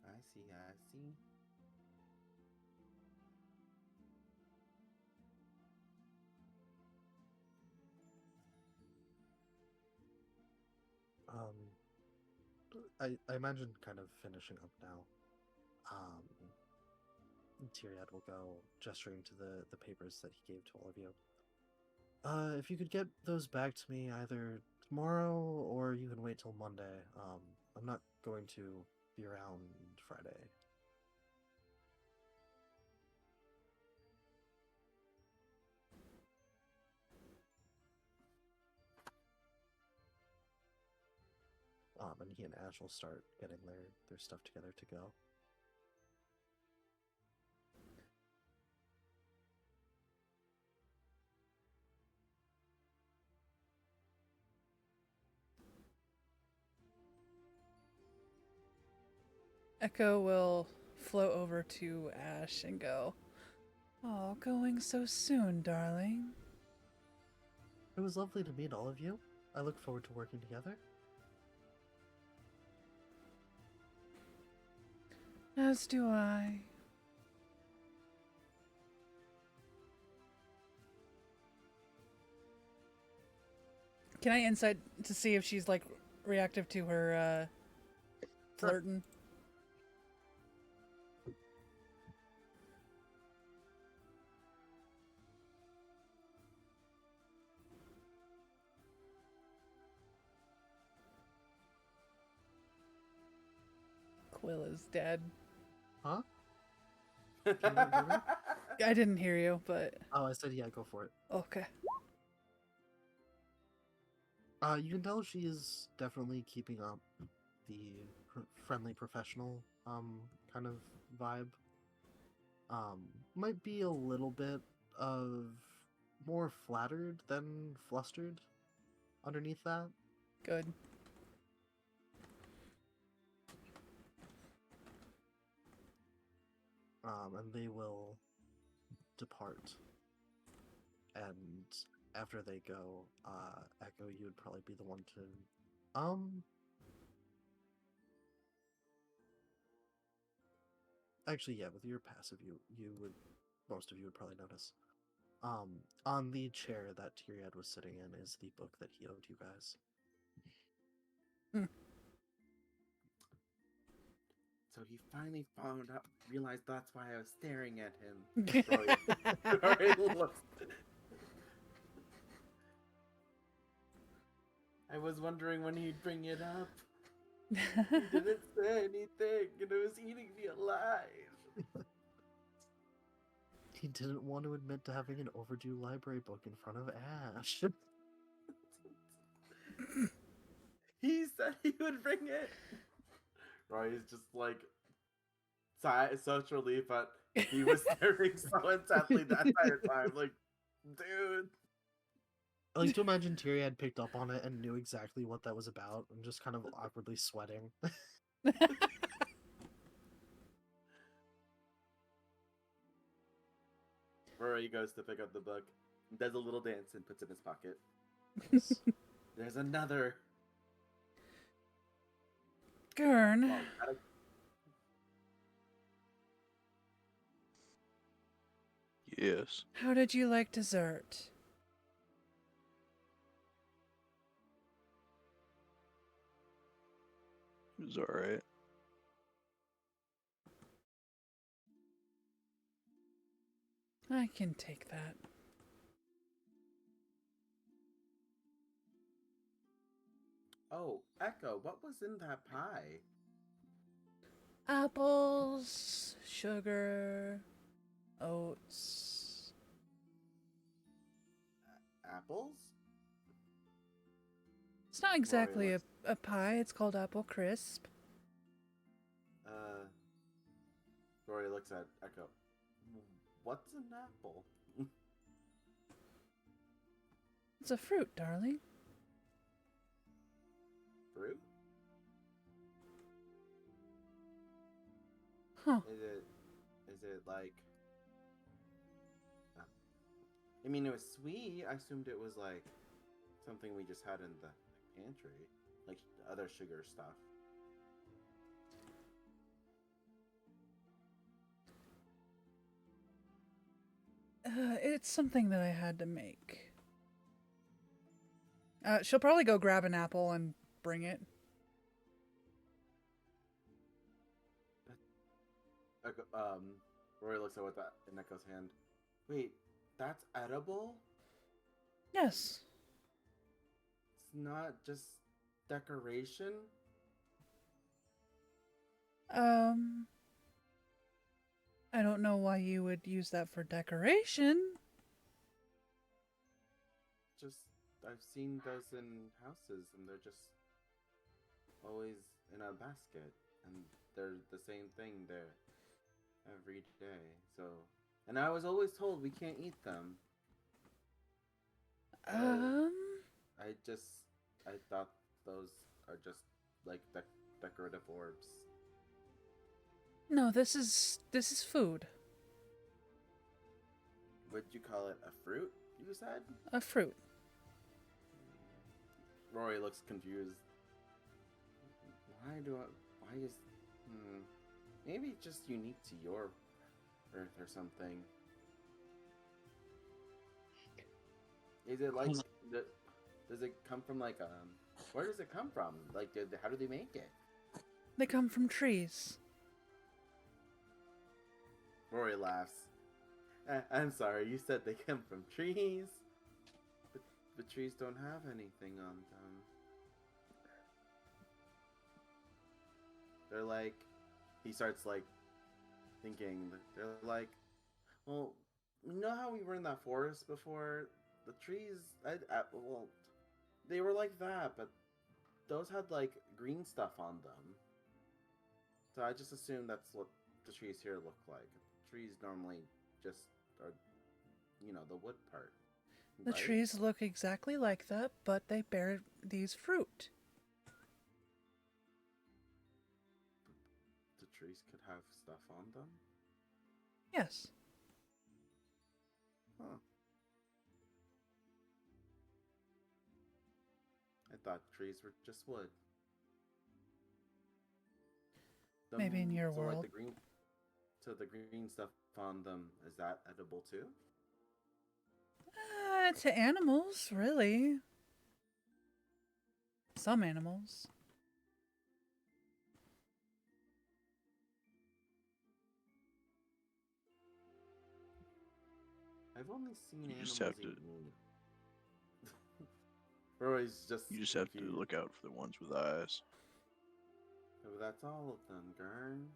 I see, I see. I imagine kind of finishing up now. Tyriad will go, gesturing to the papers that he gave to all of you. If you could get those back to me either tomorrow or you can wait till Monday. I'm not going to be around Friday. And he and Ash will start getting their stuff together to go. Echo will float over to Ash and go, "Oh, going so soon, darling." It was lovely to meet all of you. I look forward to working together. As do I. Can I insight to see if she's like reactive to her flirting? Quill is dead. Huh? Can you not hear me? I didn't hear you, but Oh, I said yeah, go for it. okay. You can tell she is definitely keeping up the friendly professional kind of vibe. Might be a little bit of more flattered than flustered underneath that. Good. And they will depart. And after they go, Echo, you would probably be the one to actually, yeah, with your passive, you would, most of you would probably notice. On the chair that Tyriad was sitting in is the book that he owed you guys. So he finally found out, realized that's why I was staring at him. Rory looks. I was wondering when he'd bring it up. He didn't say anything, and it was eating me alive. He didn't want to admit to having an overdue library book in front of Ash. He said he would bring it. Rory's just like such relief, but he was staring so intently that entire time. Like, dude. I like to imagine Tyriad picked up on it and knew exactly what that was about and just kind of awkwardly sweating. Rory goes to pick up the book, does a little dance, and puts it in his pocket. There's another. Gurn, Oh, Yes. how did you like dessert? It was alright. I can take that. Oh, Echo, what was in that pie? Apples, sugar, oats. Apples? It's not exactly looks- a pie, it's called apple crisp. Rory looks at Echo. What's an apple? It's a fruit, darling. Fruit? Huh. Is it like... I mean, it was sweet. I assumed it was like something we just had in the pantry. Like other sugar stuff. It's something that I had to make. She'll probably go grab an apple and bring it. Echo, Rory looks at what that in Echo's hand. Wait, that's edible? Yes. It's not just decoration? I don't know why you would use that for decoration. Just, I've seen those in houses and they're just always in a basket. And they're the same thing there every day. So, and I was always told we can't eat them. I thought those are just like decorative orbs. No, this is food. Would you call it a fruit, you said? A fruit. Rory looks confused. Why is... Maybe it's just unique to your Earth or something. Is it like does it come from like where does it come from? Like how do they make it? They come from trees. Rory laughs. I'm sorry, you said they come from trees. But trees don't have anything on them. They're like, he starts like thinking, they're like, well, you know how we were in that forest before? The trees, well, they were like that, but those had like green stuff on them. So I just assume that's what the trees here look like. Trees normally just are, the wood part. The right? trees look exactly like that, but they bear these fruit. The trees could have stuff on them? Yes. Huh. I thought trees were just wood. Maybe in your Like world. the green stuff on them, is that edible too? To animals, really. Some animals. I've only seen You just animals have to- eat meat. Rory's just You just have to confused. look out for the ones with eyes. Oh, that's all of them, Gurn.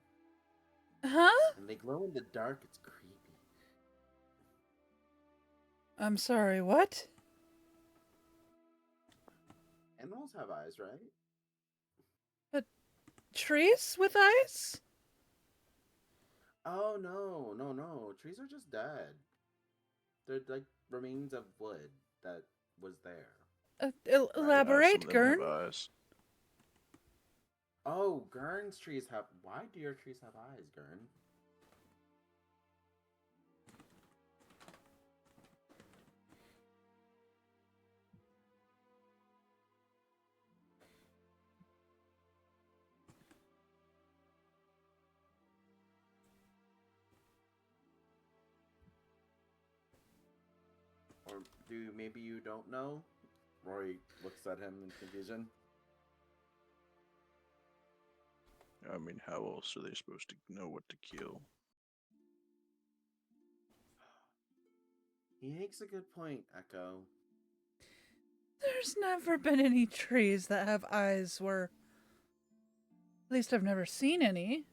Huh? And they glow in the dark, it's creepy. I'm sorry, what? Animals have eyes, right? Trees with eyes? Oh, no. Trees are just dead. They're like remains of wood that was there. Elaborate, Some of them have Gurn. eyes. Oh, Gurn's trees have... Why do your trees have eyes, Gurn? Or maybe you don't know? Rory looks at him in confusion. I mean, how else are they supposed to know what to kill? He makes a good point, Echo. There's never been any trees that have eyes where... At least I've never seen any.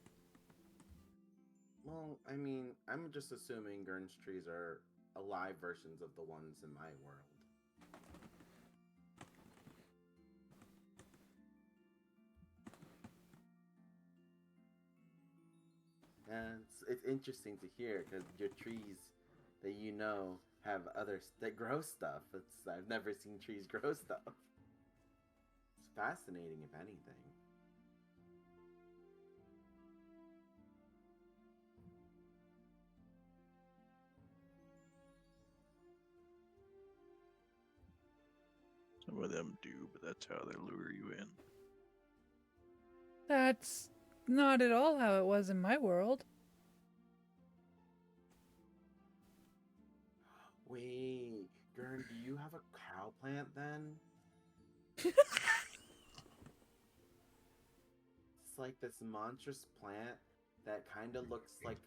Well, I mean, I'm just assuming Gurn's trees are alive versions of the ones in my world. And it's interesting to hear because your trees that have that grow stuff. I've never seen trees grow stuff. It's fascinating, if anything. Some of them do, but that's how they lure you in. That's not at all how it was in my world. Wait, Gurn, do you have a cow plant then? It's like this monstrous plant that kind of looks like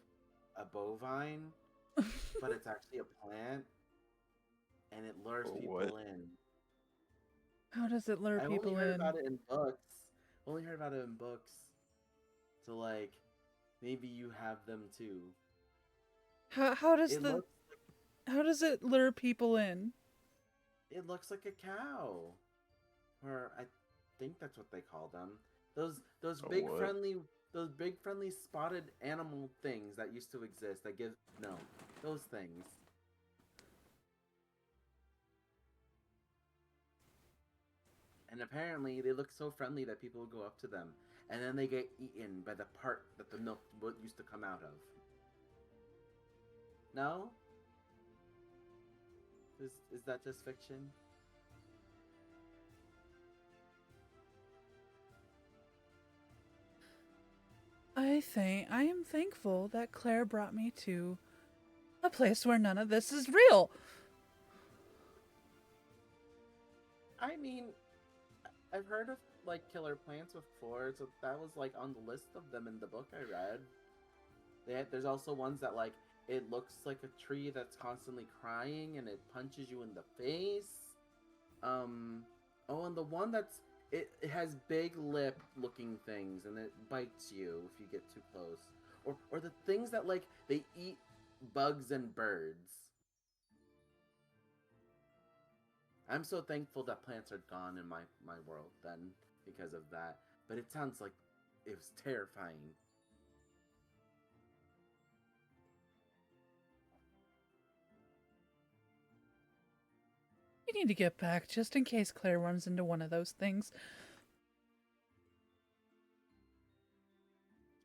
a bovine, but it's actually a plant, and it lures Or people what? in. How does it lure I people only heard in? about it in books. Only heard about it in books. So like, maybe you have them too. How does It looks how does it lure people in? It looks like a cow, or I think that's what they call them. Those A big what? friendly spotted animal things that used to exist that give milk. Those things. And apparently they look so friendly that people go up to them, and then they get eaten by the part that the milk used to come out of. No? Is that just fiction? I I am thankful that Claire brought me to a place where none of this is real. I mean, I've heard of like killer plants before, so that was like on the list of them in the book I read. There's also ones that like it looks like a tree that's constantly crying and it punches you in the face. Oh, and the one that's it has big lip looking things and it bites you if you get too close. Or the things that like they eat bugs and birds. I'm so thankful that plants are gone in my world then because of that. But it sounds like it was terrifying. You need to get back just in case Claire runs into one of those things.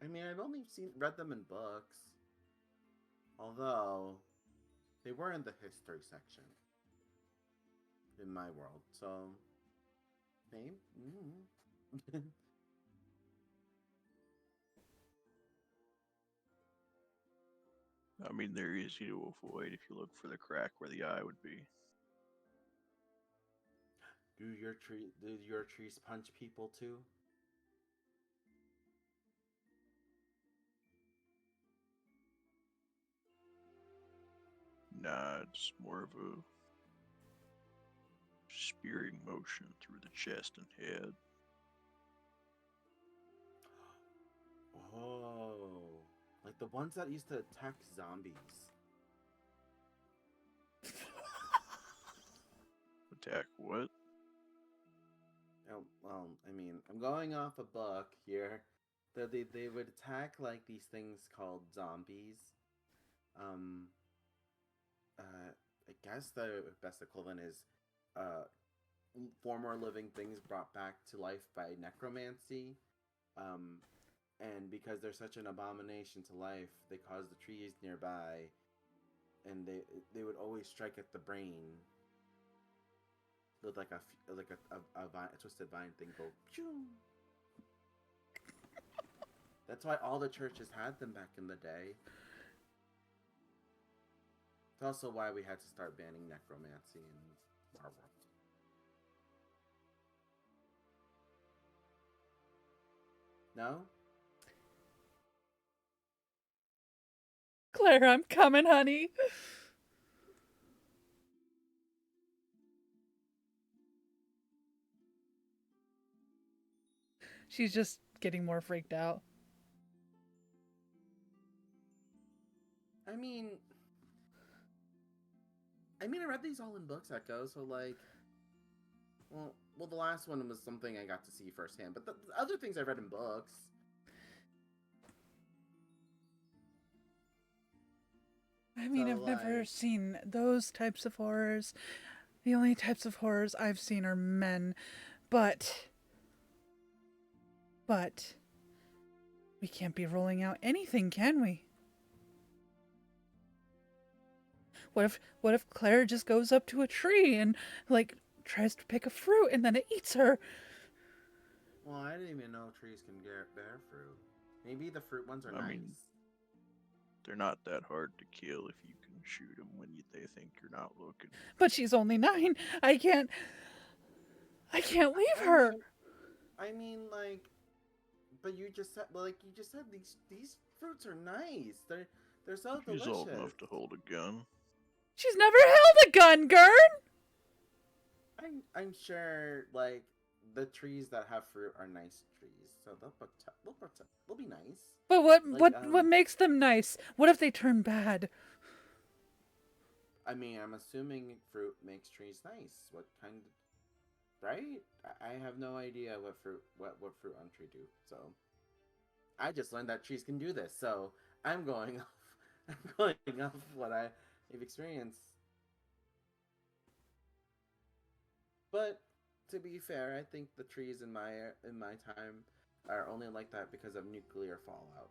I mean, I've only read them in books. Although they were in the history section in my world, so maybe. I mean, they're easy to avoid if you look for the crack where the eye would be. Do your trees punch people too? Nah, it's more of a spearing motion through the chest and head. Oh, like the ones that used to attack zombies. Attack what? Oh, well, I mean, I'm going off a book here. They would attack like these things called zombies. I guess the best equivalent is former living things brought back to life by necromancy. And because they're such an abomination to life, they cause the trees nearby, and they would always strike at the brain with like a twisted vine thing go. Phew. That's why all the churches had them back in the day. It's also why we had to start banning necromancy in our world. No? Claire, I'm coming, honey. She's just getting more freaked out. I mean, I read these all in books, Echo, so like, well, the last one was something I got to see firsthand, but the other things I read in books. I mean, So, I've never like- seen those types of horrors. The only types of horrors I've seen are men, but we can't be rolling out anything, can we? What if Claire just goes up to a tree and like tries to pick a fruit and then it eats her? Well, I didn't even know trees can bear fruit. Maybe the fruit ones are I nice. mean, they're not that hard to kill if you can shoot them when they think you're not looking. But she's only 9. I can't leave her. I mean, like, but you just said these fruits are nice. They're so She's delicious. old enough to hold a gun. She's never held a gun, Gern. I'm sure like the trees that have fruit are nice trees, so they'll be nice. But Like, what makes them nice? What if they turn bad? I mean, I'm assuming fruit makes trees nice. What kind of, right? I have no idea what fruit on tree do. So I just learned that trees can do this. So I'm going off what I've experienced. But to be fair, I think the trees in my time are only like that because of nuclear fallout.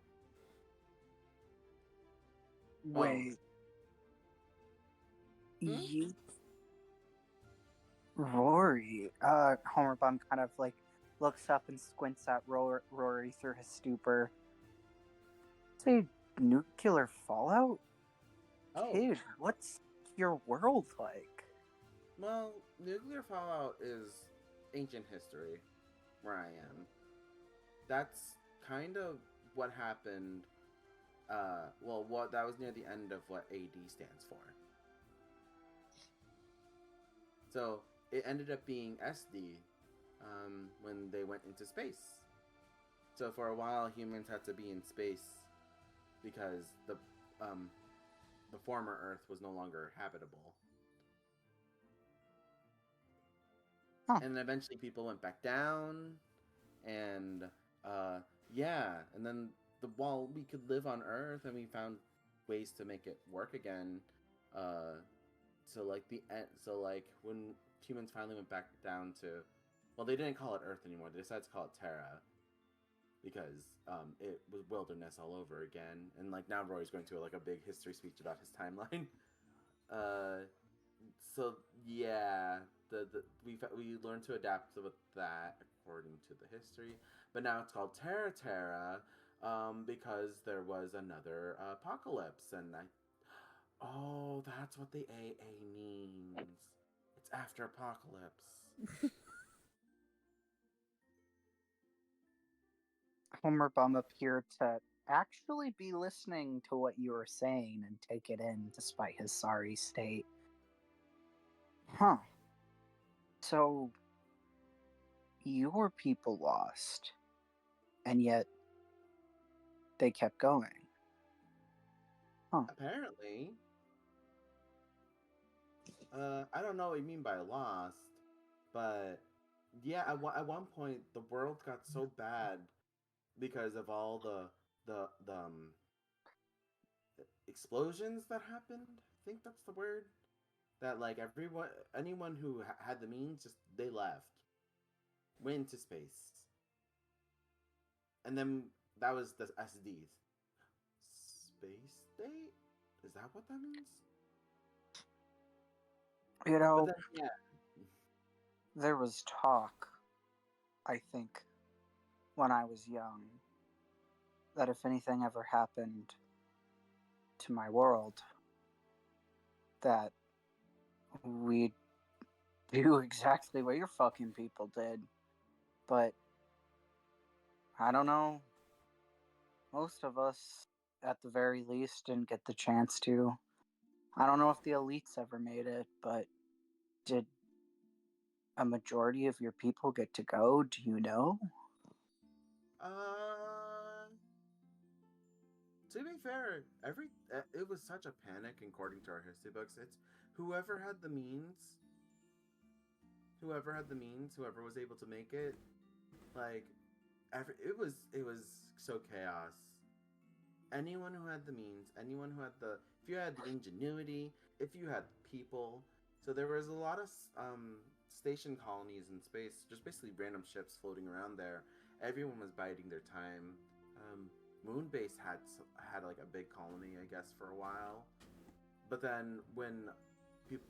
Wait. Hmm? You, Rory. Homer Bum kind of like looks up and squints at Rory through his stupor. Say nuclear fallout? Oh, Dude, what's your world like? well, nuclear fallout is ancient history where I am. That's kind of what happened. Well, what that was near the end of what AD stands for. So it ended up being SD when they went into space. So for a while, humans had to be in space because the former Earth was no longer habitable. Huh. And eventually, people went back down, and yeah, and then while we could live on Earth, and we found ways to make it work again. So like when humans finally went back down to, well, they didn't call it Earth anymore. They decided to call it Terra because it was wilderness all over again. And like now, Roy's going to like a big history speech about his timeline. So yeah, we learned to adapt with that according to the history, but now it's called Terra Terra, because there was another apocalypse, and oh, that's what the AA means. It's after apocalypse. Homer Bum appeared to actually be listening to what you were saying and take it in despite his sorry state. Huh. So, your people lost, and yet they kept going. Huh. Apparently, I don't know what you mean by lost, but yeah, at one point the world got so bad because of all the explosions that happened. I think that's the word. That like anyone who had the means, just they left, went into space, and then that was the SDs. Space state? Is that what that means? You But know, then yeah, there was talk, I think, when I was young, that if anything ever happened to my world, that we'd do exactly what your fucking people did. But I don't know. Most of us, at the very least, didn't get the chance to. I don't know if the elites ever made it, but did a majority of your people get to go? Do you know? uh, to be fair, it was such a panic according to our history books. It's whoever had the means, whoever was able to make it, like it was so chaos. Anyone who had the means, anyone who had if you had the ingenuity, if you had people. So there was a lot of station colonies in space, just basically random ships floating around there. Everyone was biding their time. Moonbase had like a big colony, I guess, for a while. But then when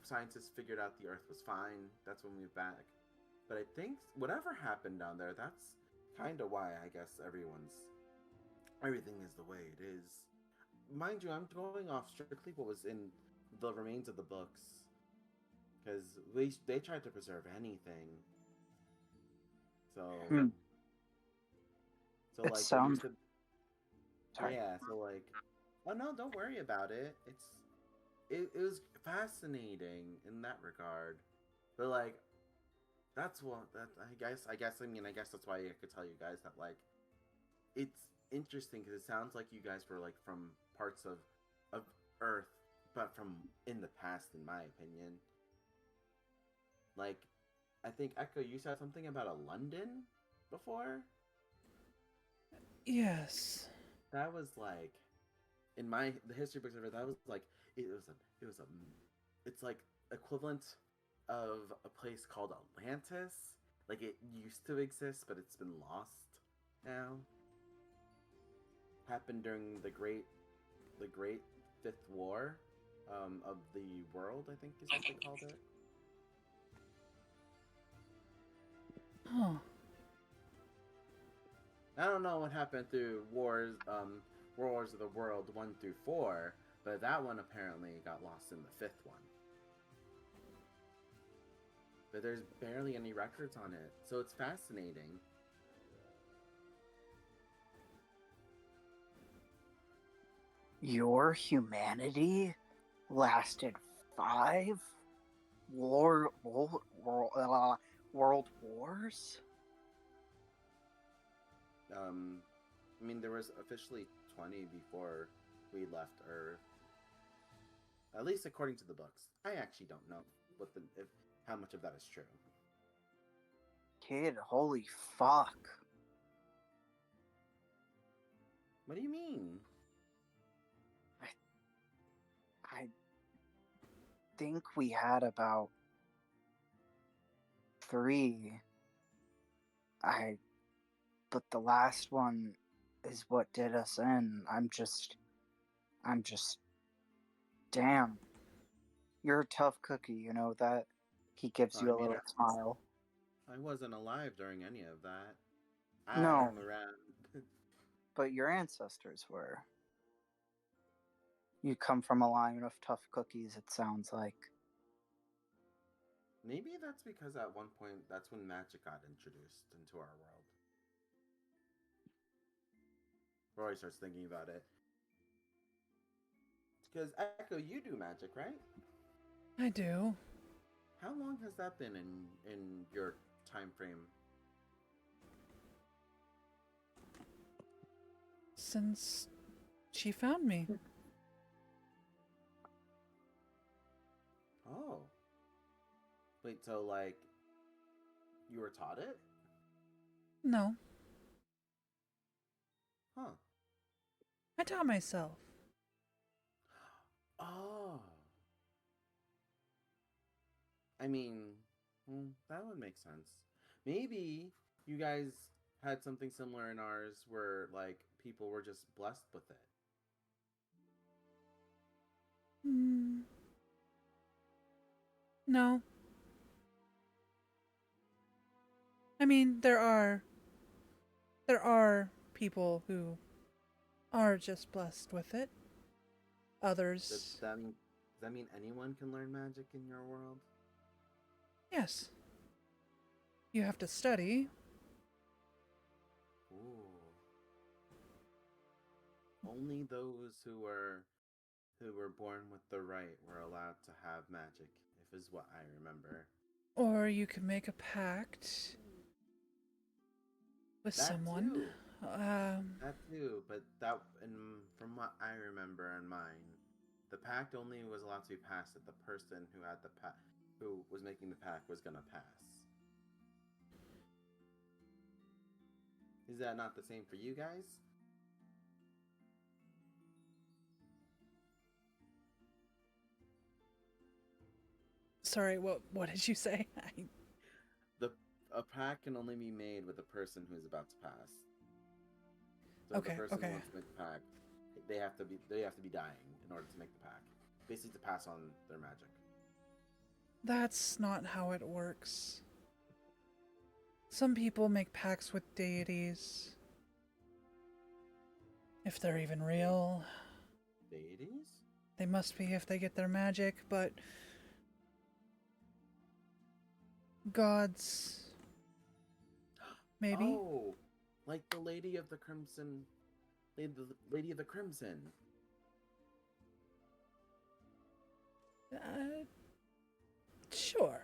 scientists figured out the Earth was fine, that's when we moved back. But I think whatever happened down there, that's kind of why I guess everything is the way it is. Mind you, I'm going off strictly what was in the remains of the books, because they tried to preserve anything. So Hmm. so It like there used sounds. to Sorry. yeah. So like oh no, don't worry about it. It was fascinating in that regard, but like that's what that I guess that's why I could tell you guys that like it's interesting because it sounds like you guys were like from parts of Earth, but from in the past, in my opinion. Like, I think Echo, you said something about a London before. Yes. That was like in the history books. That was like it was a it's like equivalent of a place called Atlantis. Like it used to exist, but it's been lost now. Happened during the Great Fifth War of the world, I think is what they called it. Huh. I don't know what happened through wars, Wars of the World 1 through 4, but that one apparently got lost in the 5th one. But there's barely any records on it, so it's fascinating. Your humanity lasted 5 world wars? I mean, there was officially 20 before we left Earth. At least according to the books. I actually don't know how much of that is true. Kid, holy fuck. What do you mean? I think we had about 3. But the last one is what did us in. I'm just, damn. You're a tough cookie, you know that? He gives you a little smile. I wasn't alive during any of that. No. I'm around. But your ancestors were. You come from a line of tough cookies, it sounds like. Maybe that's because at one point, that's when magic got introduced into our world. Roy starts thinking about it. Because, Echo, you do magic, right? I do. How long has that been in your time frame? Since she found me. Oh. Wait, so, like, you were taught it? No, Huh. I taught myself. Oh. I mean, that would make sense. Maybe you guys had something similar in ours where, like, people were just blessed with it. No. I mean, there are people who are just blessed with it. Others, Does that mean anyone can learn magic in your world? yes. You have to study. Ooh. Only those who were born with the right were allowed to have magic, if is what I remember. Or you could make a pact with That someone. too. That too, but from what I remember in mine, the pact only was allowed to be passed if the person who was making the pact was gonna pass. Is that not the same for you guys? Sorry, what did you say? A pact can only be made with the person who is about to pass. So Okay, if the person okay. who wants to make the pact, they have to be dying in order to make the pact. Basically to pass on their magic. That's not how it works. Some people make pacts with deities. If they're even real. Deities? They must be if they get their magic, but gods. Maybe? Oh, like the Lady of the Crimson. The Lady of the Crimson. Sure.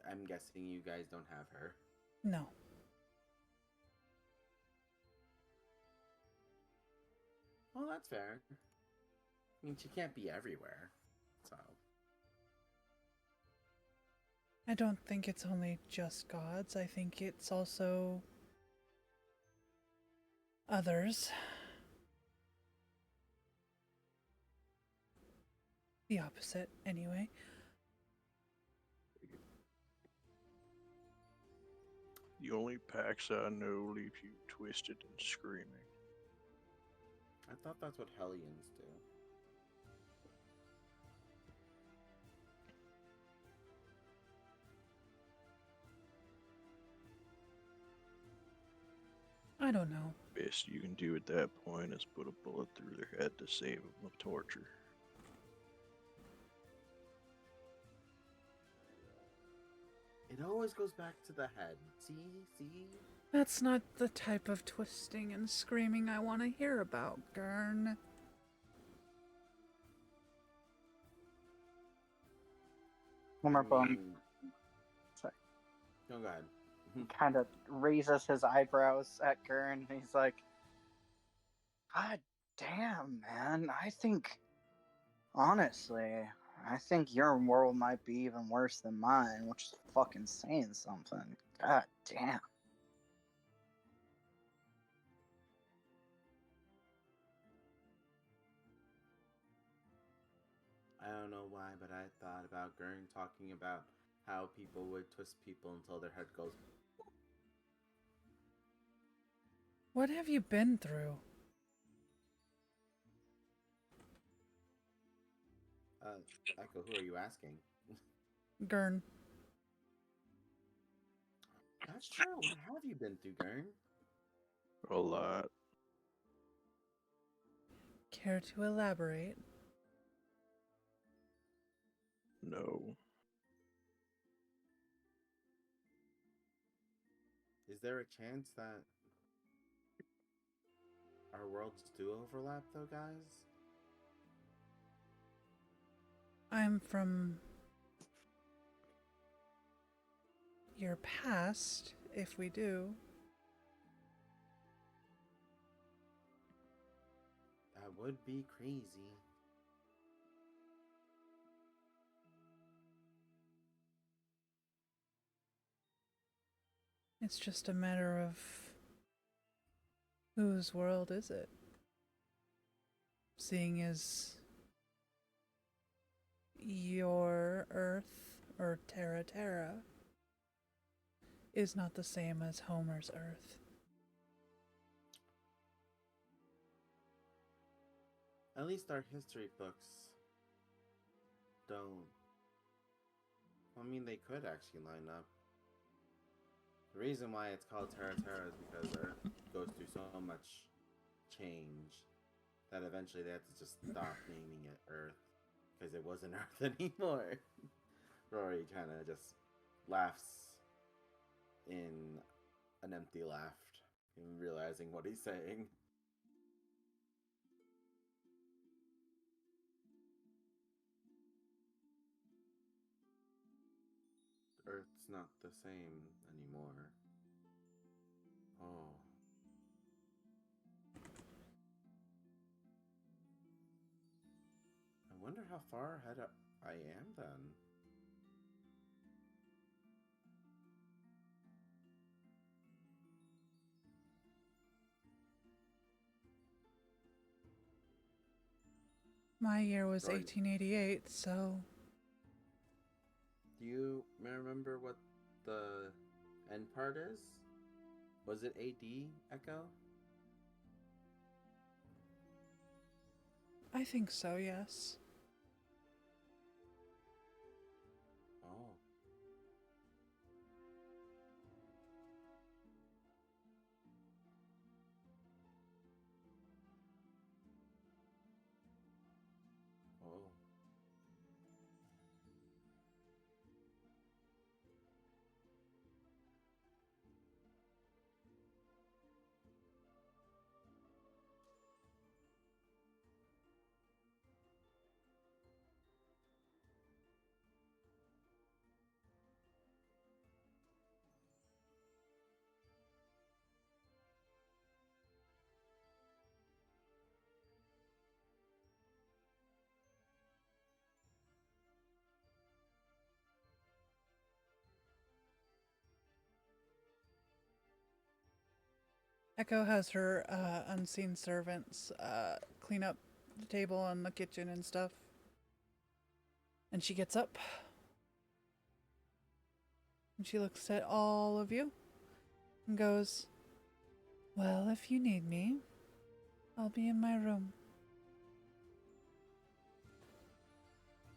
I'm guessing you guys don't have her. No. Well, that's fair. I mean, she can't be everywhere, so. I don't think it's only just gods. I think it's also others. The opposite, anyway. The only packs I know leave you twisted and screaming. I thought that's what Hellions do. I don't know. Best you can do at that point is put a bullet through their head to save them the torture. It always goes back to the head. See? That's not the type of twisting and screaming I want to hear about, Gurn. Homer Bum mean, no, go ahead. kind of raises his eyebrows at Gurn. He's like, God damn, man. Honestly, I think your world might be even worse than mine, which is fucking saying something. God damn. I don't know why, but I thought about Gurn talking about how people would twist people until their head goes. What have you been through? Echo, who are you asking? Gurn. That's true. What have you been through, Gurn? A lot. Care to elaborate? No. Is there a chance that our worlds do overlap, though, guys? I'm from your past, if we do. That would be crazy. It's just a matter of whose world is it? Seeing as your Earth, or Terra Terra, is not the same as Homer's Earth. At least our history books don't. I mean, they could actually line up. The reason why it's called Terra Terra is because Earth goes through so much change that eventually they had to just stop naming it Earth because it wasn't Earth anymore. Rory kind of just laughs in an empty laugh, realizing what he's saying. Earth's not the same anymore. Oh. I wonder how far ahead I am then. My year was Right. 1888, so Do you remember what the end part is? Was it AD, Echo? I think so, yes. Oh. Oh. Echo has her unseen servants clean up the table and the kitchen and stuff. And she gets up. And she looks at all of you and goes, "Well, if you need me, I'll be in my room."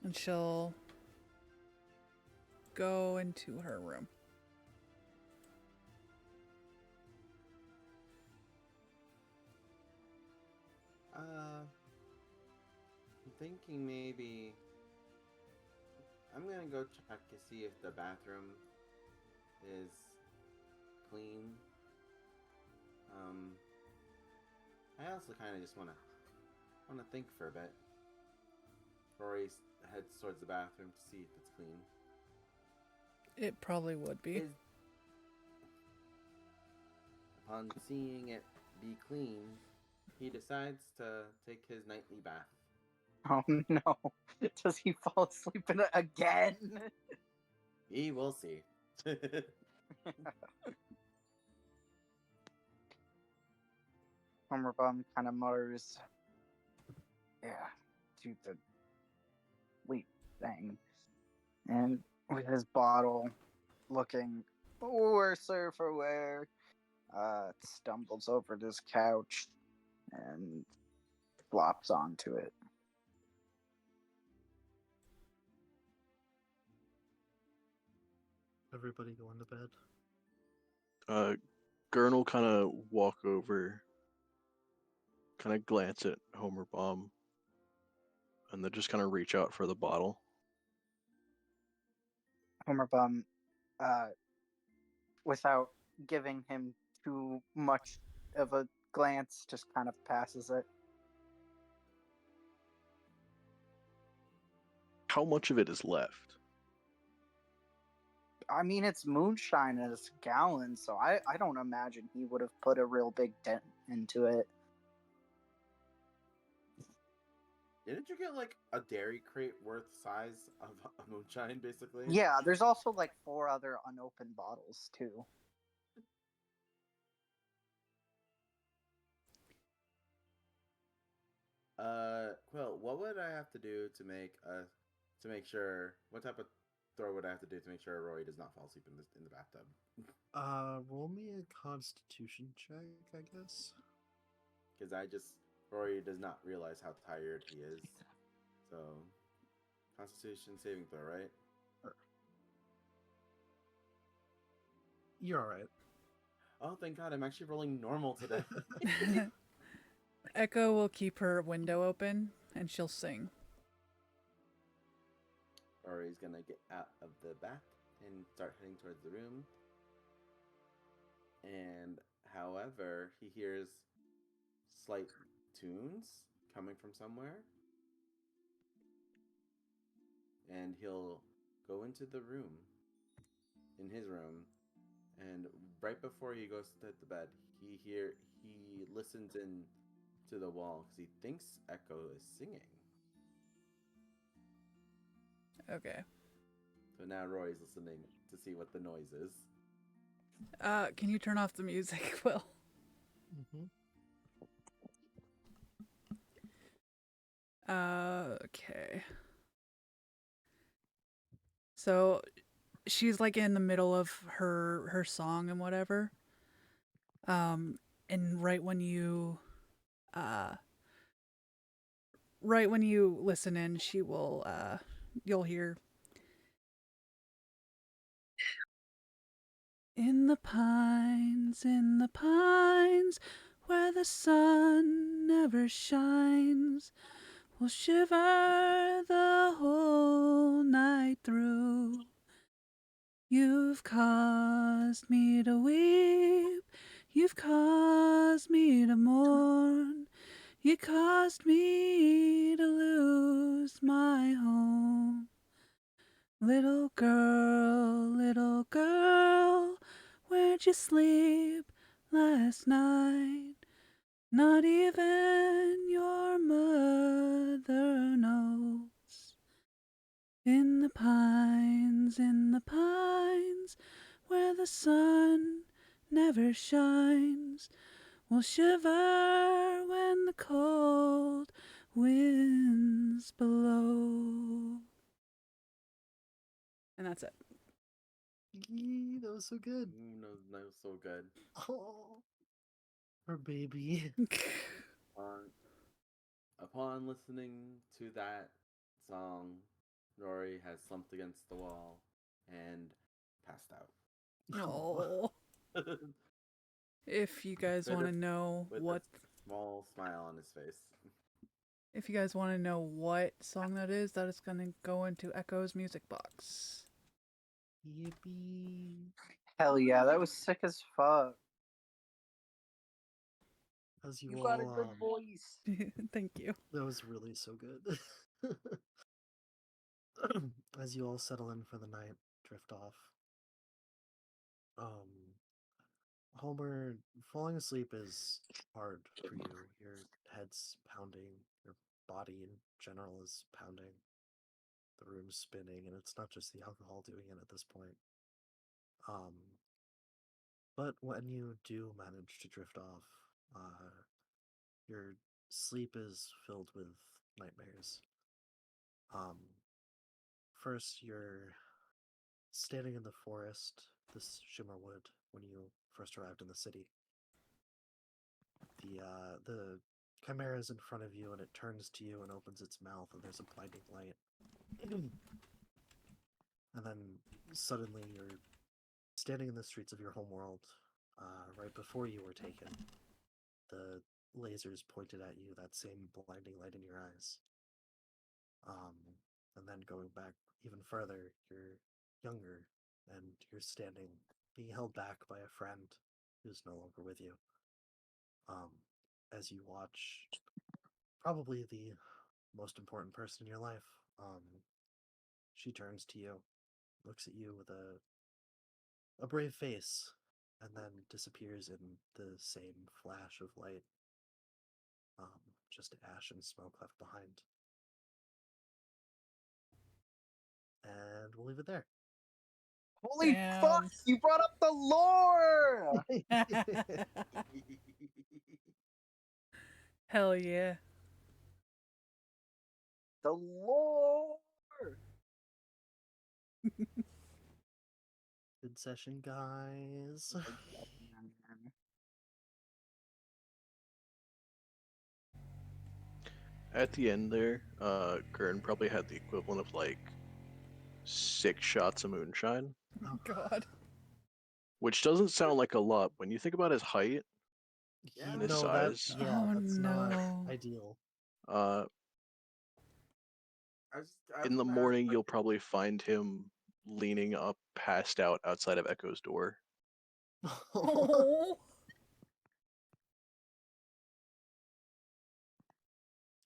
And she'll go into her room. I'm thinking maybe I'm gonna go check to see if the bathroom is clean. I also kind of just wanna think for a bit. Rory heads towards the bathroom to see if it's clean. It probably would be. Upon seeing it be clean, he decides to take his nightly bath. Oh no. Does he fall asleep in it again? We will see. Homer Bum kind of mutters, yeah, do the sleep thing. And with his bottle looking worser for wear, stumbles over to his couch and flops onto it. Everybody going to bed. Gurn will kind of walk over, kind of glance at Homer Bomb, and then just kind of reach out for the bottle. Homer Bum, without giving him too much of a glance, just kind of passes it. How much of it is left? I mean, it's moonshine and it's a gallon, so I don't imagine he would have put a real big dent into it. Didn't you get like a dairy crate worth size of moonshine, basically? Yeah, there's also like 4 other unopened bottles too. Quill, what would I have to do to make sure? What type of throw would I have to do to make sure Rory does not fall asleep in the bathtub? Roll me a Constitution check, I guess. Because Rory does not realize how tired he is. So, Constitution saving throw, right? You're all right. Oh, thank God! I'm actually rolling normal today. Echo will keep her window open and she'll sing. Rory's gonna get out of the bath and start heading towards the room. And however, he hears slight tunes coming from somewhere. And he'll go into the room, in his room, and right before he goes to the bed, he listens in to the wall because he thinks Echo is singing. Okay. So now Roy's listening to see what the noise is. Can you turn off the music, Will? Okay. So she's like in the middle of her song and whatever. And right when you listen in, she will you'll hear in the pines, where the sun never shines, we'll shiver the whole night through. You've caused me to weep, you've caused me to mourn, you caused me to lose my home. Little girl, where'd you sleep last night? Not even your mother knows. In the pines, where the sun never shines, we'll shiver when the cold winds blow. And that's it. Yee, that was so good. No, that was so good. Oh, her baby. Upon listening to that song, Rory has slumped against the wall and passed out. Oh. If you guys want to know with what small smile on his face. If you guys want to know what song that is going to go into Echo's music box. Yippee! Hell yeah, that was sick as fuck. As you You all, got a good voice. Thank you. that was really so good. As you all settle in for the night, drift off. Homer, falling asleep is hard for you. Your head's pounding, your body in general is pounding. The room's spinning, and it's not just the alcohol doing it at this point. But when you do manage to drift off, your sleep is filled with nightmares. First, you're standing in the forest, this Shimmerwood, when you first arrived in the city. The chimera is in front of you, and it turns to you and opens its mouth, and there's a blinding light. And then suddenly you're standing in the streets of your homeworld, right before you were taken. The lasers pointed at you, that same blinding light in your eyes. And then going back even further, you're younger, and you're standing, being held back by a friend who's no longer with you. As you watch probably the most important person in your life, she turns to you, looks at you with a brave face, and then disappears in the same flash of light. Just ash and smoke left behind. And we'll leave it there. Holy Damn. fuck! You brought up the lore! Hell yeah. The lore! Good session, guys. At the end there, Gurn probably had the equivalent of like 6 shots of moonshine, Oh, God. which doesn't sound like a lot when you think about his height. Yeah, And his no, size. Oh, that's not no. ideal. Uh, I in the was morning, you'll probably find him leaning up, passed out outside of Echo's door. Oh.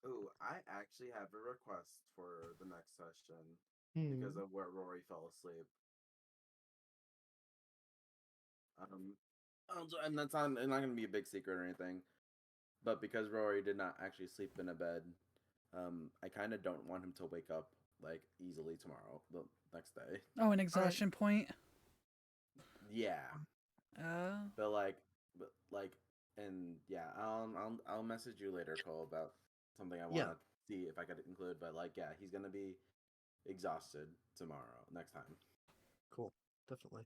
Ooh, I actually have a request for the next session because Hmm. of where Rory fell asleep. And that's not going to be a big secret or anything, but because Rory did not actually sleep in a bed, I kind of don't want him to wake up like easily tomorrow, the next day. Oh, an exhaustion point. Yeah, Oh. but like, and yeah, I'll message you later, Cole, about something I want Yeah. to see if I could include. But like, yeah, he's gonna be exhausted tomorrow, next time. Cool. Definitely.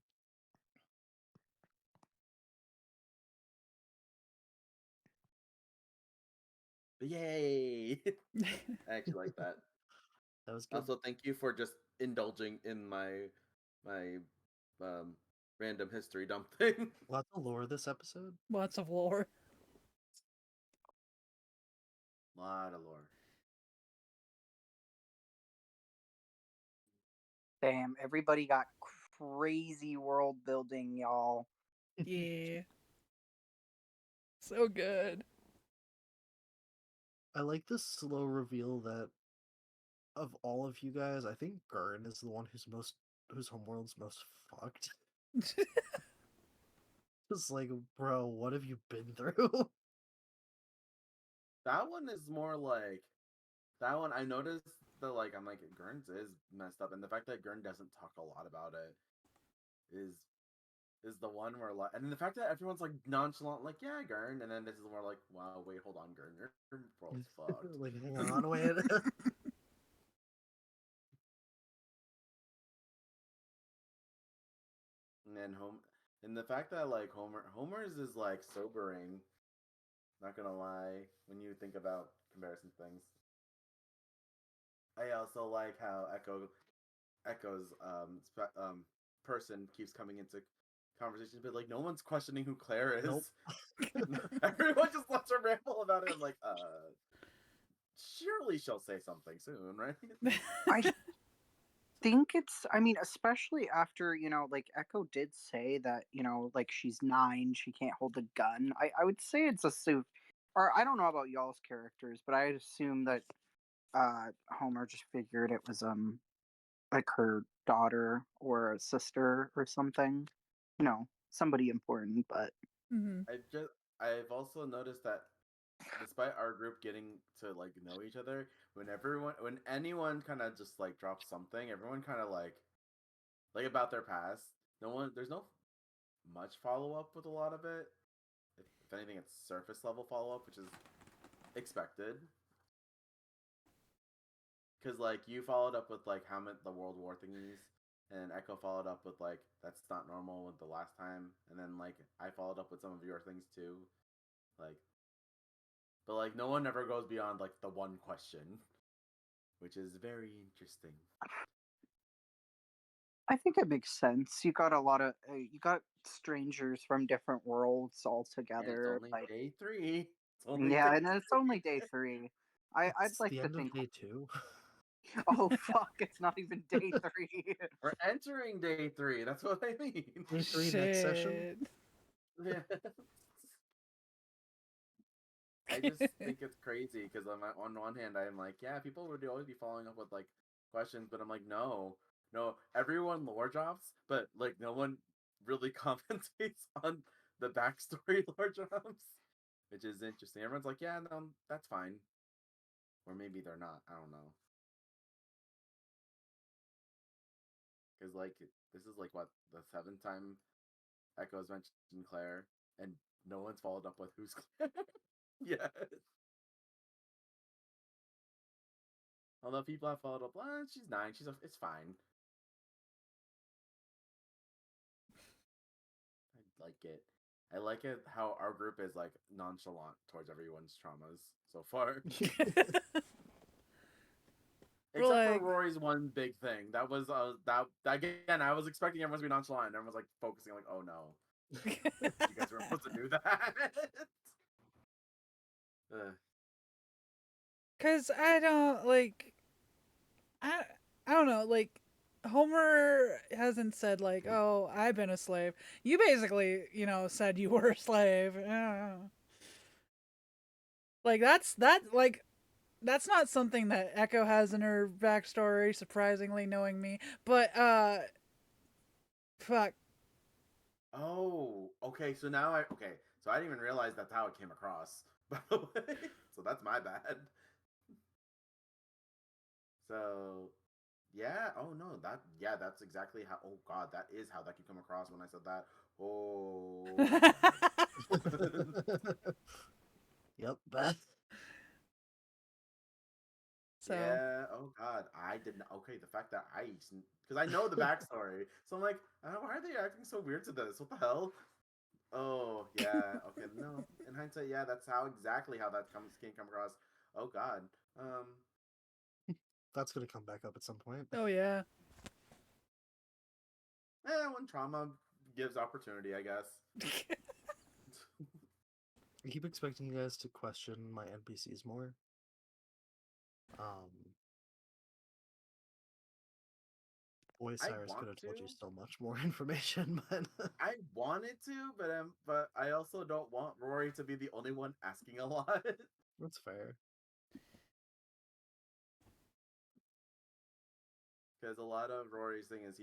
But yay! I actually like that. That was good. Also, thank you for just indulging in my random history dump thing. Lots of lore this episode. Lots of lore. Lot of lore. Damn, everybody got crazy world building, y'all. Yeah. So good. I like this slow reveal that of all of you guys, I think Gurn is the one whose homeworld's most fucked. Just like, bro, what have you been through? That one is more like that one. I noticed that I'm like Gurn's is messed up, and the fact that Gurn doesn't talk a lot about it is the one where and the fact that everyone's like nonchalant, like yeah, Gurn, and then this is more like wow, wait, hold on, Gurn, your world's fucked. Like, hang on, wait. And then and the fact that Homer's is like sobering. Not gonna lie, when you think about comparison things. I also like how Echo's person keeps coming into conversations, but like no one's questioning who Claire is. Nope. Everyone just lets her ramble about it. I'm like, surely she'll say something soon, right? I think it's, I mean, especially after, like Echo did say that, like she's 9, she can't hold a gun. I would say it's assumed, or I don't know about y'all's characters, but I'd assume that Homer just figured it was like her daughter or a sister or something. Somebody important, but Hmm. I've also noticed that despite our group getting to like know each other, when anyone kind of just like drops something, everyone kind of like about their past. There's no much follow up with a lot of it. If anything, it's surface level follow up, which is expected. Because like you followed up with like how many the World War thingies, and Echo followed up with like that's not normal with the last time, and then like I followed up with some of your things too, like. But like no one ever goes beyond like the one question, which is very interesting. I think it makes sense. You got strangers from different worlds all And it's together. only Like, day 3. It's only yeah, day and it's 3. only day 3. I'd It's like the to end of think. day 2. Oh fuck! It's not even day 3. We're entering day 3. That's what I mean. Day 3 next session. Shit. Yeah. I just think it's crazy because on one hand I'm like, yeah, people would always be following up with like questions, but I'm like, no, everyone lore drops, but like no one really commentates on the backstory lore drops, which is interesting. Everyone's like, yeah, no, that's fine, or maybe they're not. I don't know, because like this is like what the 7th time Echo's mentioned Claire, and no one's followed up with who's Claire. Yeah. Although people have followed up, she's 9. It's fine. I like it. I like it how our group is like nonchalant towards everyone's traumas so far. We're Except for like, Rory's one big thing. That was that again. I was expecting everyone to be nonchalant. And everyone was like focusing like, oh no, you guys weren't supposed to do that. cause I don't like, I I don't know, like Homer hasn't said like, oh, I've been a slave. You basically, said you were a slave. Like that's not something that Echo has in her backstory. Surprisingly, knowing me, but fuck. Oh, okay. So now So I didn't even realize that's how it came across. By the way, so that's my bad. So yeah. Oh no. That's exactly how. Oh god, that is how that could come across when I said that. Oh god. Yep, Beth. So Yeah. Oh god, I didn't. Okay, the fact that because I know the backstory, so I'm like, why are they acting so weird to this? What the hell? Oh yeah. Okay. No. In hindsight, yeah, that's exactly how that can come across. Oh god. Um. That's gonna come back up at some point. oh yeah. When trauma gives opportunity, I guess. I keep expecting you guys to question my NPCs more. Boy, I Cyrus could want have to. told you so much more information, but I wanted to, but I also don't want Rory to be the only one asking a lot. that's fair. Because a lot of Rory's thing is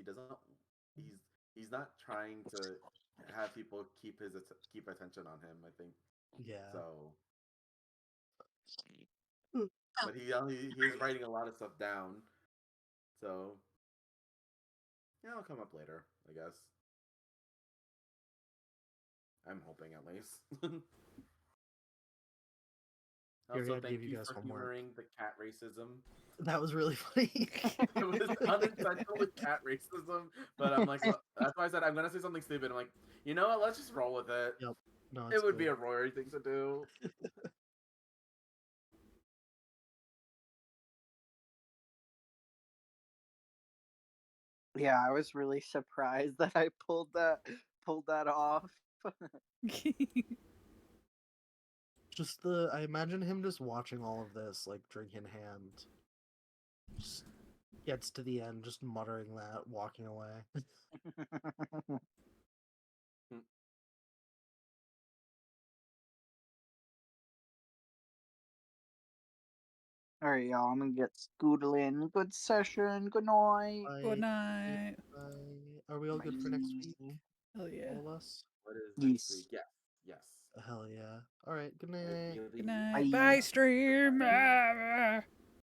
he's not trying to have people keep attention on him. I think Yeah. so, but he's writing a lot of stuff down. So yeah, it'll come up later, I guess. I'm hoping at least. Here, Also, I thank gave you you guys for homework. humoring the cat racism. That was really funny. It was unintentional cat racism, but I'm like, that's why I said I'm gonna say something stupid. I'm like, you know what? Let's just roll with it. Yep. No, It it's would be good. a Rory thing to do. Yeah, I was really surprised that I pulled that pulled that off. Just I imagine him just watching all of this, like drink in hand. Just gets to the end, just muttering that, walking away. Alright, y'all, I'm gonna get scootling. Good session. Good night. Good Bye. night. Are we all good for next week? Hell yeah. All of us? What is next week? Yes. Yes. Hell yeah. Alright, good night. Anything Good you- night. Bye. Bye, stream.